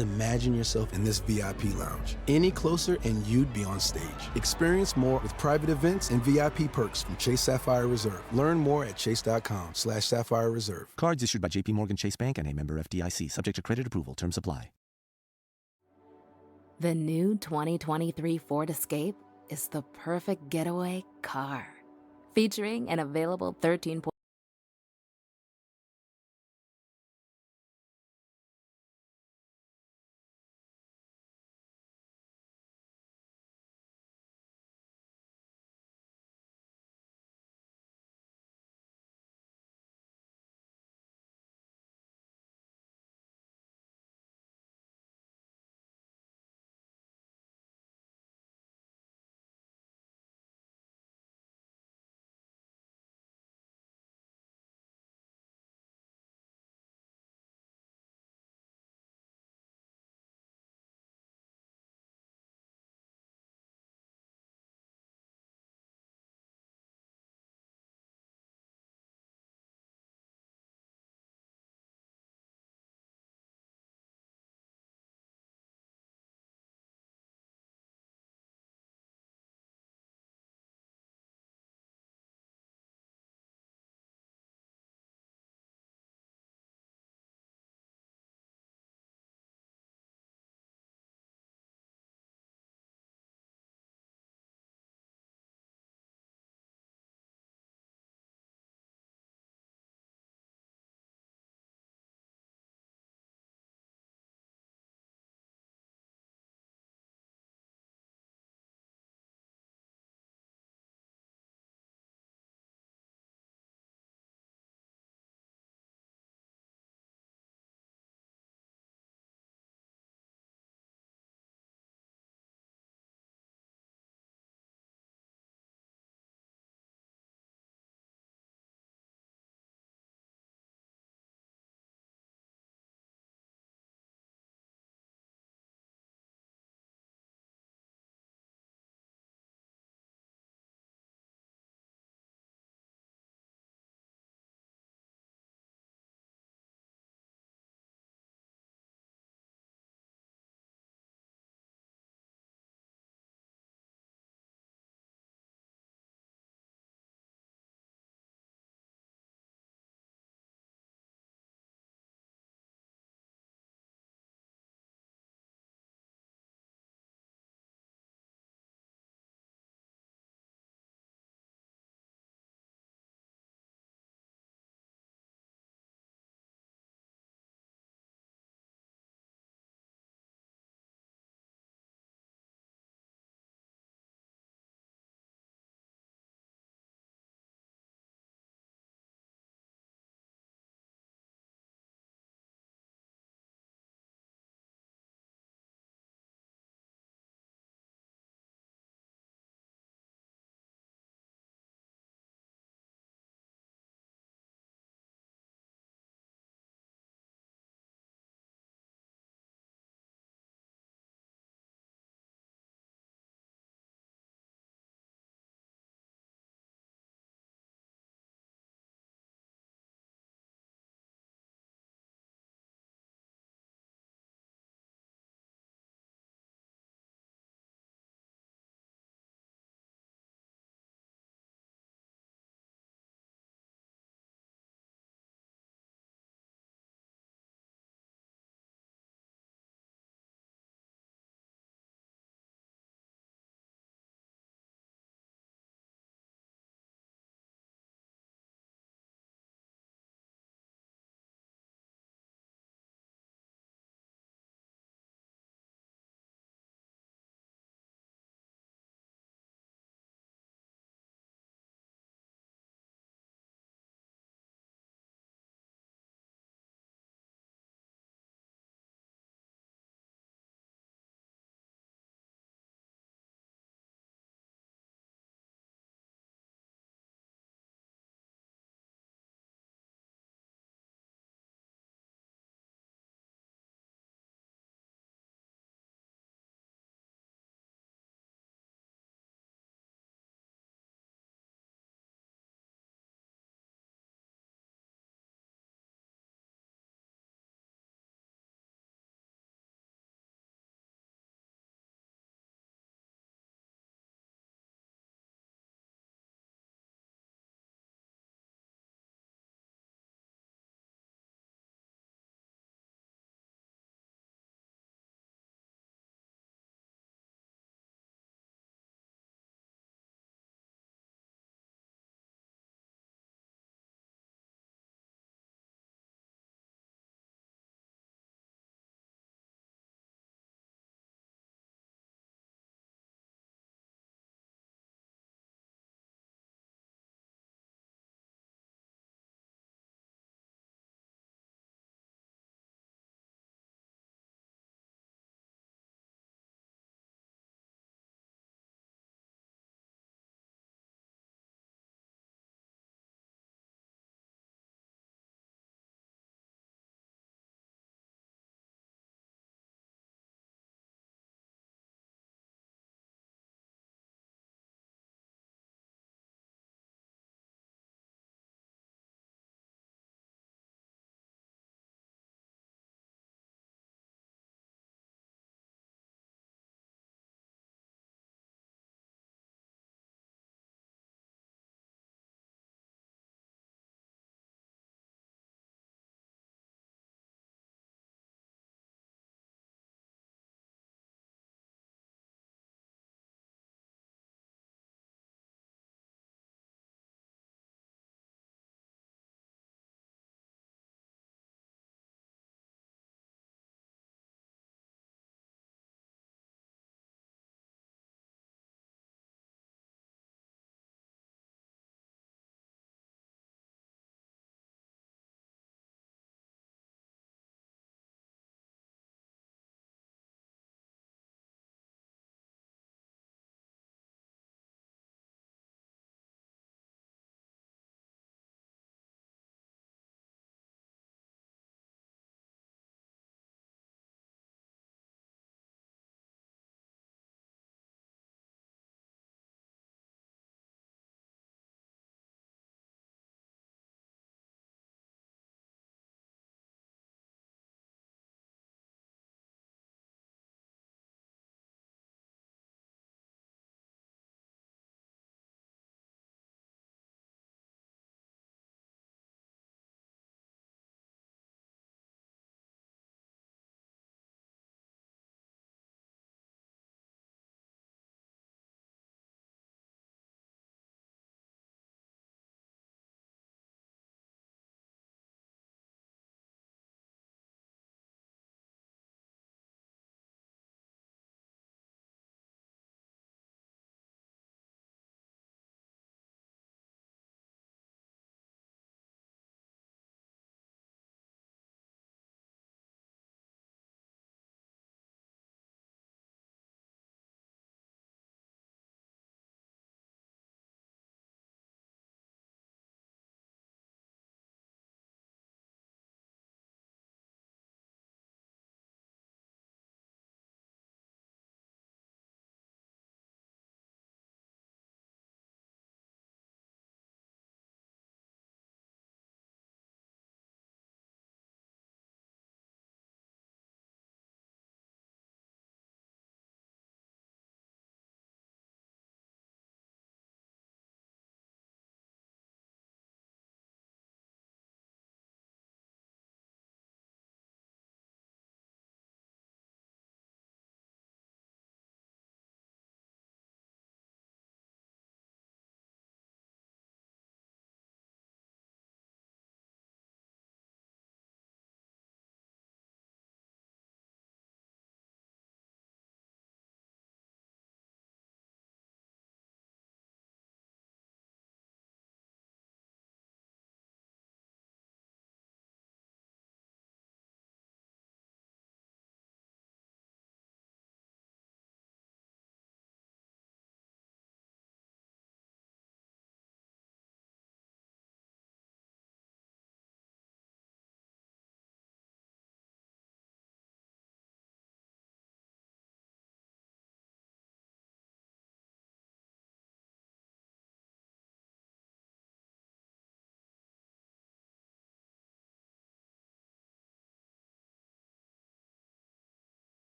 Imagine yourself in this VIP lounge. Any closer and you'd be on stage. Experience more with private events and VIP perks from Chase Sapphire Reserve. Learn more at chase.com/Sapphire Reserve. Cards issued by JP Morgan Chase Bank and a member FDIC, subject to credit approval. Terms apply. The new 2023 Ford Escape is the perfect getaway car. Featuring an available 13.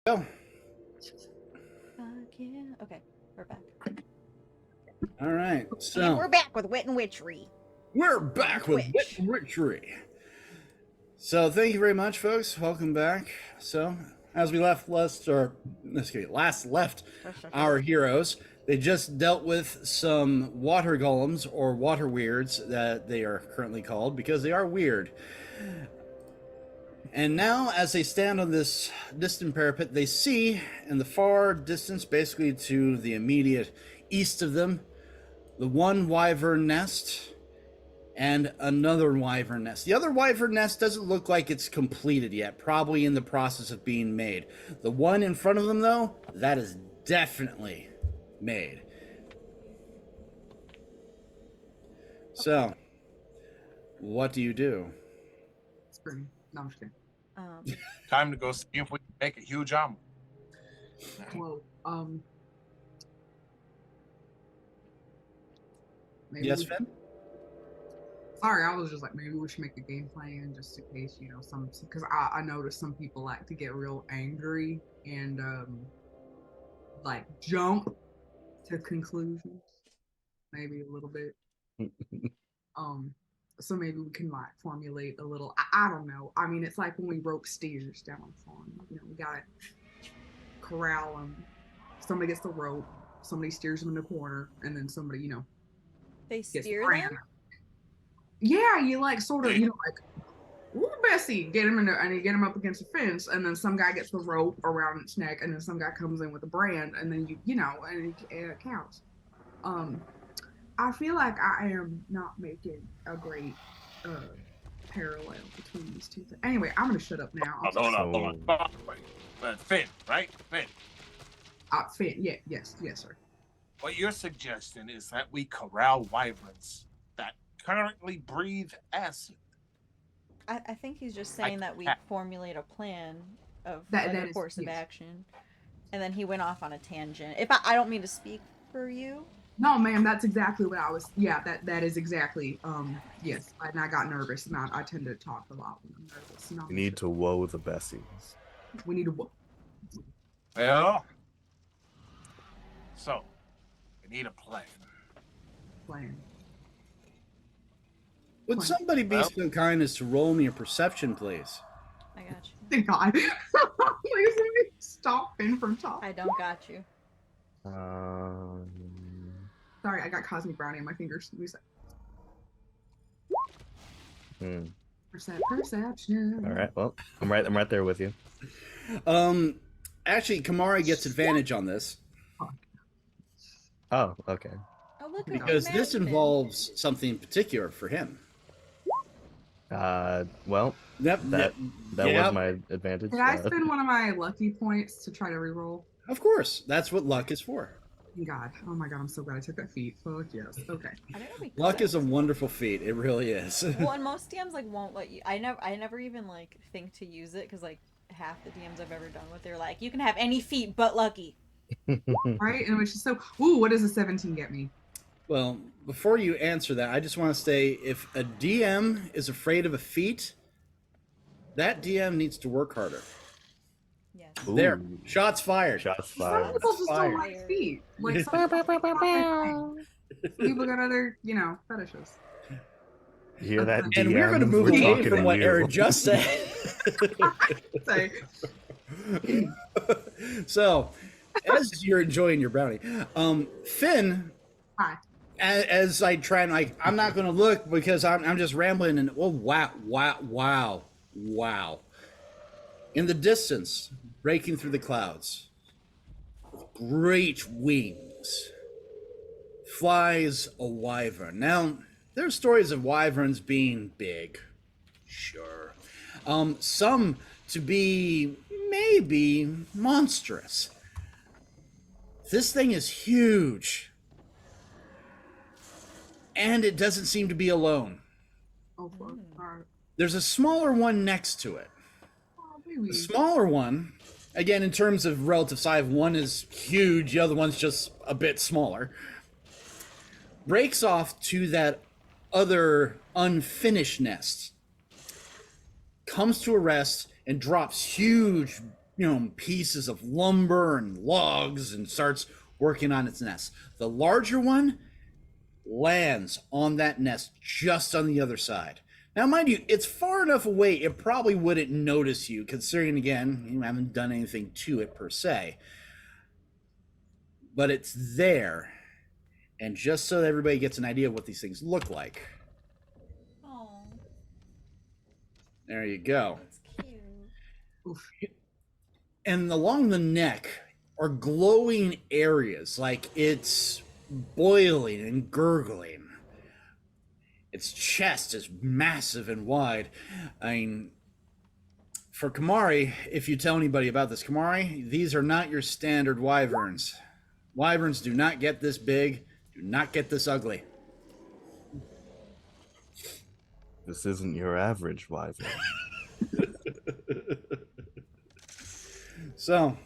Go. Yeah. Okay, we're back. All right. And So we're back with Wit and Witchery. we're back with Witch. Witchery. So thank you very much, folks. Welcome back. So as we last left our heroes, they just dealt with some water golems or water weirds that they are currently called because they are weird. And now, as they stand on this distant parapet, they see in the far distance, basically to the immediate east of them, the one wyvern nest and another wyvern nest. The other wyvern nest doesn't look like it's completed yet, probably in the process of being made. The one in front of them, though, that is definitely made. So, what do you do? Spring. No, I'm just kidding. Time to go see if we can make a huge omelet. Well, maybe Yes, we- Finn? Sorry, I was just like, maybe we should make a game plan just in case, because I noticed some people like to get real angry and like jump to conclusions, maybe a little bit. So maybe we can like formulate a little. I don't know. I mean, it's like when we rope steers down on the farm. We gotta corral them. Somebody gets the rope. Somebody steers them in the corner, and then somebody, They gets the steer brand. them? Yeah, you like sort of, like, ooh, Bessie, get him in there, and you get him up against the fence, and then some guy gets the rope around its neck, and then some guy comes in with a brand, and then and it counts. I feel like I am not making a great parallel between these two things. Anyway, I'm gonna shut up now. Hold on. Finn, right? Finn. Finn, yeah, yes, sir. What you're suggesting is that we corral wyverns that currently breathe acid. I think he's just saying that we formulate a plan of That a course of yes. action, and then he went off on a tangent. If I don't mean to speak for you. No, ma'am, that's exactly what I was. Yeah, that is exactly. Yes, and I got nervous, and I tend to talk a lot when I'm nervous. No, We need to woe the Bessies. We need to. Well, so we need a plan. Would somebody be so kind as to roll me a perception, please? I got you. Thank God. Please let me stop Finn from talking. I don't got you. Sorry, I got Cosmic Brownie on my fingers. Perception. All right. Well, I'm right there with you. Actually, Kamari gets advantage on this. Oh, okay. Oh, look, because this involves something particular for him. Well, that was my advantage. Did I spend one of my lucky points to try to reroll? Of course, that's what luck is for. God, oh my God, I'm so glad I took that feat. Fuck yes. Okay. Luck is a wonderful feat. It really is. Well, and most DMs like won't let you. I never even like think to use it because like half the DMs I've ever done with, they're like, you can have any feat but lucky. Right, and which is so. Ooh, what does a 17 get me? Well, before you answer that, I just want to say if a DM is afraid of a feat, that DM needs to work harder. Yes. There, shots fired. Some people just don't like feet. Like some people got other, fetishes. You hear that? And we're going to move away from what Eric just said. So, as you're enjoying your brownie, Finn. Hi. As I try and I'm not going to look because I'm just rambling and wow. In the distance, breaking through the clouds, with great wings, flies a wyvern. Now, there are stories of wyverns being big, sure. Some to be maybe monstrous. This thing is huge. And it doesn't seem to be alone. Oh, fuck. All right. There's a smaller one next to it. Oh, baby. The smaller one, again, in terms of relative size, one is huge, the other one's just a bit smaller, breaks off to that other unfinished nest, comes to a rest, and drops huge, pieces of lumber and logs and starts working on its nest. The larger one lands on that nest just on the other side. Now, mind you, it's far enough away it probably wouldn't notice you, considering, again, you haven't done anything to it per se. But it's there. And just so that everybody gets an idea of what these things look like. Oh, There you go. that's cute. And along the neck are glowing areas, like it's boiling and gurgling. Its chest is massive and wide. I mean, for Kamari, if you tell anybody about this, Kamari, these are not your standard wyverns. Wyverns do not get this big, do not get this ugly. This isn't your average wyvern. So,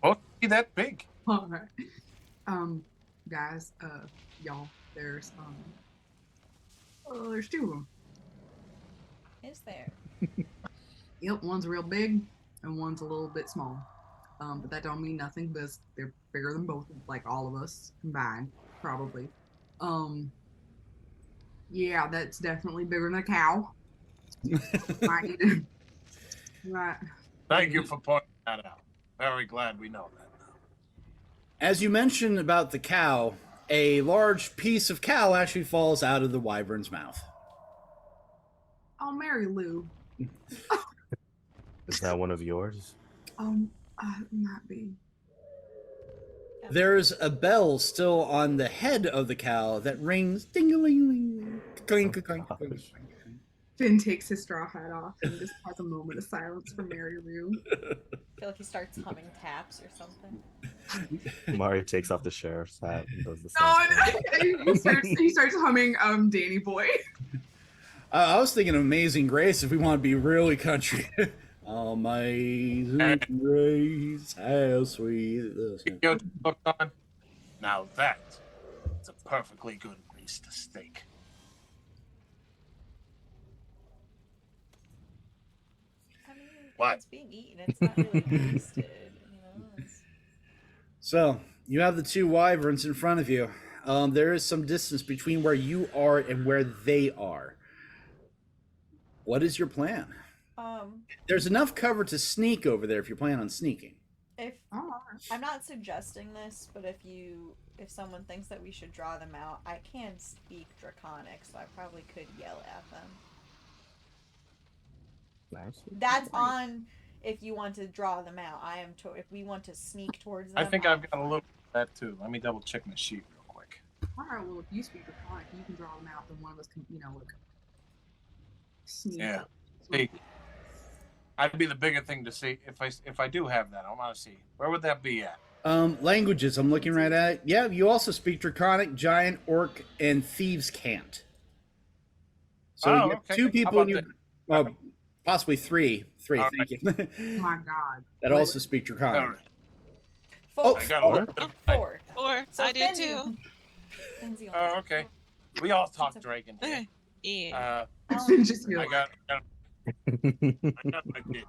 Won't be that big. All right. Guys, y'all, there's 2 of them. Is there? Yep, one's real big and one's a little bit small. But that don't mean nothing because they're bigger than both, like all of us combined, probably. Yeah, that's definitely bigger than a cow. Might need to. Right. Thank you for pointing that out. Very glad we know that now. as you mentioned about the cow, a large piece of cow actually falls out of the wyvern's mouth. Oh, Mary Lou. Is that one of yours? Might be. There's a bell still on the head of the cow that rings ding-a-ling-ling, clink, clink, clink. Finn takes his straw hat off and just has a moment of silence for Mary Lou. I feel like he starts humming taps or something. Mario takes off the sheriff's hat and does the same thing. He starts humming Danny Boy. I was thinking Amazing Grace if we want to be really country. Amazing Grace, how sweet the sound. Now that's a perfectly good greased steak. I mean, What? it's being eaten. It's not really tasted. So, you have the two wyverns in front of you. There is some distance between where you are and where they are. What is your plan? There's enough cover to sneak over there if you plan on sneaking. I'm not suggesting this, but if someone thinks that we should draw them out, I can speak Draconic, so I probably could yell at them. Nice. That's on if you want to draw them out. If we want to sneak towards them. I think I've got a little of that too. Let me double check my sheet real quick. Alright, well, if you speak Draconic, you can draw them out, then one of us can, like, sneak. Yeah. See, I'd be the bigger thing to see if I do have that. I want to see where would that be at. Languages, I'm looking right at it. Yeah, you also speak Draconic, Giant, Orc, and Thieves can't. So you have okay. two people in How your, about possibly three. All Thank you. Oh my God. that also speak Draconic. All right. Four. I got a little bit of Four. Or So I do Finn- too. Finn's the only Oh, one. okay. We all talk Dragon here. Okay. Yeah. Finn just I goes, got my kid.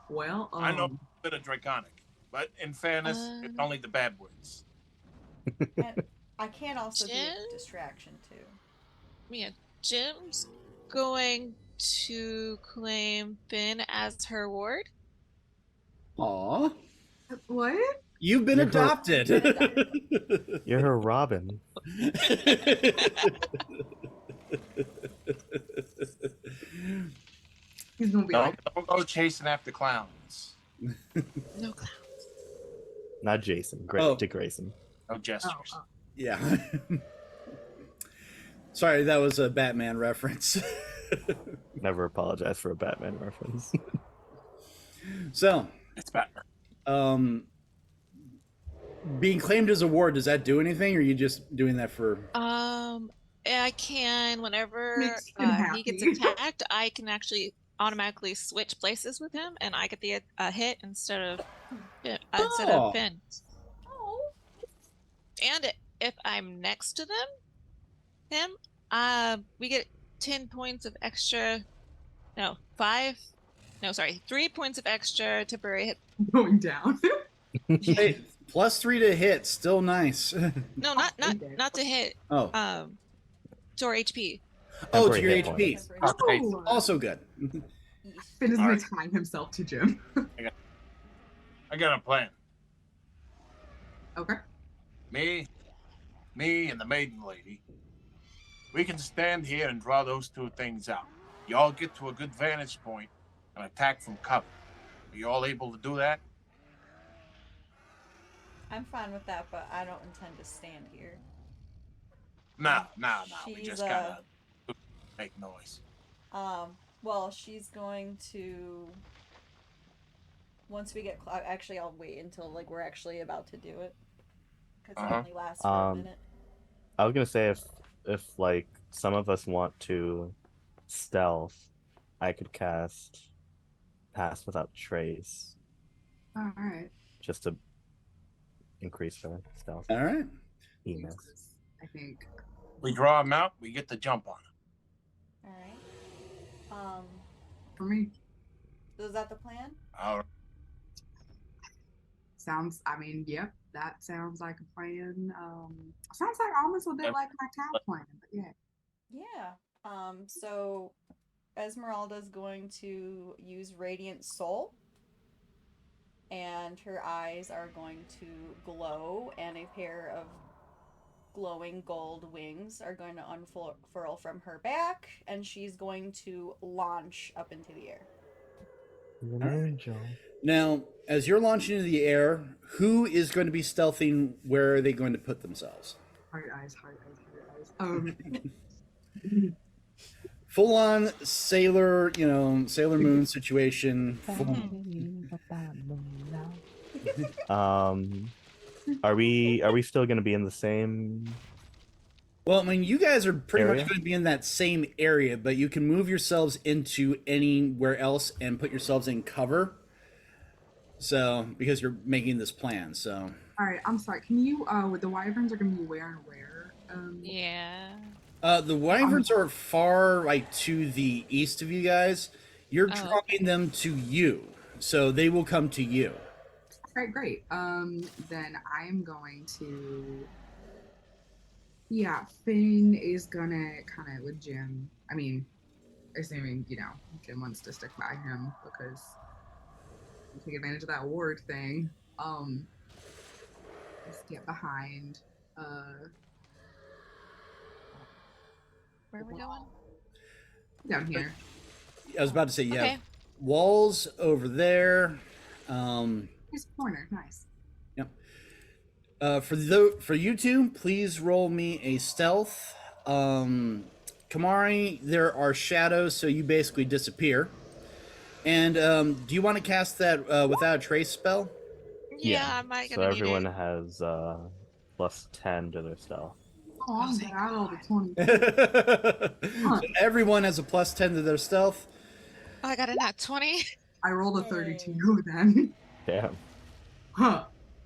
well, I know a bit of Draconic, but in fairness, it's only the bad words. And I can also be Jen? a distraction too. Yeah. Jim's going to claim Finn as her ward. Aw. what? You've been You're her- adopted. You're her Robin. He's gonna be like, Don't go chasing after clowns. No clown. Not Jason. Dick Grayson. No gestures. Yeah. Sorry, that was a Batman reference. Never apologize for a Batman reference. So, It's Batman. being claimed as a ward, does that do anything, or are you just doing that for... I can, whenever Makes him he gets happy. attacked, I can actually automatically switch places with him, and I get the hit instead of Oh. Finn. Oh. And if I'm next to him, we get 10 points of extra. No, 5 No, sorry, 3 points of extra temporary hit. Going down. Hey, +3 to hit, still nice. No, not to hit. Oh. To our HP. Oh, to your hit HP. points. Oh, Also good. Finn is All going right. to tie himself to Jim. I got a plan. Okay. Me, and the maiden lady. We can stand here and draw those two things out. Y'all get to a good vantage point and attack from cover. Are you all able to do that? I'm fine with that, but I don't intend to stand here. No. We She's, just gotta make noise. Well, she's going to. Once we get actually, I'll wait until like we're actually about to do it, because it only lasts for a minute. I was gonna say if like some of us want to stealth, I could cast Pass Without Trace All right. just to increase her stealth. All right. Enos. I think. We draw them out, we get the jump on them. All right. For me, So is that the plan? All right. sounds. I mean, yep, that sounds like a plan. Sounds like almost a bit like my town plan, but yeah. Yeah. So Esmeralda's going to use Radiant Soul, and her eyes are going to glow, and a pair of glowing gold wings are going to unfurl from her back, and she's going to launch up into the air. You're an angel. Now, as you're launching into the air, who is going to be stealthing? Where are they going to put themselves? Heart eyes, heart eyes, heart eyes. Full on Sailor Moon situation. Are we still gonna be in the same? Well, I mean, you guys are pretty Area? much going to be in that same area, but you can move yourselves into anywhere else and put yourselves in cover. So, because you're making this plan, so. All right, I'm sorry. Can you? With the wyverns are gonna be where and where? Yeah. The wyverns are far, like, to the east of you guys. You're drawing them to you, so they will come to you. All right, great. Then I'm going to. Yeah, Finn is gonna kind of with Jim. I mean, assuming Jim wants to stick by him because you take advantage of that ward thing. Let's get behind. Where are we going? Down here. I was about to say, yeah, Okay. walls over there. His corner, nice. Yep. For you two, please roll me a stealth. Kamari, there are shadows, so you basically disappear. And do you want to cast that without a trace spell? Yeah, I might So gonna need everyone it. has +10 to their stealth. Oh, I'm thank glad I rolled a 20. So everyone has a +10 to their stealth. Oh, I got a nat 20. I rolled a 32 then. Damn. Huh.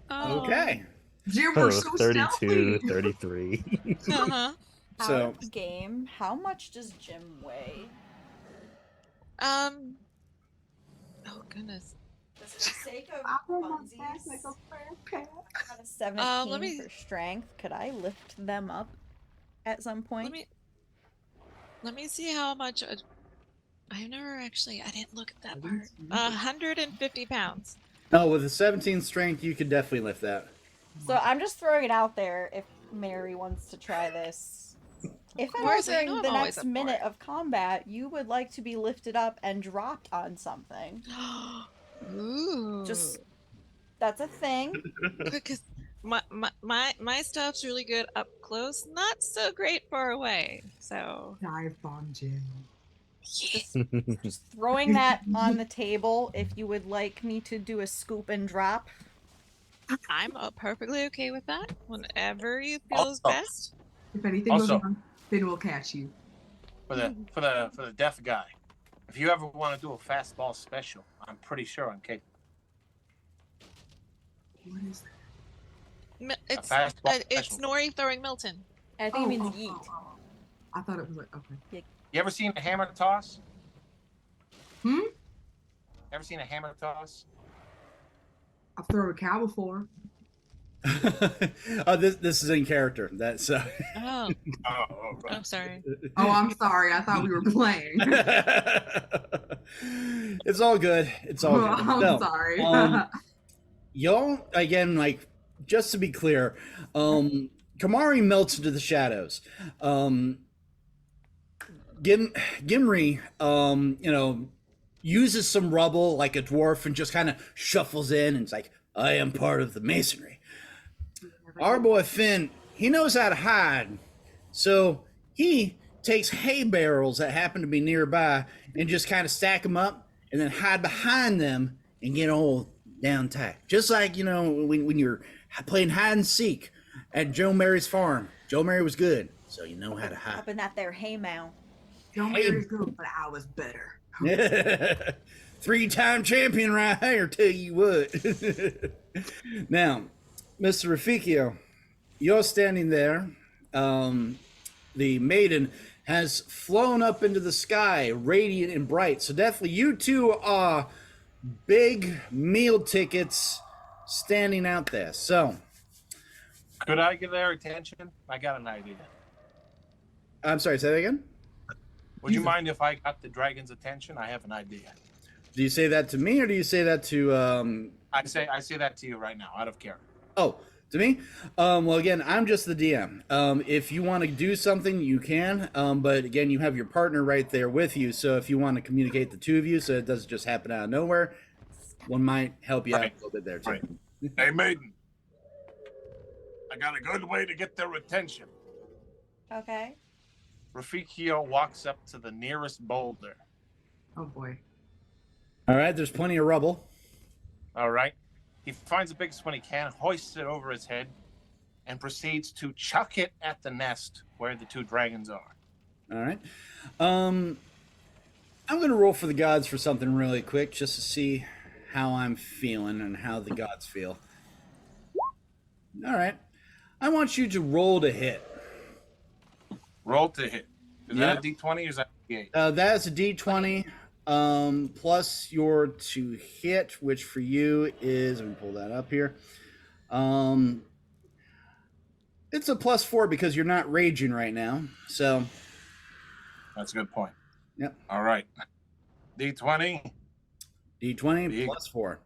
Oh. Okay. Jim, we're so 32, stealthy. 33. Uh-huh. So- Out of game, how much does Jim weigh? Oh goodness. Just for the sake of I rolled my back funsies, like a fair cat. I got a 17 let me- for strength. Could I lift them up at some point? Let me see how much. I didn't look at that part. 150 pounds. Oh, with a 17 strength, you could definitely lift that. So I'm just throwing it out there if Mary wants to try this. If Of course, I during know I'm the always next up for minute it. of combat you would like to be lifted up and dropped on something, Ooh. just that's a thing. Because my stuff's really good up close, not so great far away. So Dive bomb, Jim. Just throwing that on the table. If you would like me to do a scoop and drop, I'm perfectly okay with that. Whenever you feel is best. If anything goes Also- wrong, Finn will catch you. For the deaf guy, if you ever want to do a fastball special, I'm pretty sure I'm capable. What is that? It's fastball it's special. Nori throwing Milton. I think it means yeet. I thought it was like, okay. You ever seen a hammer toss? Hmm? Ever seen a hammer toss? I've thrown a cow before. Oh, this is in character. That's Oh, Oh, right. I'm sorry. Oh, I'm sorry. I thought we were playing. It's all good. It's all good. I'm No, sorry. y'all, again, like, just to be clear, Kamari melts into the shadows. Gimri, uses some rubble like a dwarf and just kind of shuffles in and it's like, I am part of the masonry. Our boy Finn, he knows how to hide. So he takes hay barrels that happen to be nearby and just kind of stack them up and then hide behind them and get all down tight. Just like, when you're playing hide and seek at Joe Mary's farm. Joe Mary was good, so you know how to hide. Up in that there hay mow. Joe Mary's good, but I was better. 3-time champion right here, tell you what. Now, Mr. Rafficio, you're standing there. The maiden has flown up into the sky, radiant and bright. So definitely you two are big meal tickets standing out there. So, Could I get their attention? I got an idea. I'm sorry, say that again? Would you mind if I got the dragon's attention? I have an idea. Do you say that to me or do you say that to I say that to you right now, out of character. Oh, to me? Well, again, I'm just the DM. If you want to do something, you can. But again, you have your partner right there with you. So if you want to communicate the two of you so it doesn't just happen out of nowhere, one might help you out a little bit there too. Right. Hey, maiden. I got a good way to get their attention. Okay. Rafficio walks up to the nearest boulder. Oh boy. All right, there's plenty of rubble. All right. He finds the biggest one he can, hoists it over his head, and proceeds to chuck it at the nest where the two dragons are. All right. I'm going to roll for the gods for something really quick just to see how I'm feeling and how the gods feel. All right. I want you to roll to hit. Roll to hit. Is Yeah. that a D20 or is that a D8? That is a D20 plus your to hit, which for you is, let me pull that up here. It's a +4 because you're not raging right now. So That's a good point. Yep. All right. D20. D20 Big. +4.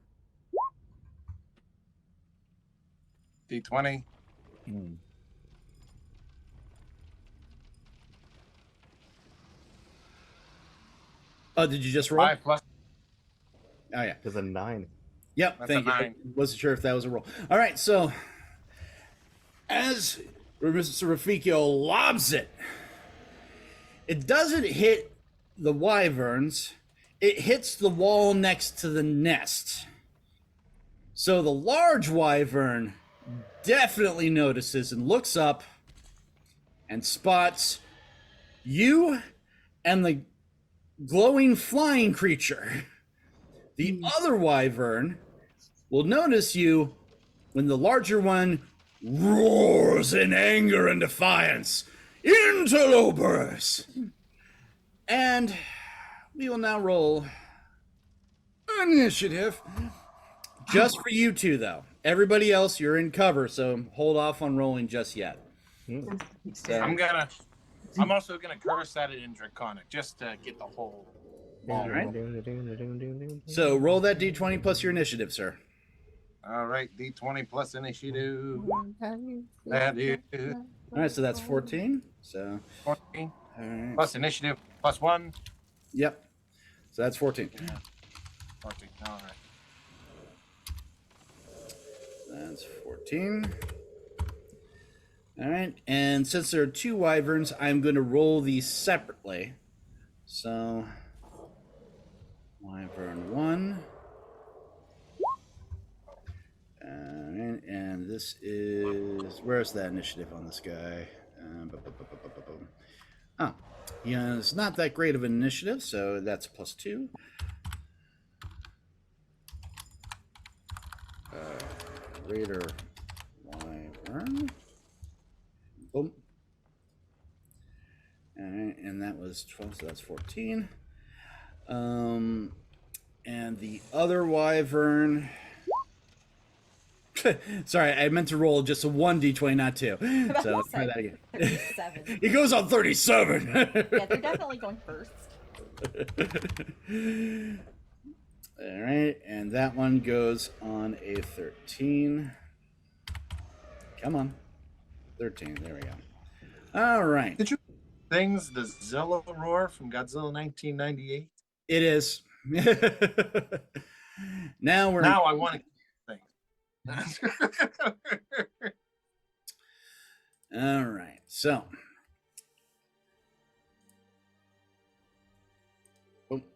D20. Oh, did you just roll? 5 plus. Oh, yeah. There's a 9. Yep, That's thank a you. 9. Wasn't sure if that was a roll. All right, so as Mr. Rafficio lobs it, it doesn't hit the wyverns. It hits the wall next to the nest. So the large wyvern definitely notices and looks up and spots you and the glowing flying creature. The other wyvern will notice you when the larger one roars in anger and defiance. Interlopers! And we will now roll initiative. Just for you two, though. Everybody else, you're in cover, so hold off on rolling just yet. So, I'm also gonna curse at it in Draconic just to get the whole. all right. So roll that d20 plus your initiative, sir. All right, D20 plus initiative. That is All right, so that's 14. So 14 all right. plus initiative plus 1. Yep. So that's 14. 14. All right. That's 14. All right, and since there are two wyverns, I'm going to roll these separately. So, wyvern 1. And this is, where's that initiative on this guy? Oh, yeah, it's not that great of an initiative, so that's +2. Raider wyvern. Boom. All right, and that was 12, so that's 14. And and the other wyvern. Sorry, I meant to roll just a 1d20, not 2. So let's try that again. 37. He goes on 37. Yeah, they're definitely going first. All right, and that one goes on a 13. Come on. 13, there we go. All right. Did you things the Zilla roar from Godzilla 1998? It is. Now I want to things. All right, so.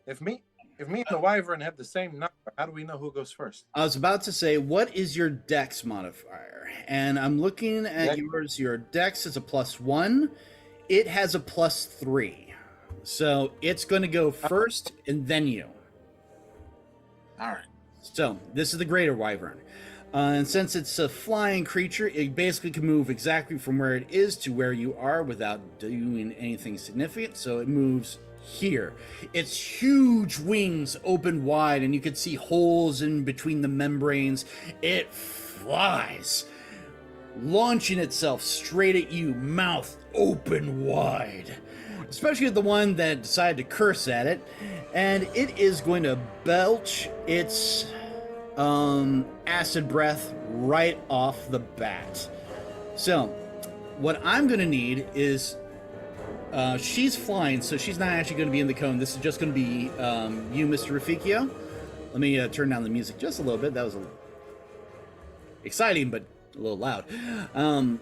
If me and the wyvern have the same number, how do we know who goes first? I was about to say, what is your dex modifier? And I'm looking at yours. Your dex is a +1. It has a +3. So it's going to go first and then you. All right. So this is the greater wyvern. And since it's a flying creature, it basically can move exactly from where it is to where you are without doing anything significant. So it moves here. Its huge wings open wide, and you can see holes in between the membranes. It flies, launching itself straight at you, mouth open wide. Especially the one that decided to curse at it. And it is going to belch its acid breath right off the bat. So what I'm going to need is she's flying, so she's not actually going to be in the cone. This is just going to be you, Mr. Rafficio. Let me turn down the music just a little bit. That was exciting, but a little loud. I'm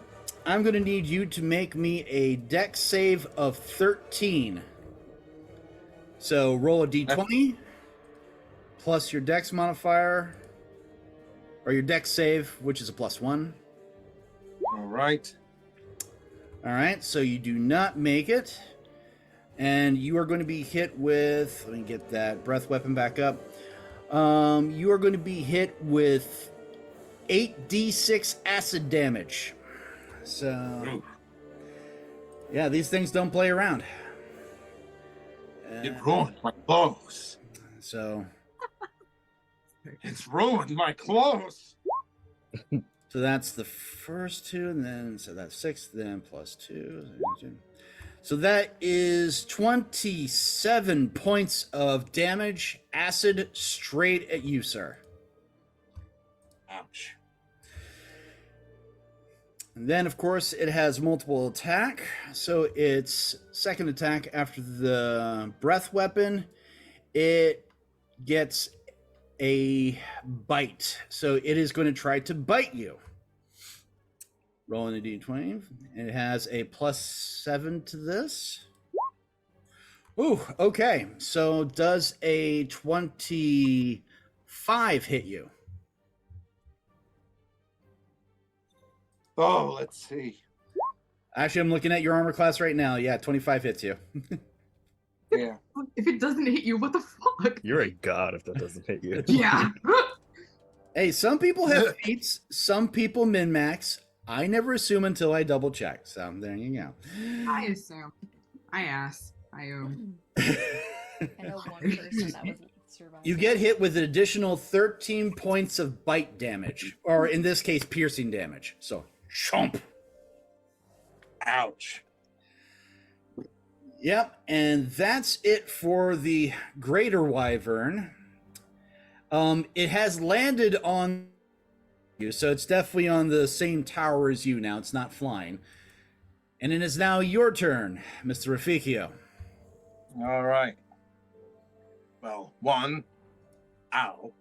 going to need you to make me a dex save of 13. So roll a d20 plus your dex modifier, or your dex save, which is a +1. All right. All right, so you do not make it, and you are going to be hit with, let me get that breath weapon back up. You are going to be hit with 8d6 acid damage. So, yeah, these things don't play around. It ruined my clothes. So, it's ruined my clothes. so that's the first two, and then so that's 6, then +2. So that is 27 points of damage, acid, straight at you, sir. Ouch. And then, of course, it has multiple attack. So its second attack after the breath weapon, it gets a bite. So it is going to try to bite you. Rolling a d20. It has a +7 to this. Ooh, okay. So does a 25 hit you? Oh, let's see. Actually, I'm looking at your armor class right now. Yeah, 25 hits you. Yeah. If it doesn't hit you, what the fuck? You're a god if that doesn't hit you. Yeah. Hey, some people have feats, some people min-max. I never assume until I double check. So there you go. I assume. I ask. I own. I know one person that was surviving. You get hit with an additional 13 points of bite damage, or in this case, piercing damage. So, chomp. Ouch. Yep, and that's it for the greater wyvern. It has landed on you, so it's definitely on the same tower as you now. It's not flying. And it is now your turn, Mr. Rafficio. All right. Well, one. Ow.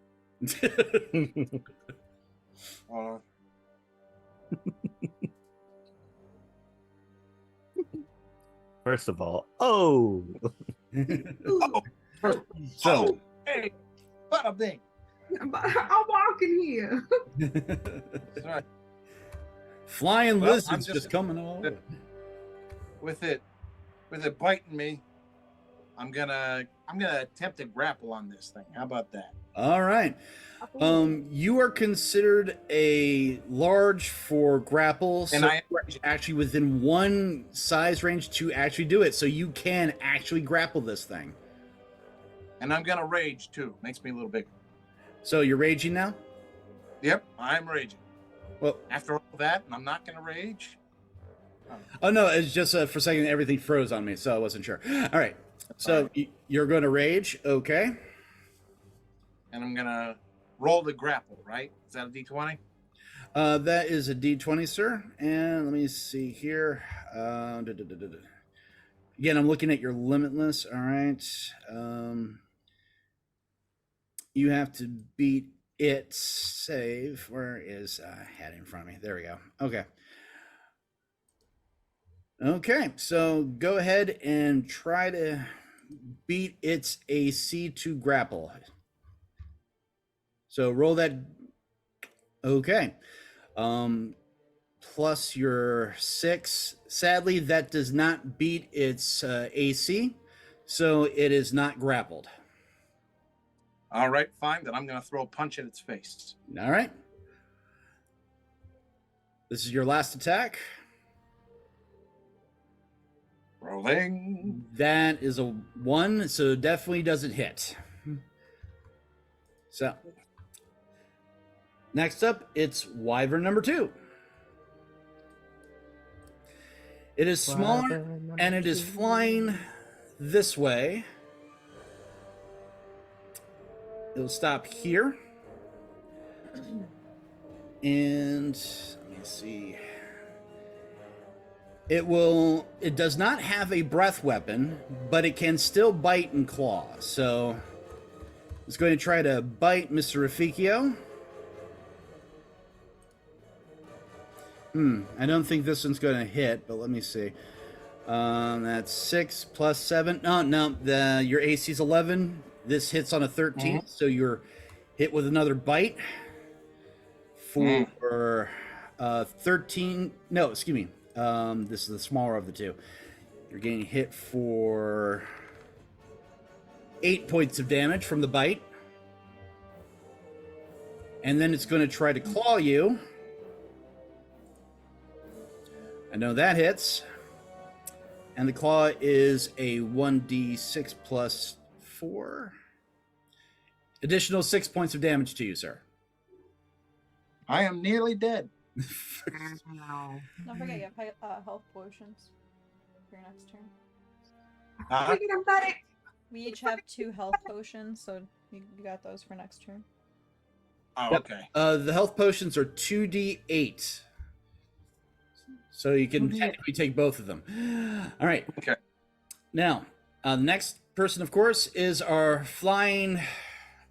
First of all, oh. So, hey, bada bing. I'm walking here. That's right. flying Well, lizards I'm just- coming all over. With it biting me, I'm gonna attempt to grapple on this thing. How about that? All right. You are considered a large for grapple, And so I- you're actually within one size range to actually do it. So you can actually grapple this thing. And I'm gonna rage too. Makes me a little bigger. So you're raging now? Yep, I'm raging. Well, After all that, I'm not gonna rage. oh no, it's just for a second everything froze on me, so I wasn't sure. All right, so you're going to rage, okay? And I'm gonna roll the grapple. Right? Is that a D20? That is a D20, sir. And let me see here. Again, I'm looking at your limitless. All right. You have to beat it. Save. Where is had it in front of me? There we go. Okay. Okay. So go ahead and try to beat its AC to grapple. So roll that. Okay. Plus your 6. Sadly, that does not beat its AC, so it is not grappled. All right, fine. Then I'm gonna throw a punch at its face. All right. This is your last attack. Rolling. That is a 1, so definitely doesn't hit. So, next up, it's Wyvern number 2. It is smaller, and it is flying this way. It'll stop here. And let me see. It does not have a breath weapon, but it can still bite and claw. So it's going to try to bite Mr. Rafficio. I don't think this one's going to hit, but let me see. That's 6 plus 7. No, your AC's 11. This hits on a 13, so you're hit with another bite for 13. No, excuse me. This is the smaller of the two. You're getting hit for 8 points of damage from the bite. And then it's going to try to claw you. I know that hits. And the claw is a 1d6 plus 4. Additional 6 points of damage to you, sir. I am nearly dead. Don't forget you have health potions for your next turn. We each have 2 health potions, so you got those for next turn. Oh, okay. The health potions are 2d8. So you can technically take both of them. All right. Okay. Now, the next person, of course, is our flying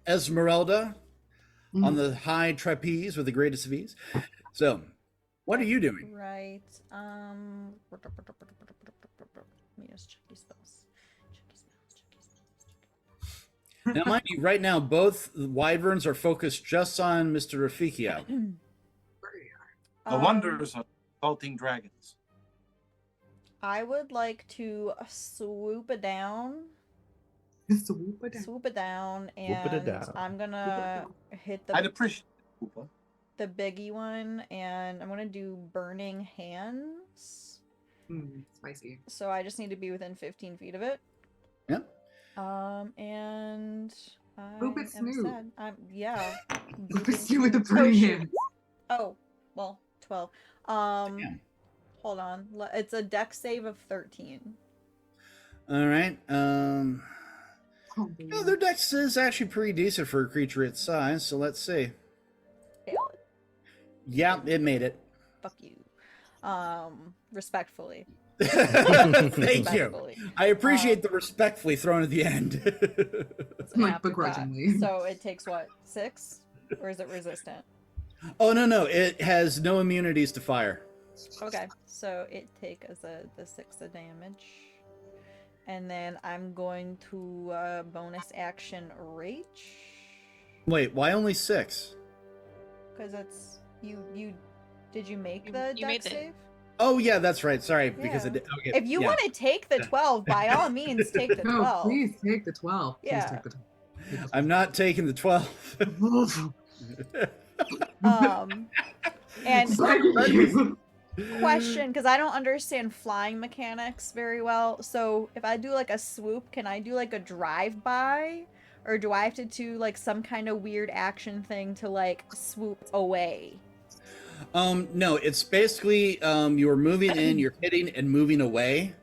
Esmeralda on the high trapeze with the greatest of ease. So, what are you doing? Right. Let me just check these spells. Now, mind you, right now, both wyverns are focused just on Mr. Rafficio. The wonders of salting dragons. I would like to swoop it down. Swoop it down. Swoop it down, and Swoop it down. I'm gonna hit I'd appreciate it. the biggie one, and I'm gonna do burning hands. Spicy. So I just need to be within 15 feet of it. Yep. And I Boop it, am Snoop. sad. Yeah. Boop it, Snoop with the burning hands. Oh, well, 12. Damn. Hold on. It's a dex save of 13. All right. Their dex is actually pretty decent for a creature its size, so let's see. Fail it. Yeah, it made it. Fuck you. Respectfully. Thank you. I appreciate the respectfully thrown at the end. Like begrudgingly. So it takes what, 6? Or is it resistant? Oh no, it has no immunities to fire. Okay, so it takes the 6 of damage. And then I'm going to bonus action rage. Wait, why only 6? Because it's did you make the You made dex it. save? Oh yeah, that's right. Sorry, because Yeah. it. Okay, If you want to take the 12, by all means take the 12. No, please take the 12. Please Yeah. take the 12. I'm not taking the 12. And Thank you. question, because I don't understand flying mechanics very well. So if I do like a swoop, can I do like a drive-by? Or do I have to do like some kind of weird action thing to like swoop away? No, it's basically you're moving in, you're hitting and moving away.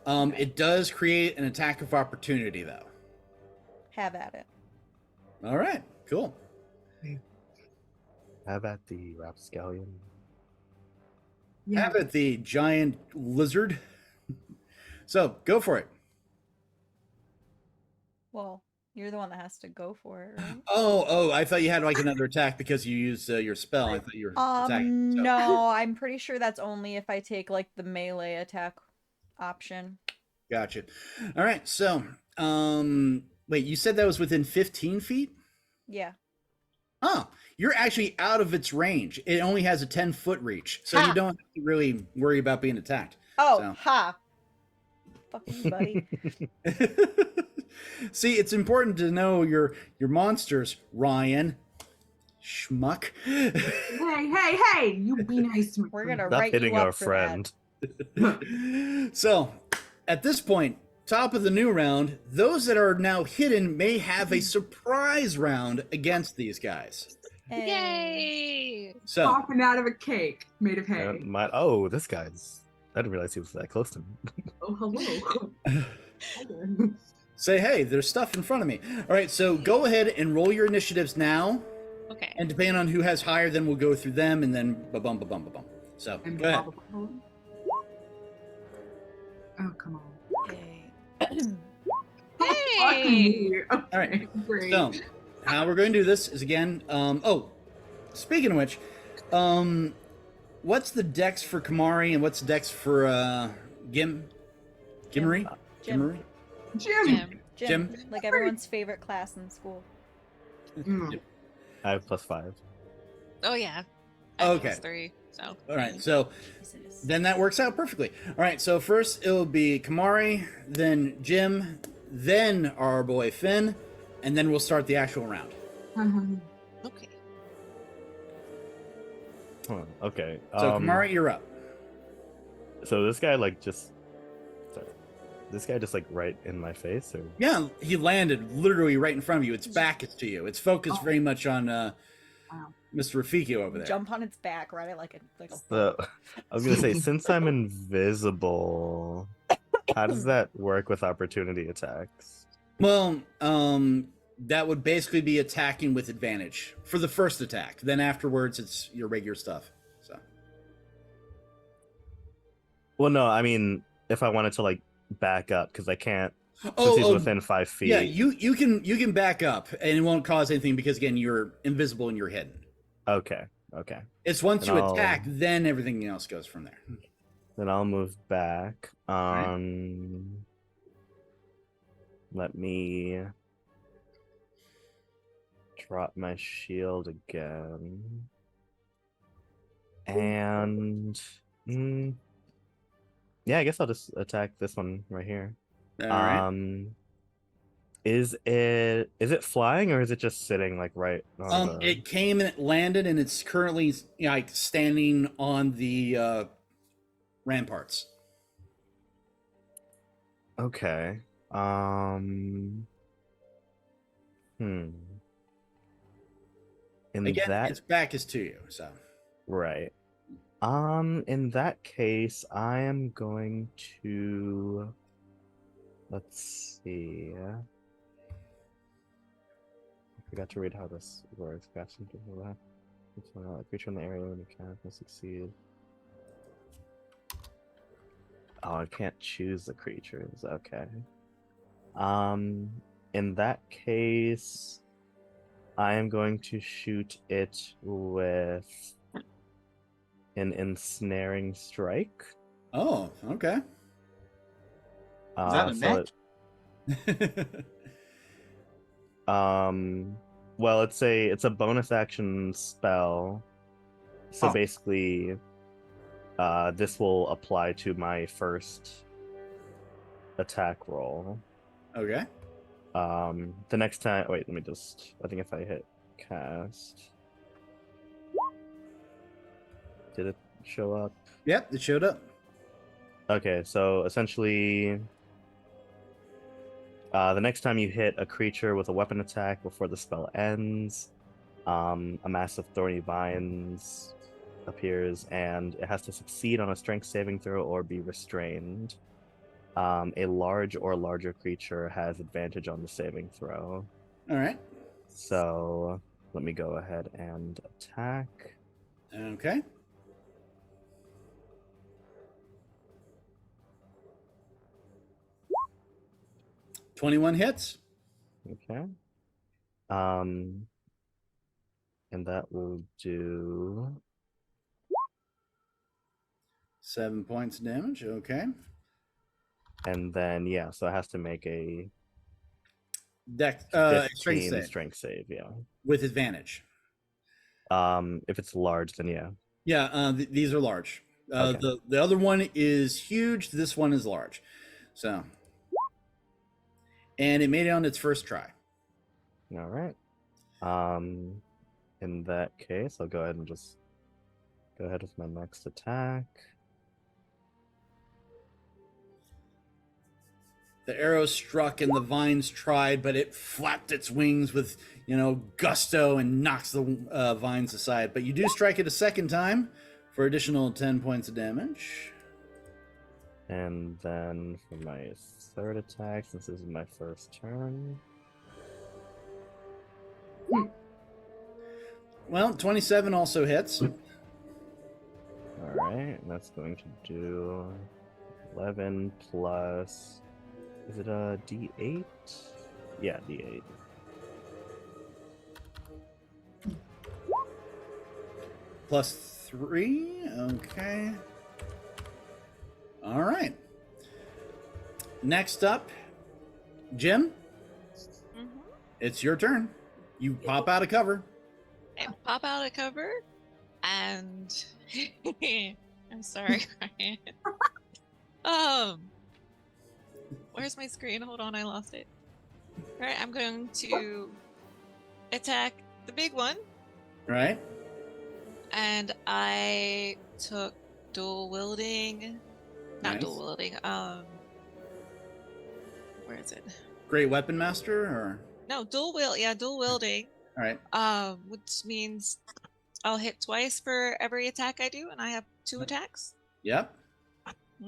Okay. It does create an attack of opportunity, though. Have at it. All right, cool. How about the rapscallion? Yeah. Have it, the giant lizard. So go for it. Well, you're the one that has to go for it, right? Oh, I thought you had like another attack because you used your spell. I thought you were attacking. So- No, I'm pretty sure that's only if I take like the melee attack option. Gotcha. All right, so wait, you said that was within 15 feet? Yeah. Oh, you're actually out of its range. It only has a 10-foot reach, so you don't have to really worry about being attacked. Oh, So. ha. Fuck you, buddy. See, it's important to know your monsters, Ryan. Schmuck. Hey, you be nice to me. We're gonna Not write hitting you up our for friend. So, at this point, top of the new round, those that are now hidden may have a surprise round against these guys. that. Yay! So, Popping out of a cake made of hay. Oh, this guy's. I didn't realize he was that close to me. Oh, hello. say, hey, there's stuff in front of me. All right, so go ahead and roll your initiatives now. Okay. And depending on who has higher, then we'll go through them and then ba-bum, ba-bum, ba-bum. So, And go ahead. Oh, come on. Yay. Hey! Okay, All right. great. So, how we're going to do this is again. Speaking of which, what's the dex for Kamari and what's the dex for Gimri? Jim. Gimri? Jim. Jim? Like everyone's favorite class in school. Mm. I have +5. Oh yeah. I have Okay. +3. So. All right, so then that works out perfectly. All right, so first it'll be Kamari, then Jim, then our boy Finn, and then we'll start the actual round. Okay. Huh, okay. So Kamari, you're up. So this guy this guy just like right in my face, or Yeah, he landed literally right in front of you. Its back is to you. It's focused very much on Mr. Rafiki over there. Jump on its back, right? Like a so I was gonna say, since I'm invisible, how does that work with opportunity attacks? Well, that would basically be attacking with advantage for the first attack. Then afterwards, it's your regular stuff. So. Well, no, I mean, if I wanted to like back up, because I can't. Since he's within 5 feet. Yeah, you can back up, and it won't cause anything because again, you're invisible and you're hidden. Okay. It's once Then you I'll- attack, then everything else goes from there. Then I'll move back. Let me drop my shield again. And yeah, I guess I'll just attack this one right here. All right. Is it flying or is it just sitting like right on the... It came and it landed, and it's currently like standing on the ramparts. Okay. In Again, that its back is to you, so. right. In that case, I am going to, let's see. I forgot to read how this works. Casting a creature in the area when you can succeed. Oh, I can't choose the creatures. Okay. In that case, I am going to shoot it with an ensnaring strike. Oh, okay. Is that a net? Well, it's a bonus action spell. So Oh. basically, this will apply to my first attack roll. Okay. The next time, wait, let me just, I think if I hit cast, did it show up? Yep, it showed up. Okay, so essentially, The next time you hit a creature with a weapon attack before the spell ends, a mass of thorny vines appears, and it has to succeed on a strength saving throw or be restrained. A large or larger creature has advantage on the saving throw. All right. So let me go ahead and attack. Okay. $21 hits. Okay. And that will do 7 points of damage. Okay. And then so it has to make a Dex, 15 strength save, with advantage. If it's large, then yeah. Yeah, these are large. Okay. The other one is huge. This one is large. So, and it made it on its first try. All right. In that case, I'll go ahead and just go ahead with my next attack. The arrow struck and the vines tried, but it flapped its wings with, gusto and knocks the vines aside. But you do strike it a second time for additional 10 points of damage. And then for my third attack, since this is my first turn. Well, 27 also hits. All right, and that's going to do 11 plus... Is it a D8? Yeah, D8. Plus 3. Okay. All right. Next up, Jim. It's your turn. You pop out of cover. I pop out of cover, and I'm sorry, Ryan. Where's my screen? Hold on, I lost it. All right, I'm going to attack the big one. Right. And I took dual wielding. Not Nice. dual wielding. Where is it? Great Weapon Master, or? No, dual wielding. All right. Which means I'll hit twice for every attack I do, and I have 2 attacks. Yep.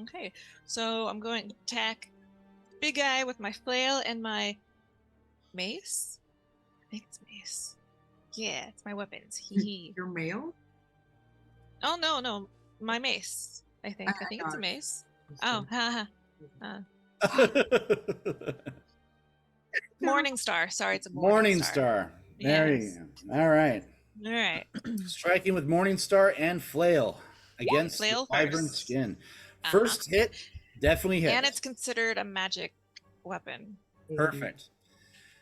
Okay, so I'm going to attack big guy with my flail and my mace. I think it's mace. Yeah, it's my weapons. Your mail? Oh no, my mace. I think it's a mace. Oh, haha. Morning Star. Sorry, it's a Morning Star. There Yes. you go. All right. All right. Striking with Morning Star and Flail against Flail the Wyvern first. Skin. First hit, definitely hit. And it's considered a magic weapon. Perfect.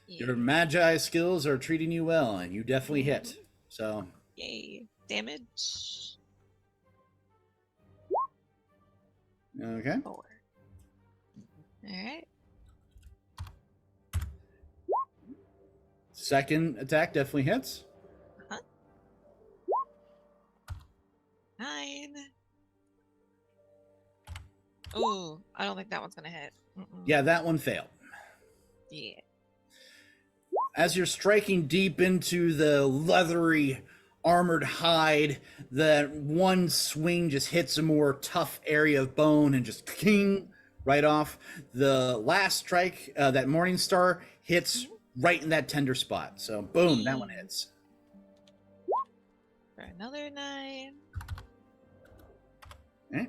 Yeah. Your magi skills are treating you well, and you definitely hit. So, Yay. Damage. okay. 4. All right. Second attack definitely hits. 9. Oh, I don't think that one's gonna hit. Yeah, that one failed. Yeah. As you're striking deep into the leathery armored hide, that one swing just hits a more tough area of bone and just king right off. The last strike, that Morning Star, hits right in that tender spot. So boom, that one hits. For another 9. Okay.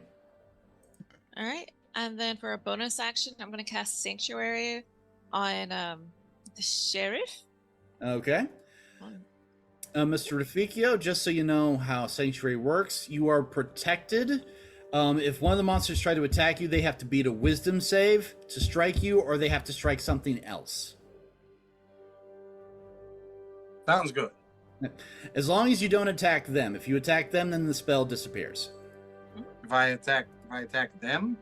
All right. And then for a bonus action, I'm going to cast Sanctuary on the sheriff. Okay. Mr. Rafficio, just so you know how Sanctuary works, you are protected. If one of the monsters try to attack you, they have to beat a Wisdom save to strike you, or they have to strike something else. Sounds good. As long as you don't attack them. If you attack them, then the spell disappears. If I attack them?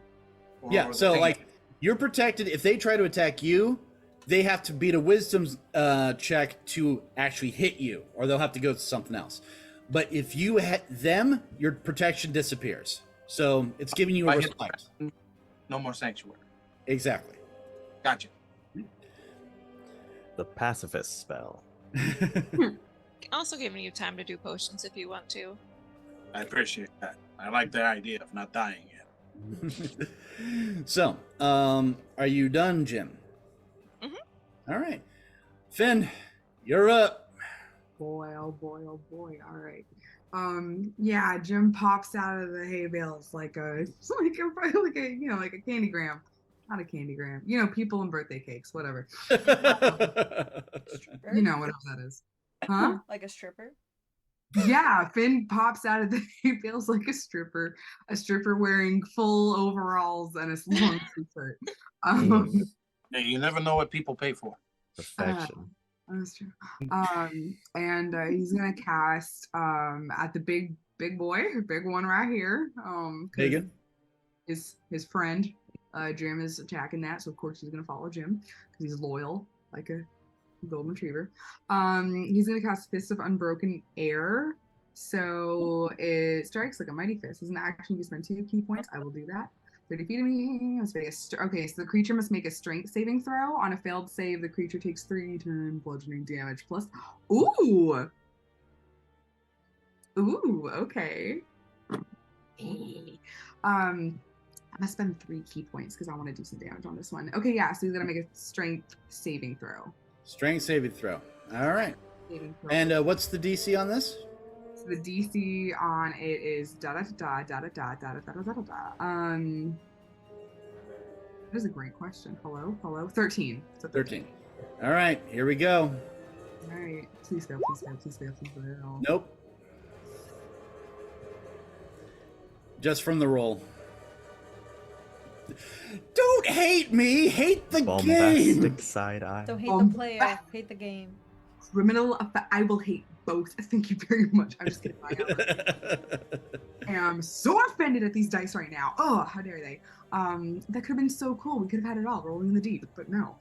Or Yeah, the so thing? like you're protected. If they try to attack you, they have to beat a Wisdom check to actually hit you, or they'll have to go to something else. But if you hit them, your protection disappears. So it's giving you a If I hit respite. no more sanctuary. Exactly. Gotcha. The pacifist spell. Also giving you time to do potions if you want to. I appreciate that. I like the idea of not dying yet. So, are you done, Jim? Mm-hmm. All right. Finn, you're up. Boy, oh boy, oh boy. All right. Yeah, Jim pops out of the hay bales like a like a candy gram. Not a candy gram. You know, people and birthday cakes, whatever. You know, whatever that is. Huh? Like a stripper? Yeah, Finn pops out of the hay bales like a stripper wearing full overalls and a long shirt. Hey, you never know what people pay for. Perfection. That's true. And he's gonna cast at the big one right here. Megan? His friend Jim is attacking that, so of course he's gonna follow Jim because he's loyal like a golden retriever. He's gonna cast Fist of Unbroken Air. So it strikes like a mighty fist. As an action, you spend 2 key points. I will do that. 30 feet of me. Okay, so the creature must make a strength saving throw. On a failed save, the creature takes 3d10 bludgeoning damage plus. Ooh, okay. I'm gonna spend 3 key points because I want to do some damage on this one. Okay, yeah. So he's gonna make a strength saving throw. Strength saving throw. All right. And what's the DC on this? So the DC on it is da da da da da da da da da da da. That is a great question. Hello. 13. So 13. All right, here we go. All right. Please fail. Nope. Just from the roll. Don't hate me. Hate the game. Bombastic side eye. Don't hate the player. Hate the game. Criminal effect. I will hate both. Thank you very much. I'm just kidding. I'm so offended at these dice right now. Oh, how dare they? That could have been so cool. We could have had it all rolling in the deep, but no.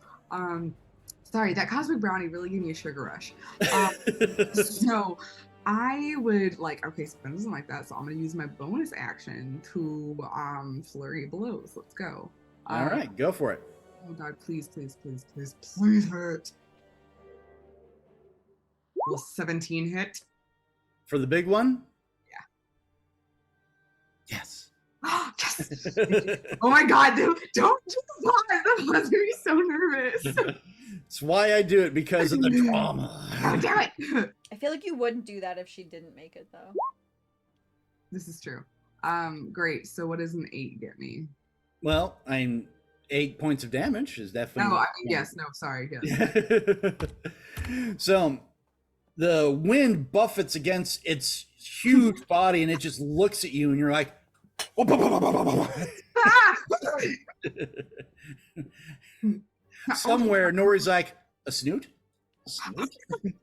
Sorry, that cosmic brownie really gave me a sugar rush. So I would okay, Spin doesn't like that, so I'm gonna use my bonus action to flurry of blows. Let's go. All right, go for it. Oh god, please hurt. Will 17 hit? For the big one? Yeah. Yes. Yes. Oh my god, don't do the pause. That pause made me so nervous. That's why I do it, because of the drama. Oh, damn it. I feel like you wouldn't do that if she didn't make it, though. This is true. Great. So what does an 8 get me? Well, 8 points of damage is definitely. No, I mean, yes. No, sorry. Yes. So the wind buffets against its huge body, and it just looks at you, and you're like, somewhere Nori's like, a snoot? He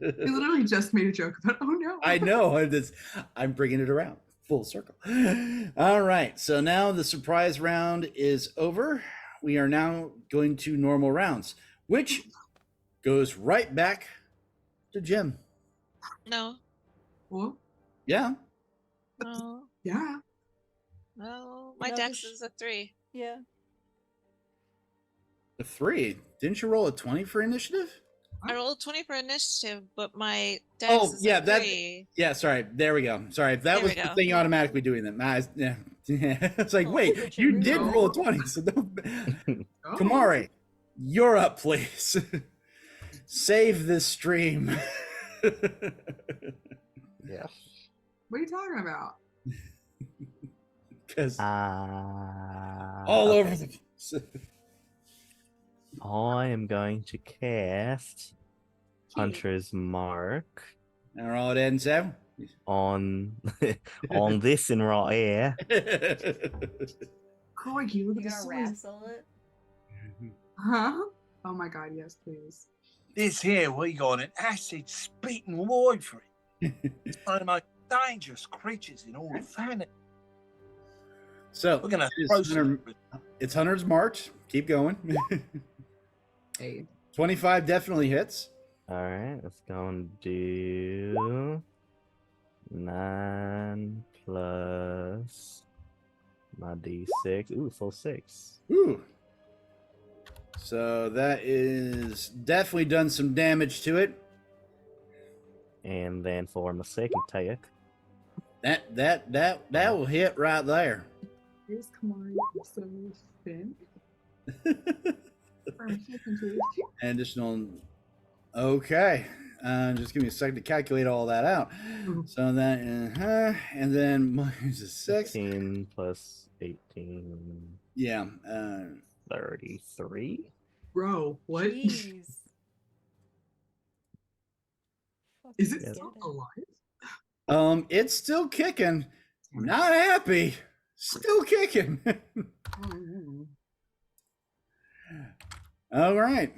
literally just made a joke about, oh no. I know. I'm bringing it around full circle. All right. So now the surprise round is over. We are now going to normal rounds, which goes right back to Jim. No. What? Yeah. No. Yeah. No. My No, dex is a 3. Yeah. A 3. Didn't you roll a 20 for initiative? I rolled 20 for initiative, but my dex is a 3. Yeah, sorry. There we go. Sorry. That There was we the go. thing automatically doing that. Yeah. It's like, wait, you did roll a 20. So don't... Kamari, you're up, please. Save this stream. Yeah. What are you talking about? Because all over the place. I am going to cast Hunter's Mark And roll it in, so. on this in right here. Crikey, look You at the gonna size. wrestle it? Huh? Oh my god, yes, please. This here, we got an acid-spitting wyvern. It's one of the most dangerous creatures in all of fantasy. So We're gonna throw some. it's Hunter's March. Keep going. Hey. 25 definitely hits. All right, let's go and do 9 plus my d6. Ooh, full 6. Ooh. So that is definitely done some damage to it. And then for mistaken take. That will hit right there. Here's Kamari. So thin. Additional. Okay. Just give me a second to calculate all that out. So that and then minus a 6. 16 plus 18. Yeah. 33. Bro, what? Jeez. Is it Fucking still get alive? It's still kicking. Not happy. Still kicking. All right.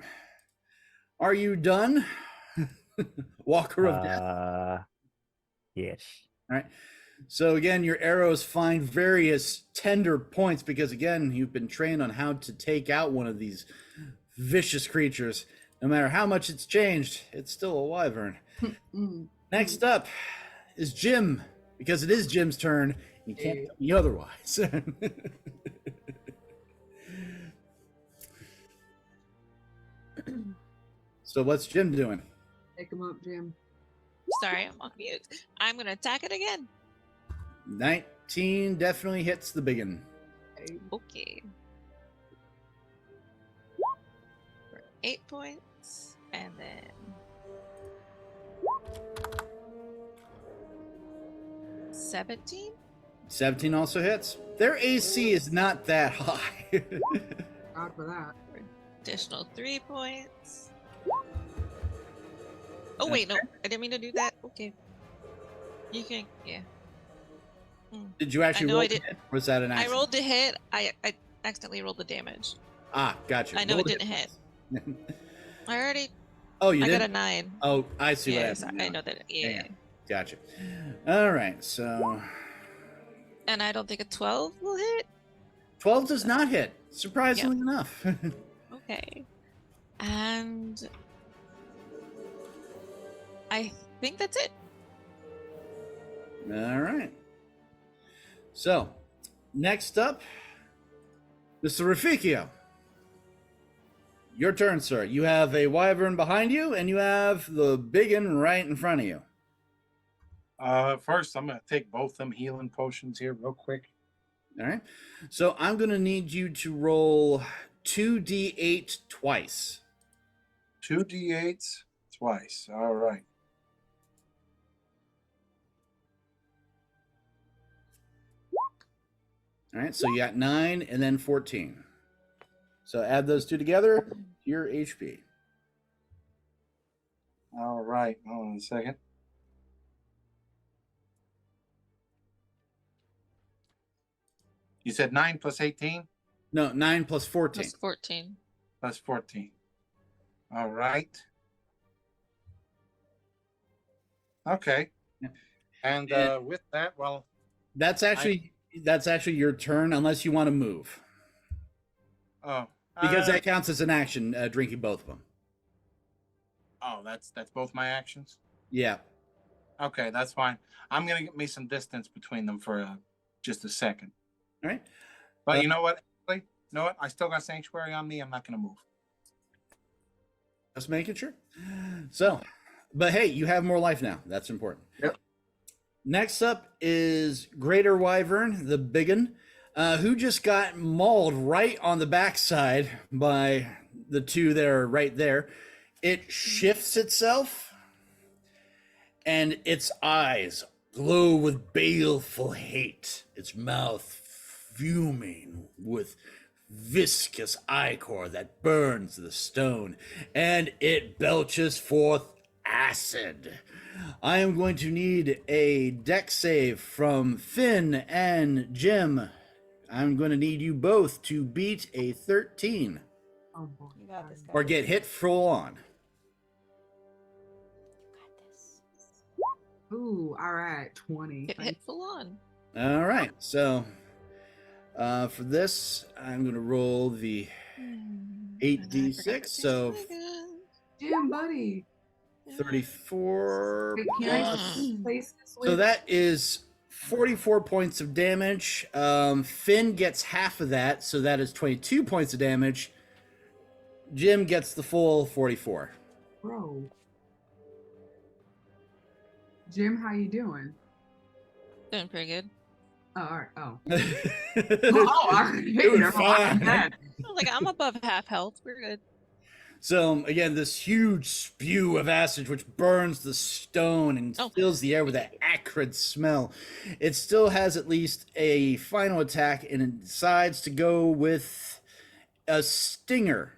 Are you done? Walker of Death. Yes. All right. So again, your arrows find various tender points because again, you've been trained on how to take out one of these vicious creatures. No matter how much it's changed, it's still a wyvern. Next up is Jim, because it is Jim's turn. You can't tell me otherwise. So what's Jim doing? Take him up, Jim. Sorry, I'm on mute. I'm gonna attack it again. 19 definitely hits the biggin. Okay. For 8 points, and then 17. 17 also hits. Their AC is not that high. God for that. Additional 3 points. Oh wait, no, I didn't mean to do that. Okay. You can, yeah. Did you actually I know roll I the did. hit? Or was that an I accident? rolled the hit. I accidentally rolled the damage. Ah, gotcha. I know Roll it the didn't hit. I already. Oh, you I did? got a 9. Oh, I see what Yes, happened. I know that. Yeah. Gotcha. All right, so And I don't think a 12 will hit. 12 does not hit, surprisingly enough. Okay. And I think that's it. All right. So, next up, Mr. Raficio. Your turn, sir. You have a wyvern behind you, and you have the biggin right in front of you. First, I'm going to take both them healing potions here real quick. All right. So I'm going to need you to roll 2d8 twice. 2d8s twice. All right. All right. So you got 9 and then 14. So add those two together to your HP. All right. Hold on a second. You said 9 plus 18? No, 9 plus 14. Plus 14. Plus 14. All right. Okay. And with that, well, That's actually your turn, unless you want to move, oh, because that counts as an action. Drinking both of them. oh, that's both my actions. Yeah. Okay, that's fine. I'm gonna get me some distance between them for just a second. All right. But you know what? Actually, you know what? I still got sanctuary on me. I'm not gonna move. Just making sure. So, but hey, you have more life now. That's important. Yep. Next up is Greater Wyvern, the biggin, who just got mauled right on the backside by the two that are right there. It shifts itself, and its eyes glow with baleful hate, its mouth fuming with viscous ichor that burns the stone, and it belches forth acid. I am going to need a dex save from Finn and Jim. I'm going to need you both to beat a 13 Oh boy. You got this, guy. or get hit full on. Ooh, all right, 20. Get hit full on. All right, so for this, I'm going to roll the 8d6, so Jim, buddy. 34 Wait, can I plus. place this So with- that is 44 points of damage. Finn gets half of that, so that is 22 points of damage. Jim gets the full 44. Bro. Jim, how you doing? Doing pretty good. Oh, all right. Oh. Doing fine. Like, I'm above half health. We're good. So again, this huge spew of acid which burns the stone and fills the air with that acrid smell. It still has at least a final attack, and it decides to go with a stinger.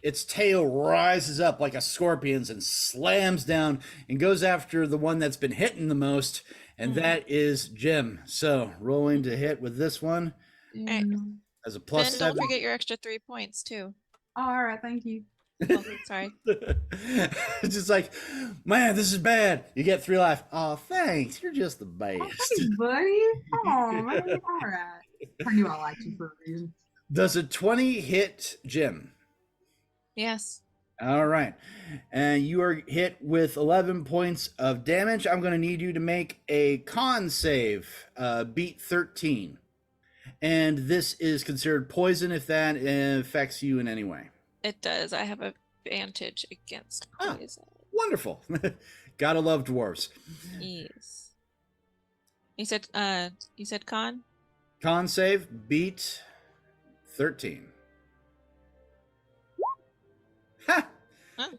Its tail rises up like a scorpion's and slams down and goes after the one that's been hitting the most, and that is Jim. So rolling to hit with this one as a plus Then 7. don't forget your extra 3 points too. All right, thank you. Oh, sorry. It's just like, man, this is bad. You get 3 life. Oh, thanks. You're just the best. Hey, buddy. Oh, man. All right. I knew I liked you for a reason. Does a 20 hit Jim? Yes. All right. And you are hit with 11 points of damage. I'm going to need you to make a con save, beat 13. And this is considered poison if that affects you in any way. It does. I have advantage against poison. Wonderful. Gotta love dwarves. Yes. You said con? Con save, beat 13. Ha! Huh.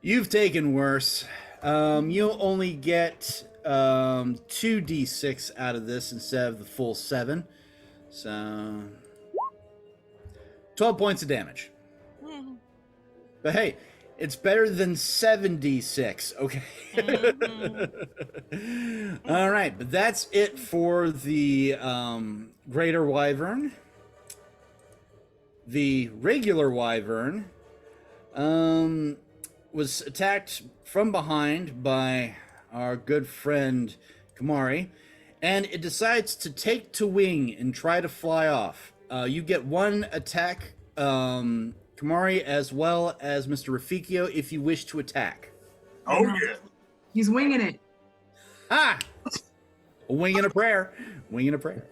You've taken worse. You'll only get 2d6 out of this instead of the full 7. So 12 points of damage. But hey, it's better than 76, okay? All right, but that's it for the Greater Wyvern. The regular Wyvern was attacked from behind by our good friend Kamari, and it decides to take to wing and try to fly off. You get 1 attack, Kamari, as well as Mr. Raffikio, if you wish to attack. Oh, yeah. He's winging it. Ah! A wing and a prayer. Wing and a prayer.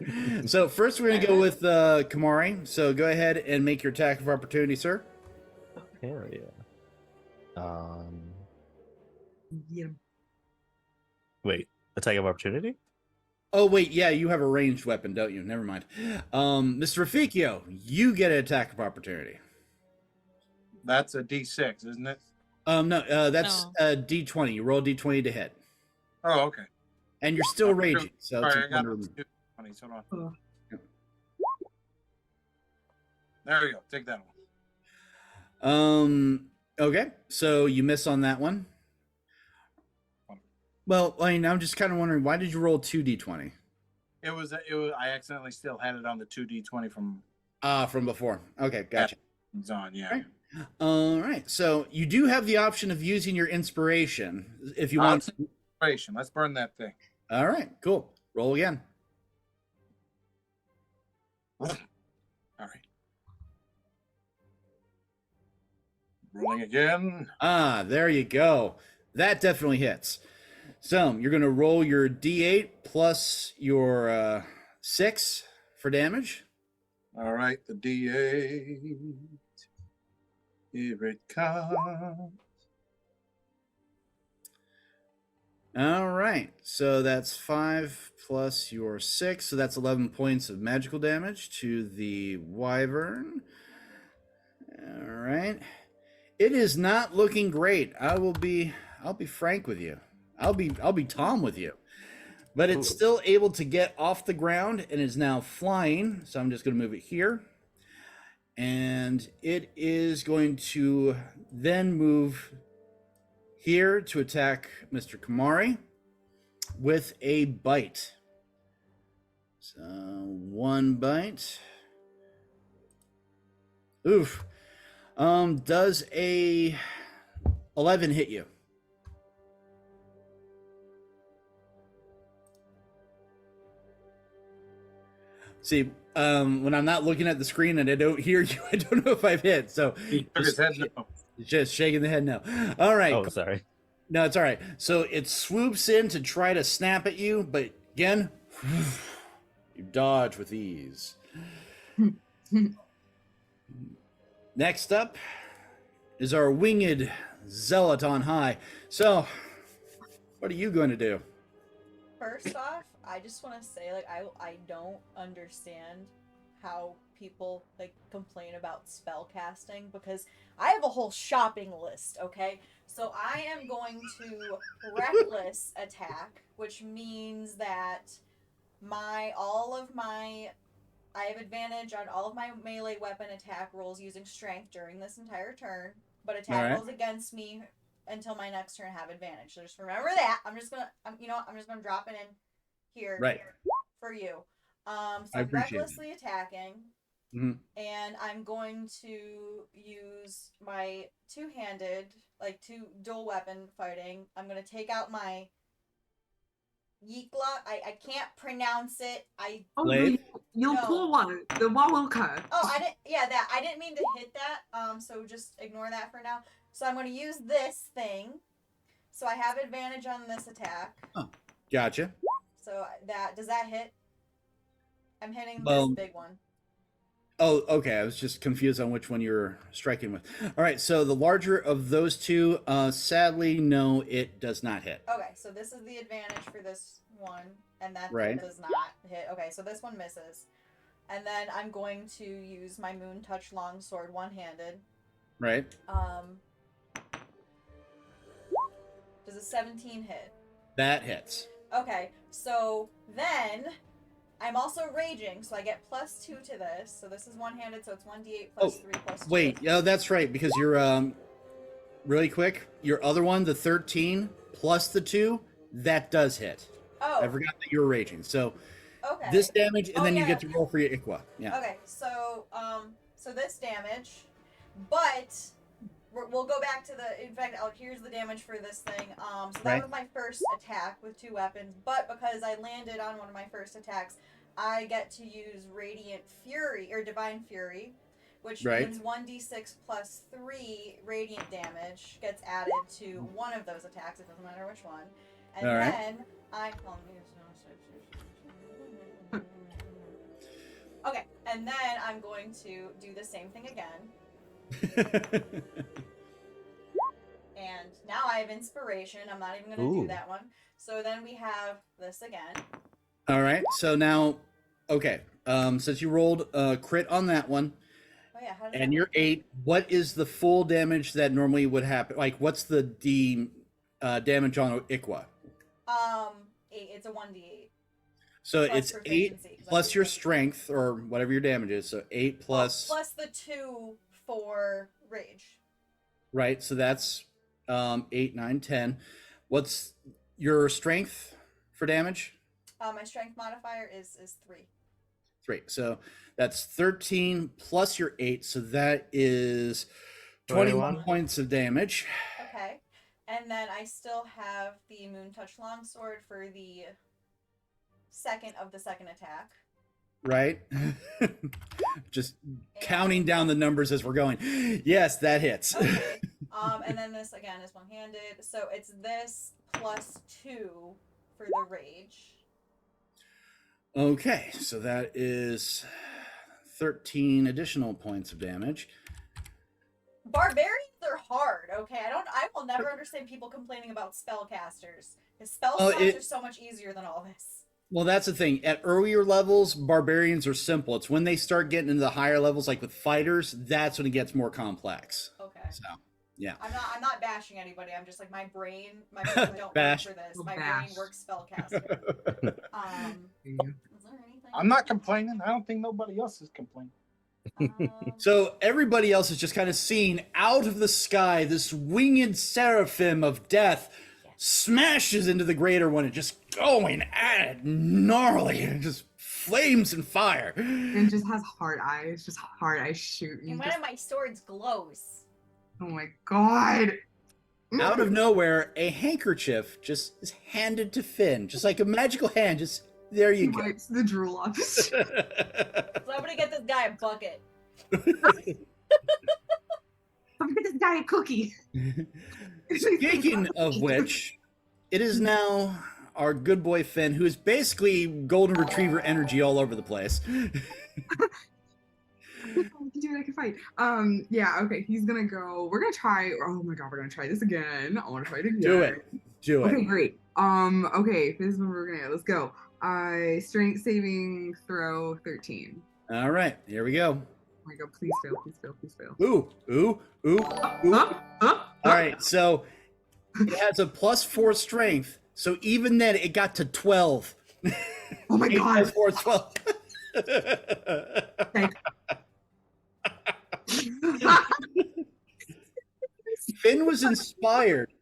So first we're going to go with Kamari. So go ahead and make your attack of opportunity, sir. Hell yeah. Get him. Wait, attack of opportunity? Oh, wait, yeah, you have a ranged weapon, don't you? Never mind. Mr. Raffikio, you get an attack of opportunity. That's a D6, isn't it? No, that's a D20. You roll a D20 to hit. Oh, okay. And you're still raging, so it's Sorry, I got important to 20s. Hold on. Oh. There we go. Take that one. Okay, so you miss on that one. Well, I mean, I'm just kind of wondering, why did you roll 2d20? It was. I accidentally still had it on the 2d20 from before. Okay, gotcha. It's on, yeah. Right. All right. So you do have the option of using your inspiration if you want. Inspiration. Let's burn that thing. All right. Cool. Roll again. All right. Rolling again. Ah, there you go. That definitely hits. So you're going to roll your D8 plus your 6 for damage. All right, the D8. Here it comes. All right, so that's 5 plus your 6, so that's 11 points of magical damage to the wyvern. All right, it is not looking great. I'll be frank with you. I'll be Tom with you. But it's still able to get off the ground and is now flying. So I'm just going to move it here. And it is going to then move here to attack Mr. Kamari with a bite. So 1 bite. Oof. Does a 11 hit you? See, when I'm not looking at the screen and I don't hear you, I don't know if I've hit. So just shaking the head no. All right. Oh, sorry. No, it's all right. So it swoops in to try to snap at you, but again, you dodge with ease. Next up is our winged zealot on high. So, what are you going to do? First off, I just want to say, like, I don't understand how people, like, complain about spell casting, because I have a whole shopping list, okay? So I am going to reckless attack, which means that I have advantage on all of my melee weapon attack rolls using strength during this entire turn, but attack rolls against me until my next turn have advantage. So just remember that. I'm just gonna drop it in here for you. So I'm recklessly attacking, and I'm going to use my two-handed, like two dual weapon fighting. I'm gonna take out my Yikla. I can't pronounce it. You'll pull one. The Wawuka. Oh, I didn't. Yeah, that I didn't mean to hit that. So just ignore that for now. So I'm going to use this thing. So I have advantage on this attack. Oh, gotcha. So does that hit? I'm hitting Well, this big one. Oh, okay. I was just confused on which one you're striking with. All right. So the larger of those two, sadly, no, it does not hit. Okay, so this is the advantage for this one, and that does not hit. Okay, so this one misses. And then I'm going to use my Moon Touch Longsword one-handed. Right. Does a 17 hit? That hits. Okay, so then I'm also raging, so I get +2 to this. So this is one-handed, so it's 1d8 plus 3 plus 2. Wait, yeah, that's right, because you're really quick. Your other one, the 13 plus the 2, that does hit. Oh. I forgot that you were raging. So okay. This damage, and then you get to roll for your Ikwa. Yeah. Okay, so this damage, but we'll go back to in fact, here's the damage for this thing. So that was my first attack with two weapons, but because I landed on one of my first attacks, I get to use Radiant Fury, or Divine Fury, which means 1d6 plus 3 radiant damage gets added to one of those attacks, it doesn't matter which one. And then okay, and then I'm going to do the same thing again. And now I have inspiration. I'm not even going to do that one. So then we have this again. All right. So now, okay. Since you rolled a crit on that one, and you're 8, what is the full damage that normally would happen? Like, what's the damage on Ikwa? 8. It's a 1d8. So it's 8 plus your strength, or whatever your damage is. So 8 plus... plus the 2 for rage. Right, so that's 8, 9, 10. What's your strength for damage? My strength modifier is 3. 3. So that's 13 plus your 8. So that is 21 points of damage. Okay. And then I still have the Moon Touch Longsword for the second attack. Right? Just counting down the numbers as we're going. Yes, that hits. Okay. And then this again is one-handed. So it's this plus 2 for the rage. Okay, so that is 13 additional points of damage. Barbarians are hard, okay? I will never understand people complaining about spellcasters. Because spellcasters are so much easier than all this. Well, that's the thing. At earlier levels, barbarians are simple. It's when they start getting into the higher levels, like with fighters, that's when it gets more complex. Okay. So, yeah. I'm not bashing anybody. I'm just like, my brain don't work for this. My brain works spellcaster. Is there anything? I'm not complaining. I don't think nobody else is complaining. So everybody else is just kind of seeing out of the sky this winged seraphim of death smashes into the greater one and just going at it gnarly and just flames and fire. And just has hard eyes, just hard eyes shooting. And one of my swords glows. Oh my god. Out of nowhere, a handkerchief just is handed to Finn, just like a magical hand. Just there you go. Wipes the drool off. Somebody get this guy a bucket. Somebody get this guy a cookie. Speaking of which, it is now our good boy Finn, who is basically golden retriever energy all over the place. I can do it. I can fight. Yeah. Okay. He's gonna go. We're gonna try. Oh my god. We're gonna try this again. I want to try it again. Do it. Do it. Okay. Great. Okay. This is what we're gonna. Let's go. Strength saving throw 13. All right. Here we go. Oh my god. Please fail. Please fail. Please fail. Ooh. Ooh. Ooh. Ooh. All right. So it has a +4 strength. So even then, it got to 12. Oh my 8 god. + 4 is 12. Okay. Finn was inspired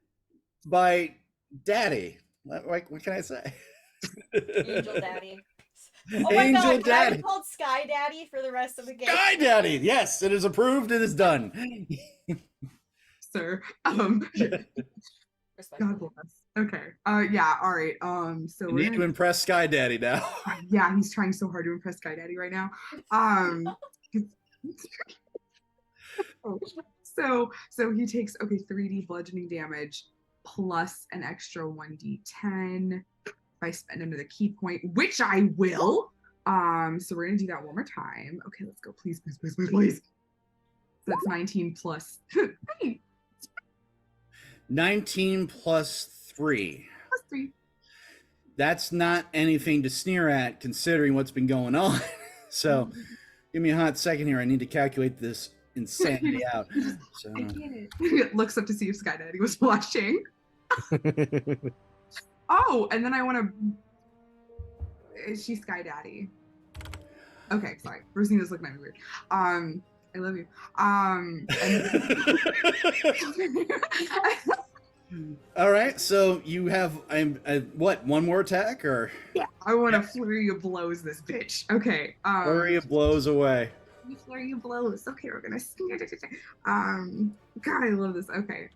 by Daddy. What can I say? Angel Daddy. Oh my Angel god, can I Daddy. be called Sky Daddy for the rest of the game? Sky Daddy. Yes, it is approved. It is done. Sir. Respectfully. God bless. Okay. Yeah. All right. So You we're need to gonna, impress Sky Daddy now. yeah, he's trying so hard to impress Sky Daddy right now. So he takes 3d bludgeoning damage plus an extra 1d10 if I spend another key point, which I will. So we're gonna do that one more time. Okay, let's go. Please, please, please, please, please. So that's 19 plus 3. 19 plus 3. Plus 3. That's not anything to sneer at considering what's been going on. So give me a hot second here. I need to calculate this insanity out. So I get it. Looks up to see if Sky Daddy was watching. Oh, and then I want to. Is she Sky Daddy? Okay, sorry. Rosina's looking at me weird. I love you. all right, so you have what, one more attack or Yeah, I want to flurry of blows this bitch. Okay. flurry of blows away? Flurry of blows. Okay, we're gonna. God, I love this. Okay.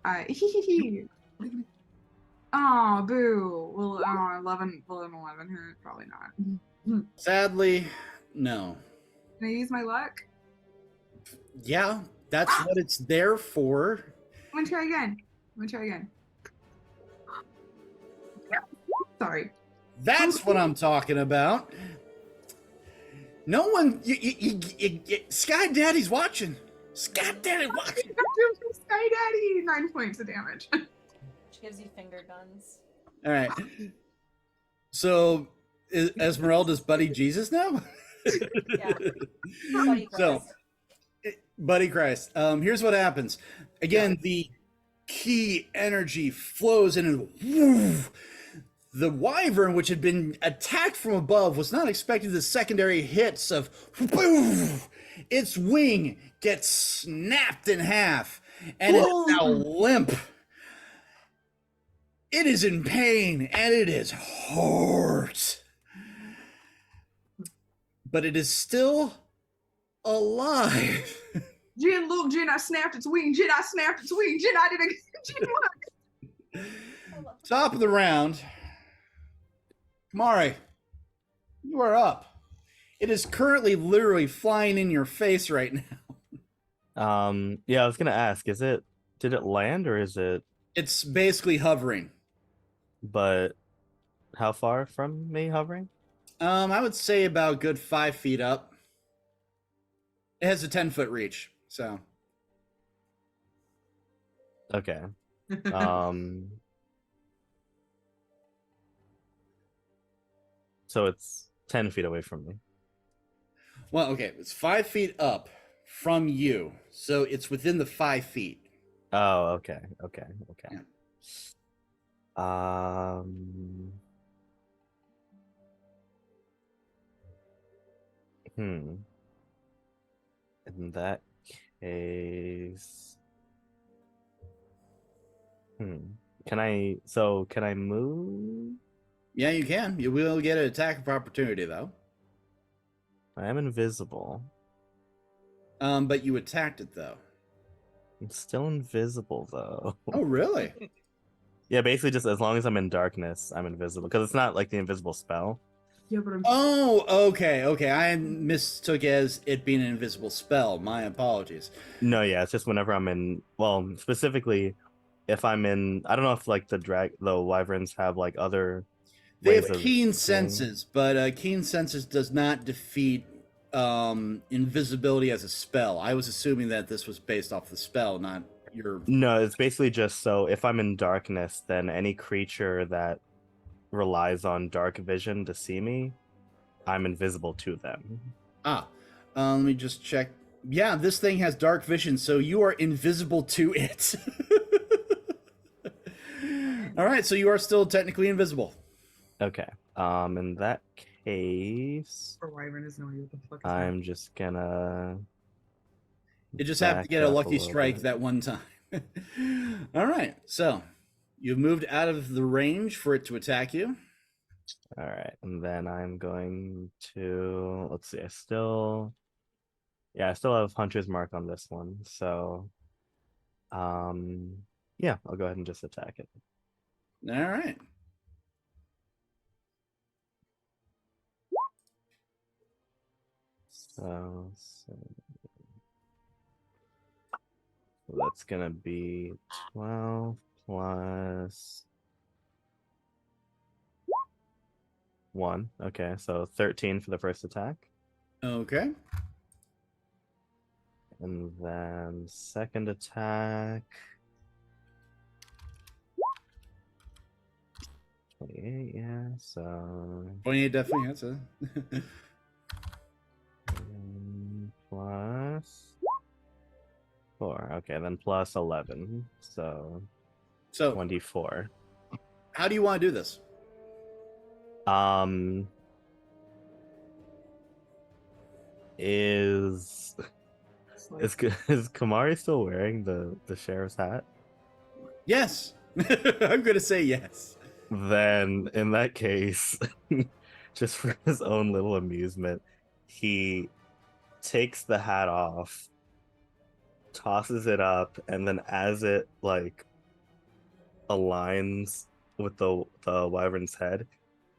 Oh, boo. Well, 11 hurt. Probably not. Sadly, no. Can I use my luck? Yeah, that's what it's there for. I'm gonna try again. Sorry. That's what I'm talking about. No one, Sky Daddy's watching. Sky Daddy's watching. Sky Daddy, 9 points of damage. She gives you finger guns. All right. So, is Esmeralda's buddy Jesus now? Yeah. Buddy So, Christ. Buddy Christ. Here's what happens. Again, the key energy flows in and woo, the wyvern, which had been attacked from above, was not expecting the secondary hits of boom. Its wing gets snapped in half and it is now limp. It is in pain and it is hurt. But it is still alive. Jin, look, Jin, I snapped its wing. Jin, I snapped its wing. Jin, I did it. Jin, look. Top of the round. Kamari, you are up. It is currently literally flying in your face right now. Yeah, I was gonna ask, did it land or is it? It's basically hovering. But how far from me hovering? I would say about a good 5 feet up. It has a 10-foot reach, so. Okay. So it's 10 feet away from me. Well, okay, it's 5 feet up from you, so it's within the 5 feet. Oh, okay. Yeah. In that case, can I move? Yeah, you can. You will get an attack of opportunity, though. I am invisible. But you attacked it, though. I'm still invisible, though. Oh, really? Yeah, basically just as long as I'm in darkness, I'm invisible. Because it's not like the invisible spell. Yeah, but I'm. Oh, okay. I mistook it as it being an invisible spell. My apologies. No, yeah, it's just whenever I'm in. Well, specifically, if I'm in. I don't know if like the wyverns have like other. They ways have of keen seeing. senses, but keen senses does not defeat invisibility as a spell. I was assuming that this was based off the spell, not your. No, it's basically just so if I'm in darkness, then any creature that relies on dark vision to see me, I'm invisible to them. Let me just check. Yeah, this thing has dark vision, so you are invisible to it. All right, so you are still technically invisible. Okay. In that case, Or Wyvern has no idea what the fuck is I'm just gonna. You just have to back get a up lucky little strike bit. that one time. All right, so you've moved out of the range for it to attack you. All right, and then I'm going to. Let's see. I still have Hunter's Mark on this one, so. Yeah, I'll go ahead and just attack it. All right. So that's gonna be 12 plus 1. Okay, so 13 for the first attack. Okay. And then second attack. 28, yeah, so 28 definitely hits it. plus 4. Okay, then plus 11. So 24. How do you want to do this? Is Kamari still wearing the sheriff's hat? Yes. I'm going to say yes. Then in that case, just for his own little amusement, he takes the hat off, tosses it up, and then as it like aligns with the wyvern's head,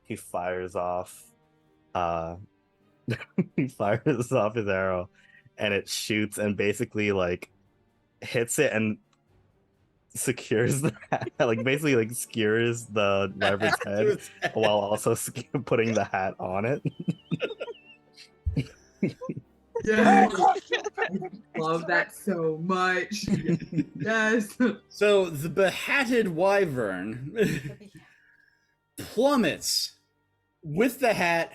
he fires off he fires off his arrow, and it shoots and basically like hits it and secures the hat, like basically like skewers the wyvern's head while also putting the hat on it. Yeah, love that so much. Yes. So the behatted wyvern plummets with the hat,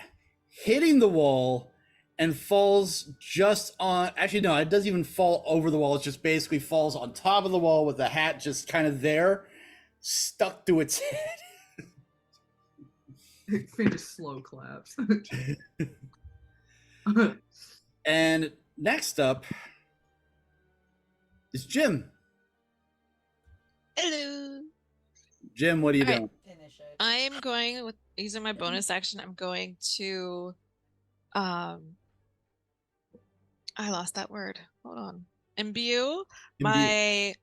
hitting the wall, and falls just on. Actually, no, it doesn't even fall over the wall. It just basically falls on top of the wall with the hat just kind of there, stuck to its head. Finn just slow claps. And next up is Jim. Hello. Jim, what are you All right. doing? Finish it. I am going with using my bonus action. I'm going to I lost that word. Hold on. Imbue my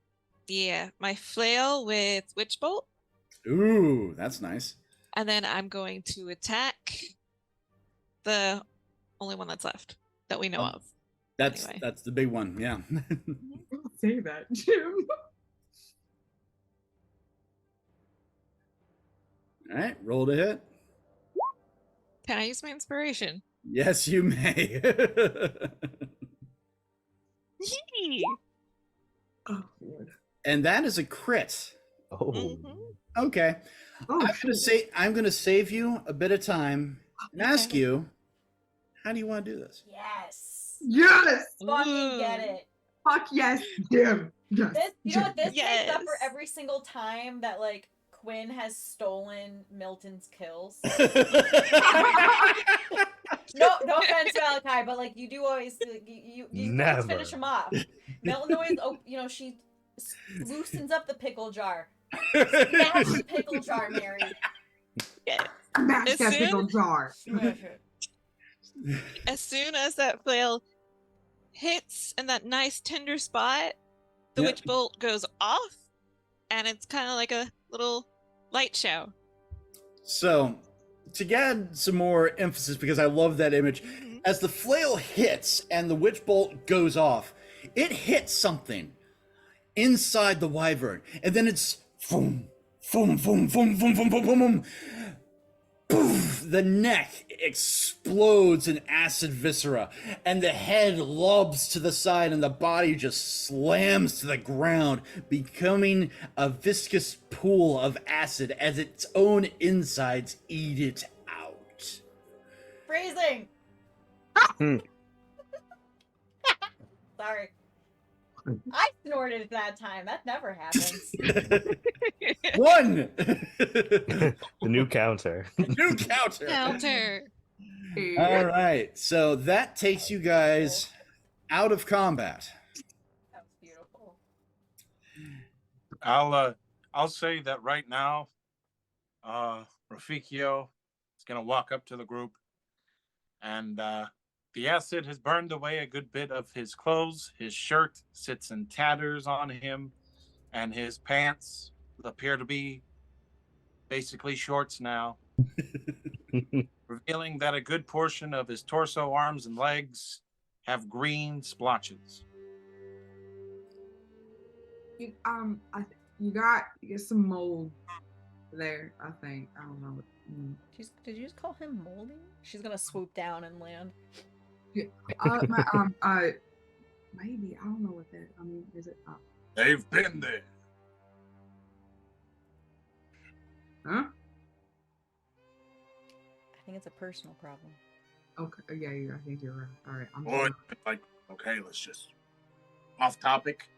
flail with witch bolt. Ooh, that's nice. And then I'm going to attack the only one that's left that we know of. That's the big one, yeah. Don't say that, Jim. All right, roll to hit. Can I use my inspiration? Yes, you may. Oh, Lord. And that is a crit. Oh. Mm-hmm. Okay. Oh, I'm gonna save you a bit of time and ask you, how do you want to do this? Yes. Yes. Fucking get it. Fuck yes, Jim. Yes. This, you know what this Yes. makes up for every single time that like Quinn has stolen Milton's kills. No offense, Malachi, but like you do always you always finish him off. Milton always, she loosens up the pickle jar. Smash the pickle jar, Mary. Yeah. Smash As that soon- pickle jar. Smash it. As soon as that flail hits in that nice tender spot, the Yep. witch bolt goes off, and it's kind of like a little light show. So, to add some more emphasis, because I love that image, as the flail hits and the witch bolt goes off, it hits something inside the wyvern, and then it's boom, boom, boom, boom, boom, boom, boom, boom, boom. Poof! the neck explodes in acid viscera, and the head lobs to the side, and the body just slams to the ground, becoming a viscous pool of acid as its own insides eat it out. Phrasing. Hmm. Sorry. I snorted at that time. That never happens. One! The new counter. New counter! Counter. All right, so that takes you guys out of combat. That was beautiful. I'll say that right now, Rafikio is gonna walk up to the group, and the acid has burned away a good bit of his clothes. His shirt sits in tatters on him, and his pants appear to be basically shorts now, revealing that a good portion of his torso, arms, and legs have green splotches. You you got some mold there. I think I don't know. Did you just call him moldy? She's gonna swoop down and land. Maybe I don't know what that. I mean, is it? They've been there. Huh? I think it's a personal problem. Okay. Yeah. I think you're right. All right. Boy, like, okay, let's just off topic.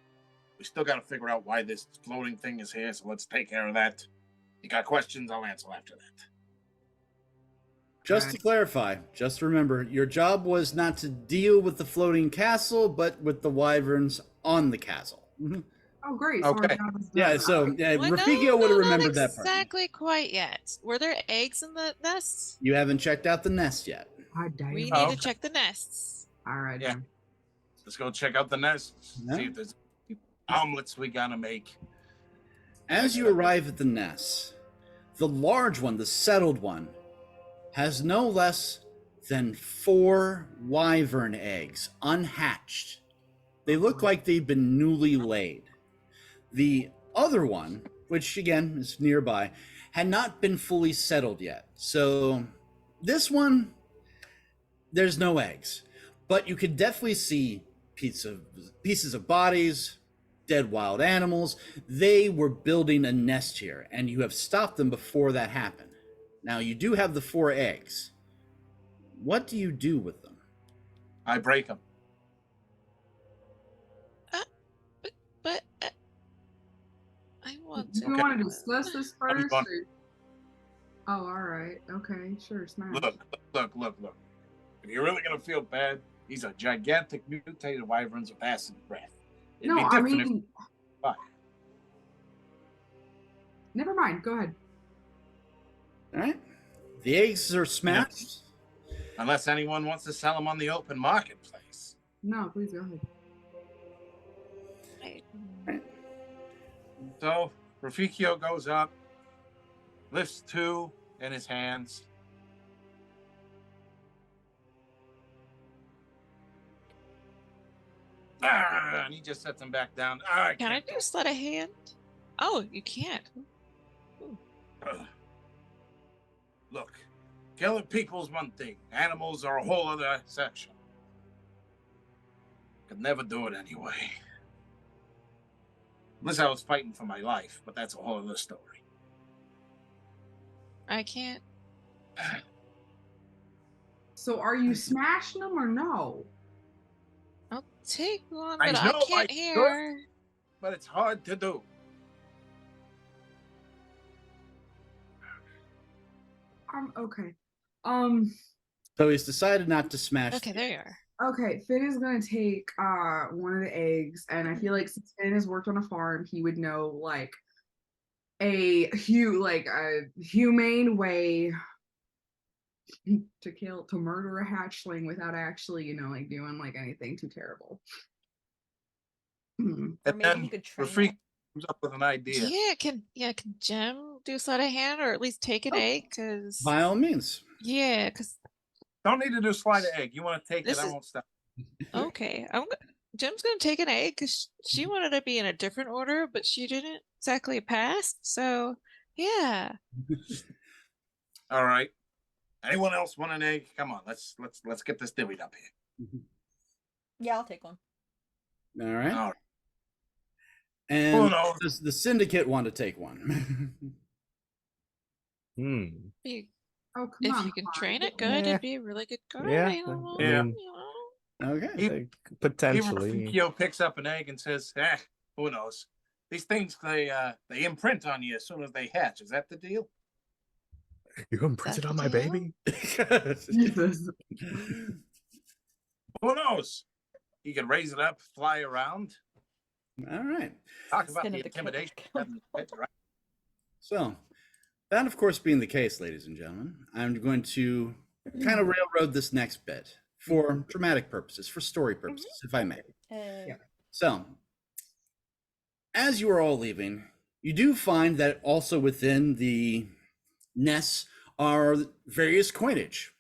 We still got to figure out why this floating thing is here, so let's take care of that. You got questions? I'll answer after that. Just to clarify, just remember, your job was not to deal with the floating castle, but with the wyverns on the castle. Mhm. Oh, great. Okay. Yeah, so Well, Rafigio would have remembered not that part. exactly quite yet. Were there eggs in the nests? You haven't checked out the nest yet. God damn. We need Oh, to okay. check the nests. All right. Yeah. Let's go check out the nests. Yeah. See if there's omelets we gotta make. As you arrive at the nest, the large one, the settled one, has no less than 4 wyvern eggs, unhatched. They look like they've been newly laid. The other one, which again is nearby, had not been fully settled yet. So this one, there's no eggs. But you could definitely see pieces of bodies, dead wild animals. They were building a nest here, and you have stopped them before that happened. Now, you do have the 4 eggs. What do you do with them? I break them. But I want Do to. you want to discuss this first? fun. Oh, all right. Okay, sure. Smash. Look. If you're really gonna feel bad, these are gigantic mutated wyverns with acid breath. It'd No, be I different mean. Fine. Never mind. Go ahead. All right. The eggs are smashed. unless anyone wants to sell them on the open marketplace. No, please go ahead. So Rafikio goes up, lifts 2 in his hands. And he just sets them back down. Can I do sleight of hand? Oh, you can't. Look, killing people's one thing. Animals are a whole other section. Could never do it anyway. Unless I was fighting for my life, but that's a whole other story. I can't. So are you smashing them or no? I'll take one, I but I know, can't I hear. But it's hard to do. Okay. So he's decided not to smash. Okay, there you are. Okay, Finn is gonna take one of the eggs, and I feel like since Finn has worked on a farm, he would know like a humane way to murder a hatchling without actually, like doing like anything too terrible. Or And maybe then you could train Rafik it. comes up with an idea. Can Jem do sleight of hand or at least take an egg? Cause By all means. yeah, cause Don't need to do slide of egg. You want to take This it, I is- won't stop. okay, Jem's gonna take an egg because she wanted to be in a different order, but she didn't exactly pass. So yeah, All right. Anyone else want an egg? Come on, let's get this divvied up here. Yeah, I'll take one. All right. All right. And Who knows? does the syndicate want to take one? You- Oh, come If on, you can Clyde. train it good, Yeah. it'd be a really good card. Yeah, You know, yeah. you know. Okay. Like, potentially. Rafiki picks up an egg and says, who knows? These things, they imprint on you as soon as they hatch. Is that the deal? You imprinted That's on the my deal? baby? Jesus. Who knows? He can raise it up, fly around. All right. Talk about Skin the of the cat. intimidation. Right? So, that of course being the case, ladies and gentlemen, I'm going to kind of railroad this next bit for dramatic purposes, for story purposes, if I may. So, as you are all leaving, you do find that also within the nests are various coinage.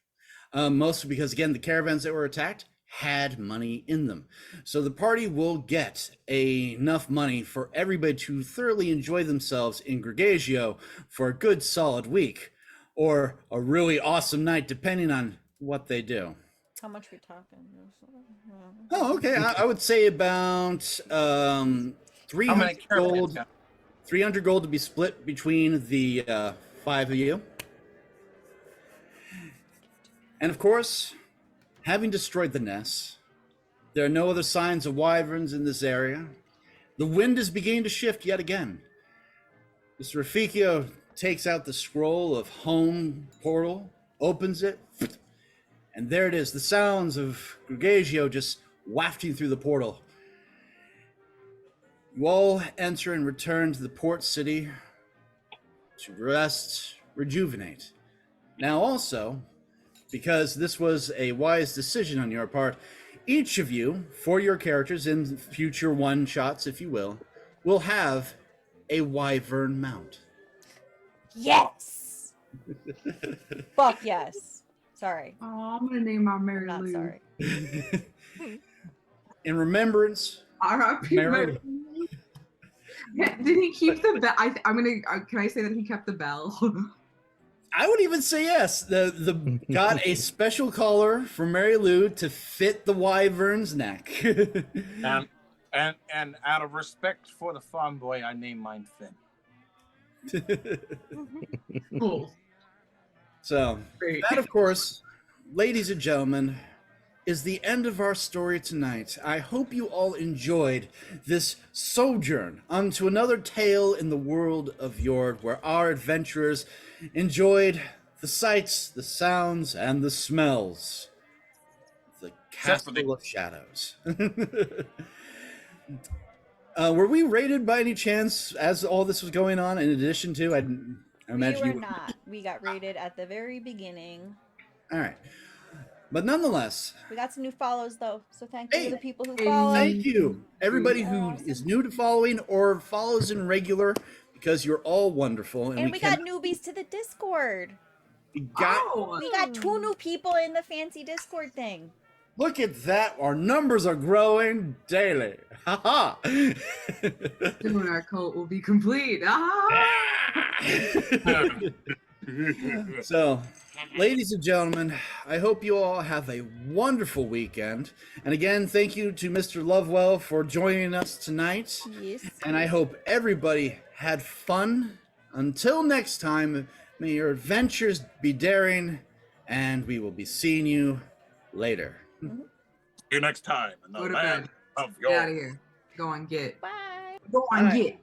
Mostly because, again, the caravans that were attacked had money in them. So the party will get enough money for everybody to thoroughly enjoy themselves in Gregagio for a good solid week, or a really awesome night, depending on what they do. How much we talking? Oh, okay. I would say about 300 gold. 300 gold to be split between the 5 of you. And of course, having destroyed the nests, there are no other signs of wyverns in this area. The wind is beginning to shift yet again. Mr. Rafficio takes out the scroll of home portal, opens it, and there it is, the sounds of Gregagio just wafting through the portal. You all enter and return to the port city to rest, rejuvenate. Now also, because this was a wise decision on your part, each of you, for your characters in future one-shots, if you will have a wyvern mount. Yes! Fuck yes. Sorry. Oh, I'm gonna name my Mary Not Lou. sorry. In remembrance, R.I.P. Mary. Did he keep the bell? Can I say that he kept the bell? I would even say yes. The got a special collar for Mary Lou to fit the wyvern's neck. And out of respect for the farm boy, I named mine Finn. Cool. So, Great. that, of course, ladies and gentlemen, is the end of our story tonight. I hope you all enjoyed this sojourn onto another tale in the world of Yord, where our adventurers enjoyed the sights, the sounds, and the smells. The Castle of Shadows. Were we rated by any chance as all this was going on, in addition to, I imagine we you were not. We got rated at the very beginning. All right. But nonetheless, We got some new follows though, so thank you Hey, to the people who hey, followed. thank you. Everybody who Awesome. is new to following or follows in regular, because you're all wonderful. And we got newbies to the Discord. we got Oh, We got 2 new people in the fancy Discord thing. look at that. Our numbers are growing daily. Ha soon our cult will be complete. Ah! So, ladies and gentlemen, I hope you all have a wonderful weekend. And again, thank you to Mr. Lovewell for joining us tonight. Yes. And I hope everybody had fun. Until next time, may your adventures be daring, and we will be seeing you later. See you next time in the Go to land bed. of Get out of Yord. here. Go and get. Bye. Go and Bye. get.